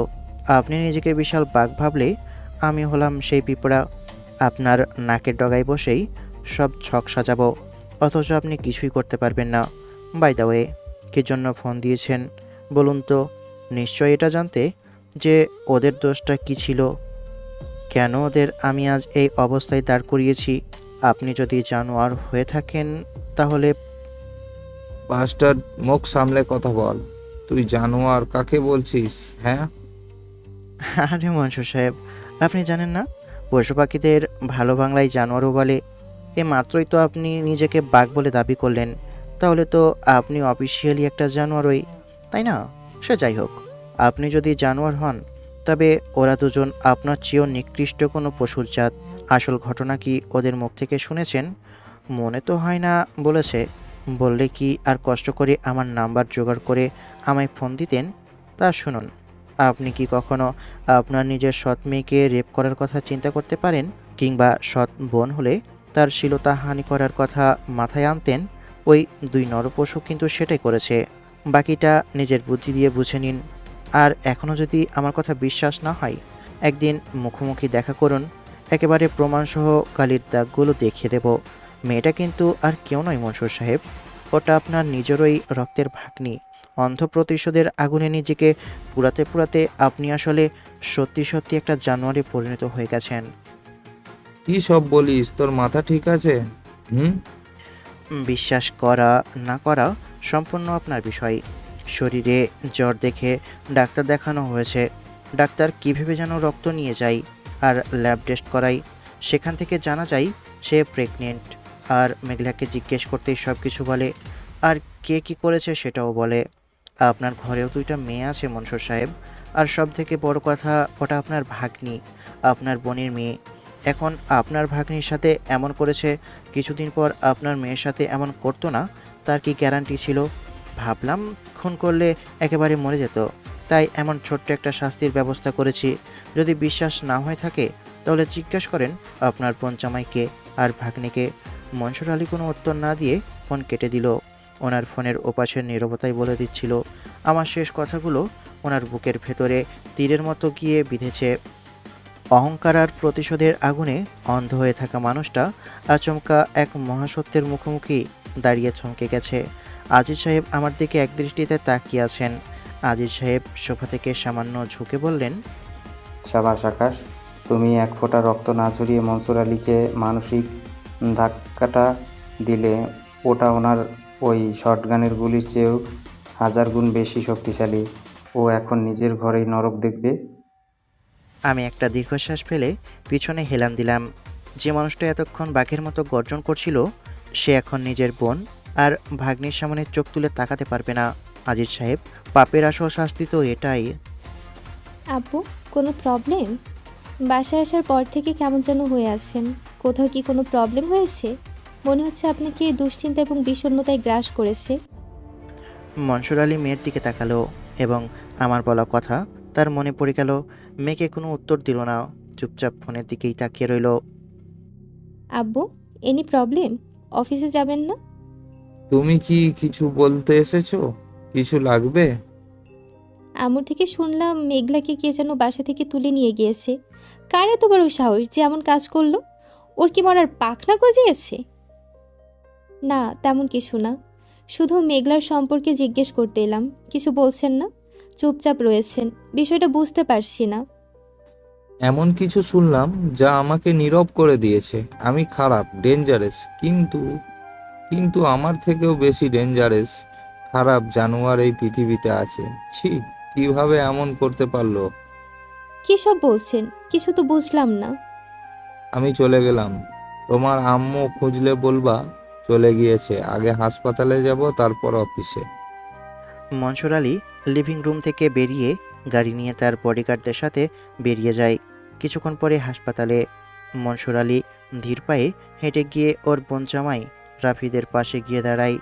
আপনি নিজেকে বিশাল বাঘ ভাবলে আমি হলাম সেই পিঁপড়া। আপনার নাকের ডগায় বসেই সব ছক সাজাবো, অথচ আপনি কিছুই করতে পারবেন না। বাই দ্য ওয়ে, কী জন্য ফোন দিয়েছেন বলুন তো? নিশ্চয় এটা জানতে যে ওদের দোষটা কী ছিল, কেন ওদের আমি আজ এই অবস্থায় দাঁড় করিয়েছি। আপনি যদি জানোয়ার হয়ে থাকেন তাহলে বাস্টার্ড, মুখ সামলে কথা বল। তুই জানোয়ার কাকে বলছিস? হ্যাঁ, আরে মনসুর সাহেব, আপনি জানেন না পশু পাখিদের ভালো বাংলায় জানোয়ারও বলে? এ মাত্রই তো আপনি নিজেকে বাঘ বলে দাবি করলেন। তাহলে তো আপনি অফিসিয়ালি একটা জানোয়ারই, তাই না? সে যাই হোক, আপনি যদি জানোয়ার হন তবে ওরা দুজন আপনার চেয়েও নিকৃষ্ট কোনো পশুর জাত। আসল ঘটনা কি ওদের মুখ থেকে শুনেছেন? মনে তো হয় না বলেছে। বললে কি আর কষ্ট করে আমার নাম্বার জোগাড় করে আমায় ফোন দিতেন? তা শুনুন, আপনি কি কখনো আপনার নিজের সৎ মেয়েকে রেপ করার কথা চিন্তা করতে পারেন? কিংবা সৎ বোন হলে তার শ্লীলতা হানি করার কথা মাথায় আনতেন? ওই দুই নরপশু কিন্তু সেটাই করেছে। বাকিটা নিজের বুদ্ধি দিয়ে বুঝে নিন। আর এখনও যদি আমার কথা বিশ্বাস না হয়, একদিন মুখোমুখি দেখা করুন, একেবারে প্রমাণসহ কালির দাগগুলো দেখিয়ে দেব। মেয়েটা কিন্তু আর কেউ নয় মনসুর সাহেব, ওটা আপনার নিজেরই রক্তের ভাগ্নি। অন্ধ প্রতিশোধের আগুনে নিজেকে পুড়াতে পুড়াতে আপনি আসলে সত্যি সত্যি একটা জানোয়ারে পরিণত হয়ে গেছেন। কি সব বলিস? তোর মাথা ঠিক আছে? হুম। বিশ্বাস করা না করা সম্পূর্ণ আপনার বিষয়। শরীরে জ্বর দেখে ডাক্তার দেখানো হয়েছে। ডাক্তার কী ভেবে যেন রক্ত নিয়ে যায় আর ল্যাব টেস্ট করাই। সেখান থেকে জানা যায় সে প্রেগনেন্ট। আর মেঘলাকে জিজ্ঞেস করতেই সব কিছু বলে, আর কে কী করেছে সেটাও বলে। আপনার ঘরেও দুইটা মেয়ে আছে মনসুর সাহেব, আর সব থেকে বড় কথা ওটা আপনার ভাগ্নি, আপনার বোনের মেয়ে। এখন আপনার ভাগ্নির সাথে এমন করেছে, কিছুদিন পর আপনার মেয়ের সাথে এমন করতো না তার কি গ্যারান্টি ছিল? ভাবলাম খুন করলে একেবারে মরে যেত, তাই এমন ছোট্ট একটা শাস্তির ব্যবস্থা করেছি। যদি বিশ্বাস না হয়ে থাকে তাহলে জিজ্ঞেস করেন আপনার বোন জামাইকে আর ভাগ্নিকে। মনসুর আলী কোনো উত্তর না দিয়ে ফোন কেটে দিল। ওনার ফোনের ওপাশের নীরবতাই বলে দিচ্ছিল আমার শেষ কথাগুলো ওনার বুকের ভেতরে তীরের মতো গিয়ে বিঁধেছে। অহংকার আর প্রতিশোধের আগুনে অন্ধ হয়ে থাকা মানুষটা আচমকা এক মহাসত্যের মুখোমুখি দাঁড়িয়ে থমকে গেছে। আজিজ সাহেব আমার দিকে একদৃষ্টিতে তাকিয়ে আছেন। আজিজ সাহেব সোফা থেকে সামান্য ঝুঁকে বললেন, সাবাস আকাশ, তুমি এক ফোঁটা রক্ত না ঝরিয়ে মনসুর আলীকে মানসিক ধাক্কাটা দিলে ওটা ওনার ওই শটগানের গুলির চেয়েও 1000 গুণ বেশি শক্তিশালী। ও এখন নিজের ঘরেই নরক দেখবে। আমি একটা দীর্ঘশ্বাস ফেলে পিছনে হেলান দিলাম। যে মানুষটা এতক্ষণ বাঘের মতো গর্জন করছিল সে এখন নিজের বোন আর ভাগ্নির সামনে চোখ তুলে তাকাতে পারবে না। আজিজ সাহেব, পাপের আসল শাস্তি তো এটাই। আপু, কোনো প্রবলেম? বাসায় আসার পর থেকে কেমন যেন হয়ে আছেন। কোথাও কি কোনো প্রবলেম হয়েছে? মনে হচ্ছে আপনাকে দুশ্চিন্তা এবং বিষণ্ণতায় গ্রাস করেছে। মনসুর আলী মেয়ের দিকে তাকালো এবং আমার বলা কথা তার মনে পড়ে গেল। মেয়েকে কোনো উত্তর দিল না, চুপচাপ ফোনের দিকেই তাকিয়ে রইল। আব্বু, এনি প্রবলেম? অফিসে যাবেন না? তুমি কি কিছু বলতে এসেছো? কিছু লাগবে? আমুর থেকে শুনলাম মেঘলাকে কে যেন বাসা থেকে তুলে নিয়ে গিয়েছে। কার এত বড় সাহস যে এমন কাজ করলো? ওর কি মরার পাখনা গজিয়েছে? না, তেমন কিছু না। শুধু মেঘলার সম্পর্কে জিজ্ঞেস করতে এলাম। কিছু বলছেন না? চুপচাপ রয়েছেন, বিষয়টা বুঝতে পারছি না। এমন কিছু শুনলাম যা আমাকে নীরব করে দিয়েছে। আমি খারাপ, ডেঞ্জারাস, কিন্তু কিন্তু আমার থেকেও বেশি ডেঞ্জারাস খারাপ জানোয়ার এই পৃথিবীতে আছে। ছি, কিভাবে এমন করতে পারলো? কী সব বলছেন? কিছু তো বুঝলাম না। আমি চলে গেলাম। তোমার আম্মু খুঁজলে বলবা চলে গিয়েছে। আগে হাসপাতালে যাব, তারপর অফিসে। মনসুর আলী লিভিং রুম থেকে বেরিয়ে গাড়ি নিয়ে তার বডিগার্ডদের সাথে বেরিয়ে যায়। কিছুক্ষণ পরে হাসপাতালে মনসুর আলী ধীর পায়ে হেঁটে গিয়ে ওর বোন জামাই রাফিদের পাশে গিয়ে দাঁড়ায়।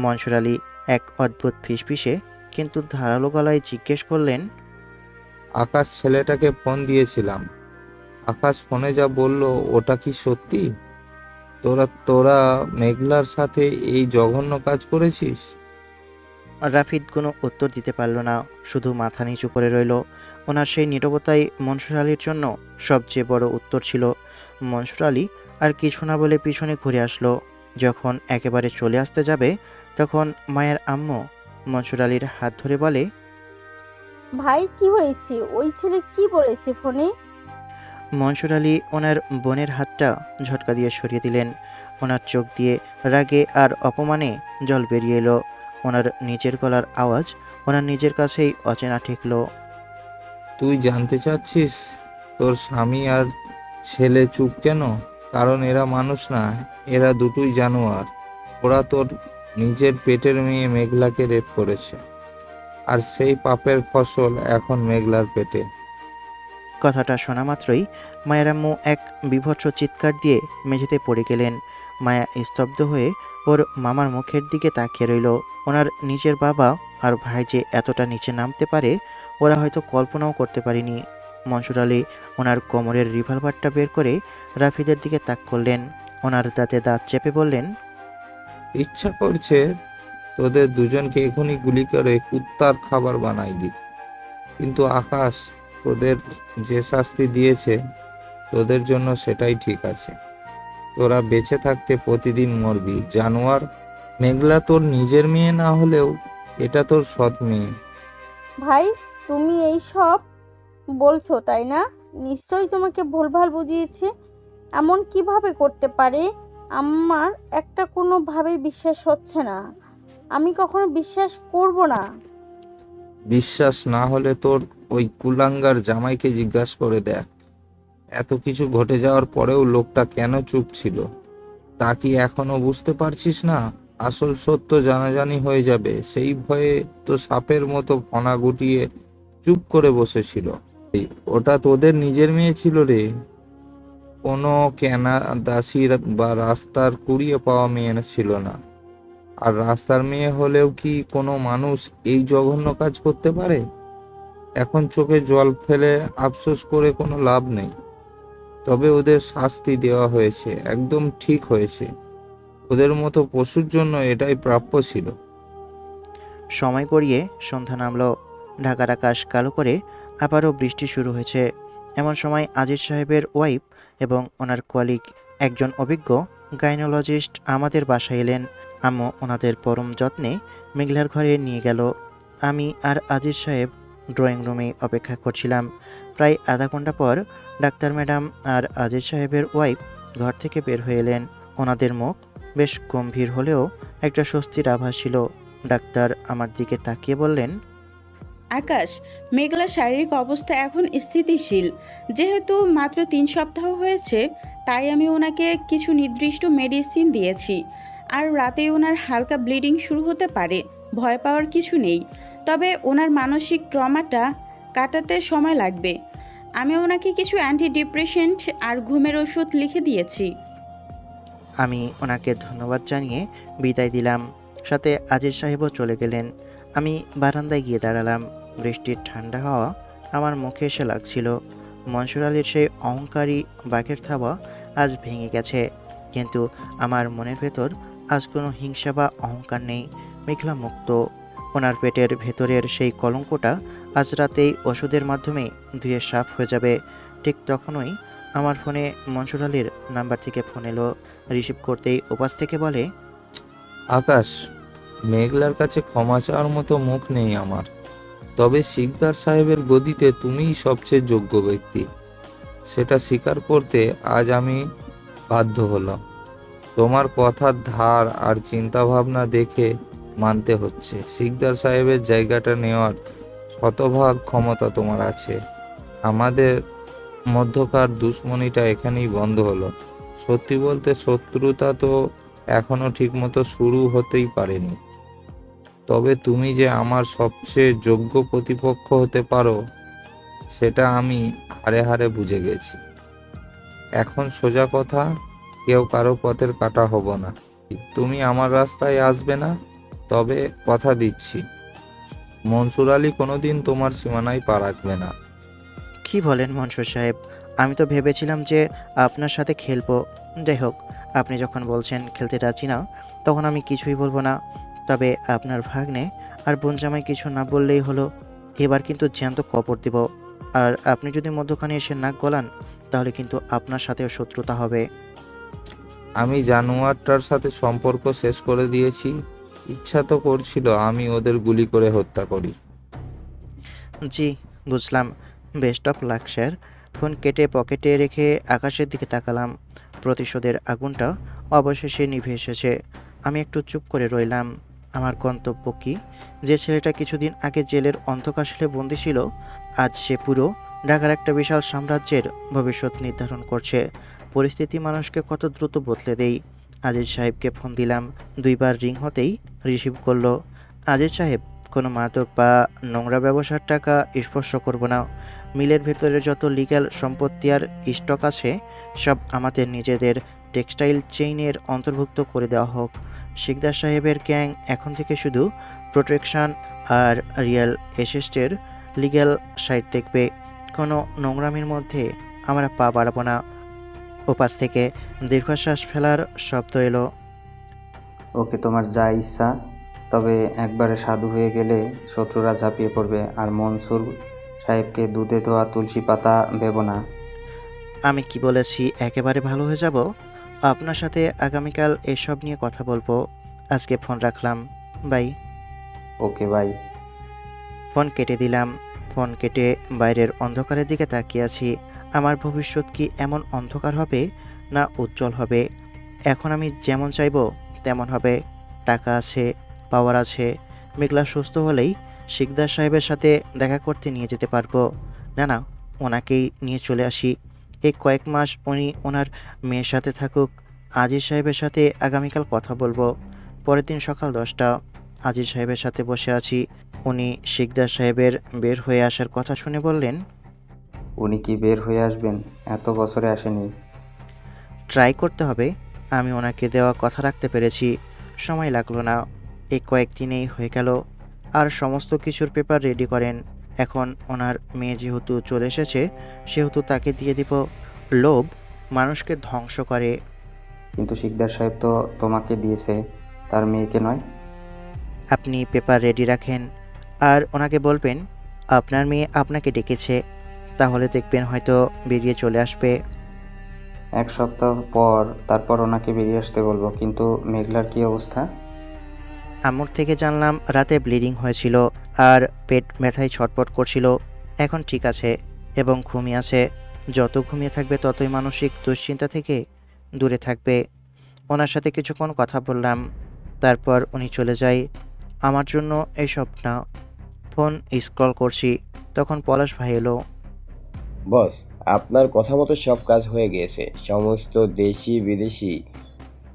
মনসুর আলী এক অদ্ভুত ফিসফিসে কিন্তু ধারালো গলায় জিজ্ঞেস করলেন, আকাশ ছেলেটাকে ফোন দিয়েছিলাম। আকাশ ফোনে যা বলল ওটা কি সত্যি? তোরা তোরা মেঘলার সাথে এই জঘন্য কাজ করেছিস? রাফিদ কোনো উত্তর দিতে পারল না, শুধু মাথা নিচু করে রইল। ওনার সেই নীরবতাই মনসুর আলীর জন্য সবচেয়ে বড় উত্তর ছিল। মনসুর আলী আর কিছু না বলে পিছনে ঘুরে আসলো। যখন একেবারে চলে আসতে যাবে তখন মায়ের আম্মু মনসুর আলীর হাত ধরে বলে, ভাই কি হয়েছে? ওই ছেলে কি বলেছে ফোনে? মনসুর আলী ওনার বোনের হাতটা ঝটকা দিয়ে সরিয়ে দিলেন। ওনার চোখ দিয়ে রাগে আর অপমানে জল বেরিয়ে এলো। ওনার নিজের গলার আওয়াজ ওনার নিজের কাছেই অচেনা ঠেকল। তুই জানতে চাচ্ছিস তোর স্বামী আর ছেলে চুপ কেন? কারণ এরা মানুষ না, এরা দুটোই জানোয়ার। ওরা তোর নিজের পেটের মেয়ে মেঘলাকে রেপ করেছে, আর সেই পাপের ফসল এখন মেঘলার পেটে। কথাটা শোনা মাত্রই মায়ের আম্মু এক বীভৎস চিৎকার দিয়ে মেঝেতে পড়ে গেলেন। মায়া স্তব্ধ হয়ে ওর মামার মুখের দিকে তাকিয়ে রইল। ওনার নিজের বাবা আর ভাই যে এতটা নিচে নামতে পারে ওরা হয়তো কল্পনাও করতে পারেনি। মনসুর আলী ওনার কোমরের রিভলভারটা বের করে রাফিদের দিকে তাক করলেন। ওনার দাঁতে দাঁত চেপে বললেন, ইচ্ছা করছে তোদের দুজনকে এখনই গুলি করে কুত্তার খাবার বানাই দি, কিন্তু আকাশ তোদের যে শাস্তি দিয়েছে তোদের জন্য সেটাই ঠিক আছে। তোরা বেঁচে থাকতে প্রতিদিন মরবি, জানোয়ার। মেঘলা তোর নিজের মেয়ে না হলেও এটা তোর সৎ মেয়ে। ভাই, তুমি এই সব বলছো তাই না? নিশ্চয়ই তোমাকে ভুলভাল বুঝিয়েছে। এমন কিভাবে করতে পারে? আমার একটা কোনোভাবেই বিশ্বাস হচ্ছে না। আমি কখনো বিশ্বাস করব না। বিশ্বাস না হলে তোর ওই কুলাঙ্গার জামাইকে জিজ্ঞাসা করে দেখ। এত কিছু ঘটে যাওয়ার পরেও লোকটা কেন চুপ ছিল তা কি এখনো বুঝতে পারছিস না? আসল সত্য জানাজানি হয়ে যাবে সেই ভয়ে তো সাপের মতো ফনা গুটিয়ে চুপ করে বসেছিল। ওটা তোদের নিজের মেয়ে ছিল রে, কোনো কেনা দাসীর বা রাস্তার কুড়িয়ে পাওয়া মেয়ে ছিল না। আর রাস্তার মেয়ে হলেও কি কোনো মানুষ এই জঘন্য কাজ করতে পারে? এখন চোখে জল ফেলে আফসোস করে কোনো লাভ নেই। তবে ওদের শাস্তি দেওয়া হয়েছে, একদম ঠিক হয়েছে। ওদের মতো পশুর জন্য এটাই প্রাপ্য ছিল। সময় গড়িয়ে সন্ধ্যা নামলো। ঢাকার আকাশ কালো করে আবারও বৃষ্টি শুরু হয়েছে। এমন সময় আজিজ সাহেবের ওয়াইফ এবং ওনার কলিগ একজন অভিজ্ঞ গাইনোলজিস্ট আমাদের বাসায় এলেন। আম্মু ওনাদের পরম যত্নে মেঘলার ঘরে নিয়ে গেল। আমি আর আজিজ সাহেব ড্রয়িং রুমে অপেক্ষা করছিলাম। প্রায় আধা ঘন্টা পর ডাক্তার ম্যাডাম আর আজিজ সাহেবের ওয়াইফ ঘর থেকে বের হয়ে এলেন। ওনাদের মুখ বেশ গম্ভীর হলেও একটা স্বস্তির আভাস ছিল। ডাক্তার আমার দিকে তাকিয়ে বললেন, আকাশ, মেঘলার শারীরিক অবস্থা এখন স্থিতিশীল। যেহেতু মাত্র 3 সপ্তাহ হয়েছে, তাই আমি ওনাকে কিছু নির্দিষ্ট মেডিসিন দিয়েছি। আর রাতেই ওনার হালকা ব্লিডিং শুরু হতে পারে, ভয় পাওয়ার কিছু নেই। তবে ওনার মানসিক ট্রমাটা কাটাতে সময় লাগবে। আমি ওনাকে কিছু অ্যান্টি ডিপ্রেশেন্ট আর ঘুমের ওষুধ লিখে দিয়েছি। আমি ওনাকে ধন্যবাদ জানিয়ে বিদায় দিলাম। সাথে আজিজ সাহেবও চলে গেলেন। আমি বারান্দায় গিয়ে দাঁড়ালাম। বৃষ্টির ঠান্ডা হাওয়া আমার মুখে এসে লাগছিল। মনসুর আলীর সেই অহংকারী বাঘের থাবা আজ ভেঙে গেছে, কিন্তু আমার মনের ভেতর আজ কোনো হিংসা বা অহংকার নেই। মেঘলা মুক্ত। ওনার পেটের ভেতরের সেই কলঙ্কটা আজ রাতেই ওষুধের মাধ্যমে ধুয়ে সাফ হয়ে যাবে। ঠিক তখনই আমার ফোনে মনসুর আলীর নাম্বার থেকে ফোন এলো। রিসিভ করতেই ওপাশ থেকে বলে, আকাশ, মেঘলার কাছে ক্ষমা চাওয়ার মতো মুখ নেই আমার। তবে শিকদার সাহেবের গদিতে তুমিই সবচেয়ে যোগ্য ব্যক্তি, সেটা স্বীকার করতে আজ আমি বাধ্য হলাম। তোমার কথার ধার আর চিন্তাভাবনা দেখে মানতে হচ্ছে, শিকদার সাহেবের জায়গাটা নেওয়ার শতভাগ ক্ষমতা তোমার আছে। আমাদের মধ্যকার দুশ্মনীটা এখানেই বন্ধ হলো। সত্যি বলতে শত্রুতা তো এখনো ঠিকমতো শুরু হতেই পারেনি। তবে তুমি যে আমার সবচেয়ে যোগ্য প্রতিপক্ষ হতে পারো, সেটা আমি হাড়ে হাড়ে বুঝে গেছি। এখন সোজা কথা, কেউ কারো পথের কাঁটা হব না। তুমি আমার রাস্তায় আসবে না, তবে কথা দিচ্ছি মনসুর আলী কোনোদিন তোমার সীমানায় পা রাখবে না। কি বলেন মনসুর সাহেব? আমি তো ভেবেছিলাম যে আপনার সাথে খেলবো। যাই হোক, আপনি যখন বলছেন খেলতে রাজি না, তখন আমি কিছুই বলবো না। তবে আপনার ভাগ্নে আর বোনজামাই কিছু না বললেই হলো। এবার কিন্তু জ্যান্ত কবর দিব। আর আপনি যদি মধ্যখানে এসে নাক গলান, তাহলে কিন্তু আপনার সাথেও শত্রুতা হবে। আমি জানোয়ারটার সাথে সম্পর্ক শেষ করে দিয়েছি। ইচ্ছা তো করছিল আমি ওদের গুলি করে হত্যা করি। জি, বুঝলাম। Best of luck sir. Phone কেটে পকেটে রেখে আকাশের দিকে তাকালাম। প্রতিশোধের আগুনটা অবশেষে নিভে এসেছে। আমি একটু চুপ করে রইলাম। আমার গন্তব্য কি? যে ছেলেটা কিছুদিন আগে জেলের অন্ধকার সেলে বন্দী ছিল, আজ সে পুরো ঢাকার একটা বিশাল সাম্রাজ্যের ভবিষ্যৎ নির্ধারণ করছে। পরিস্থিতি মানুষকে কত দ্রুত বদলে দেয়। আজিজ সাহেবকে ফোন দিলাম। 2 বার রিং হতেই রিসিভ করলো। আজিজ সাহেব, কোনো মাদক বা নোংরা ব্যবসার টাকা স্পর্শ করব না। মিলের ভেতরে যত লিগ্যাল সম্পত্তি আর স্টক আছে, সব আমাদের নিজেদের টেক্সটাইল চেইনের অন্তর্ভুক্ত করে দেওয়া হোক। শিকদার সাহেবের গ্যাং এখন থেকে শুধু প্রোটেকশন আর রিয়েল এস্টেটের লিগ্যাল সাইড দেখবে। কোনো নোংরামির মধ্যে আমরা পা বাড়াবো না। ওপাশ থেকে দীর্ঘশ্বাস ফেলার শব্দ এলো। ওকে, তোমার যা ইচ্ছা, তবে একবারে সাধু হয়ে গেলে শত্রুরা ঝাঁপিয়ে পড়বে। আর মনসুর সাহেবকে দুধে ধোয়া তুলসী পাতা ভেবো না। আমি কি বলেছি একেবারে ভালো হয়ে যাব? আপনার সাথে আগামীকাল এসব নিয়ে কথা বলবো। আজকে ফোন রাখলাম। বাই। Okay, by. ফোন কেটে দিলাম। ফোন কেটে বাইরের অন্ধকারের দিকে তাকিয়ে আছি। আমার ভবিষ্যৎ কি এমন অন্ধকার হবে, না উজ্জ্বল হবে? এখন আমি যেমন চাইবো তেমন হবে। টাকা আছে, পাওয়ার আছে। মেঘলা সুস্থ হলেই শিকদার সাহেবের সাথে দেখা করতে নিয়ে যেতে পারবো। না, ওনাকেই নিয়ে চলে আসি। এই কয়েক মাস উনি ওনার মেয়ের সাথে থাকুক। আজিজ সাহেবের সাথে আগামীকাল কথা বলবো। পরের দিন সকাল 10টা। আজিজ সাহেবের সাথে বসে আছি। উনি শিকদার সাহেবের বের হয়ে আসার কথা শুনে বললেন, উনি কি বের হয়ে আসবেন? এত বছরে আসেনি। ট্রাই করতে হবে। আমি ওনাকে দেওয়া কথা রাখতে পেরেছি। সময় লাগলো না, এই কয়েকদিনেই হয়ে গেল। আর সমস্ত কিছুর পেপার রেডি করেন। এখন ওনার মেয়ে যেহেতু চলে এসেছে, সেহেতু তাকে দিয়ে দিব। লোভ মানুষকে ধ্বংস করে। কিন্তু শিকদার সাহেব তো তোমাকে দিয়েছে, তার মেয়েকে নয়। আপনি পেপার রেডি রাখেন, আর ওনাকে বলবেন আপনার মেয়ে আপনাকে ডেকেছে। তাহলে দেখবেন হয়তো বেরিয়ে চলে আসবে। 1 সপ্তাহ পর তারপর ওনাকে বেরিয়ে আসতে বলবো। কিন্তু মেঘলার কি অবস্থা? আম্মুর থেকে জানলাম রাতে ব্লিডিং হয়েছিল আর পেট ব্যথায় ছটপট করছিল। এখন ঠিক আছে এবং ঘুমিয়ে আছে। যত ঘুমিয়ে থাকবে ততই মানসিক দুশ্চিন্তা থেকে দূরে থাকবে। ওনার সাথে কিছুক্ষণ কথা বললাম, তারপর উনি চলে যায়। আমার জন্য এইসব না। ফোন স্ক্রল করছি, তখন পলাশ ভাই এলো। বস, আপনার কথা মতো সব কাজ হয়ে গিয়েছে। সমস্ত দেশি বিদেশি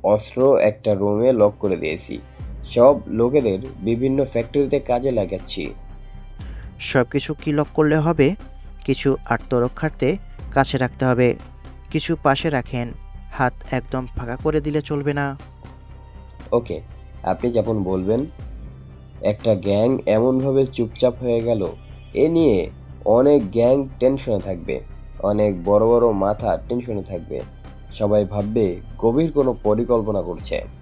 অস্ত্র একটা রুমে লক করে দিয়েছি। সব লোকেদের বিভিন্ন ফ্যাক্টরিতে কাজে লাগাচ্ছি। সব কিছু কি লক করলে হবে? কিছু আত্মরক্ষার্থে কাছে রাখতে হবে, কিছু পাশে রাখেন। হাত একদম ফাঁকা করে দিলে চলবে না। ওকে, আপনি যেমন বলবেন। একটা গ্যাং এমনভাবে চুপচাপ হয়ে গেল, এ নিয়ে অনেক গ্যাং টেনশনে থাকবে, অনেক বড় বড় মাথা টেনশনে থাকবে। সবাই ভাববে গভীর কোনো পরিকল্পনা করছে।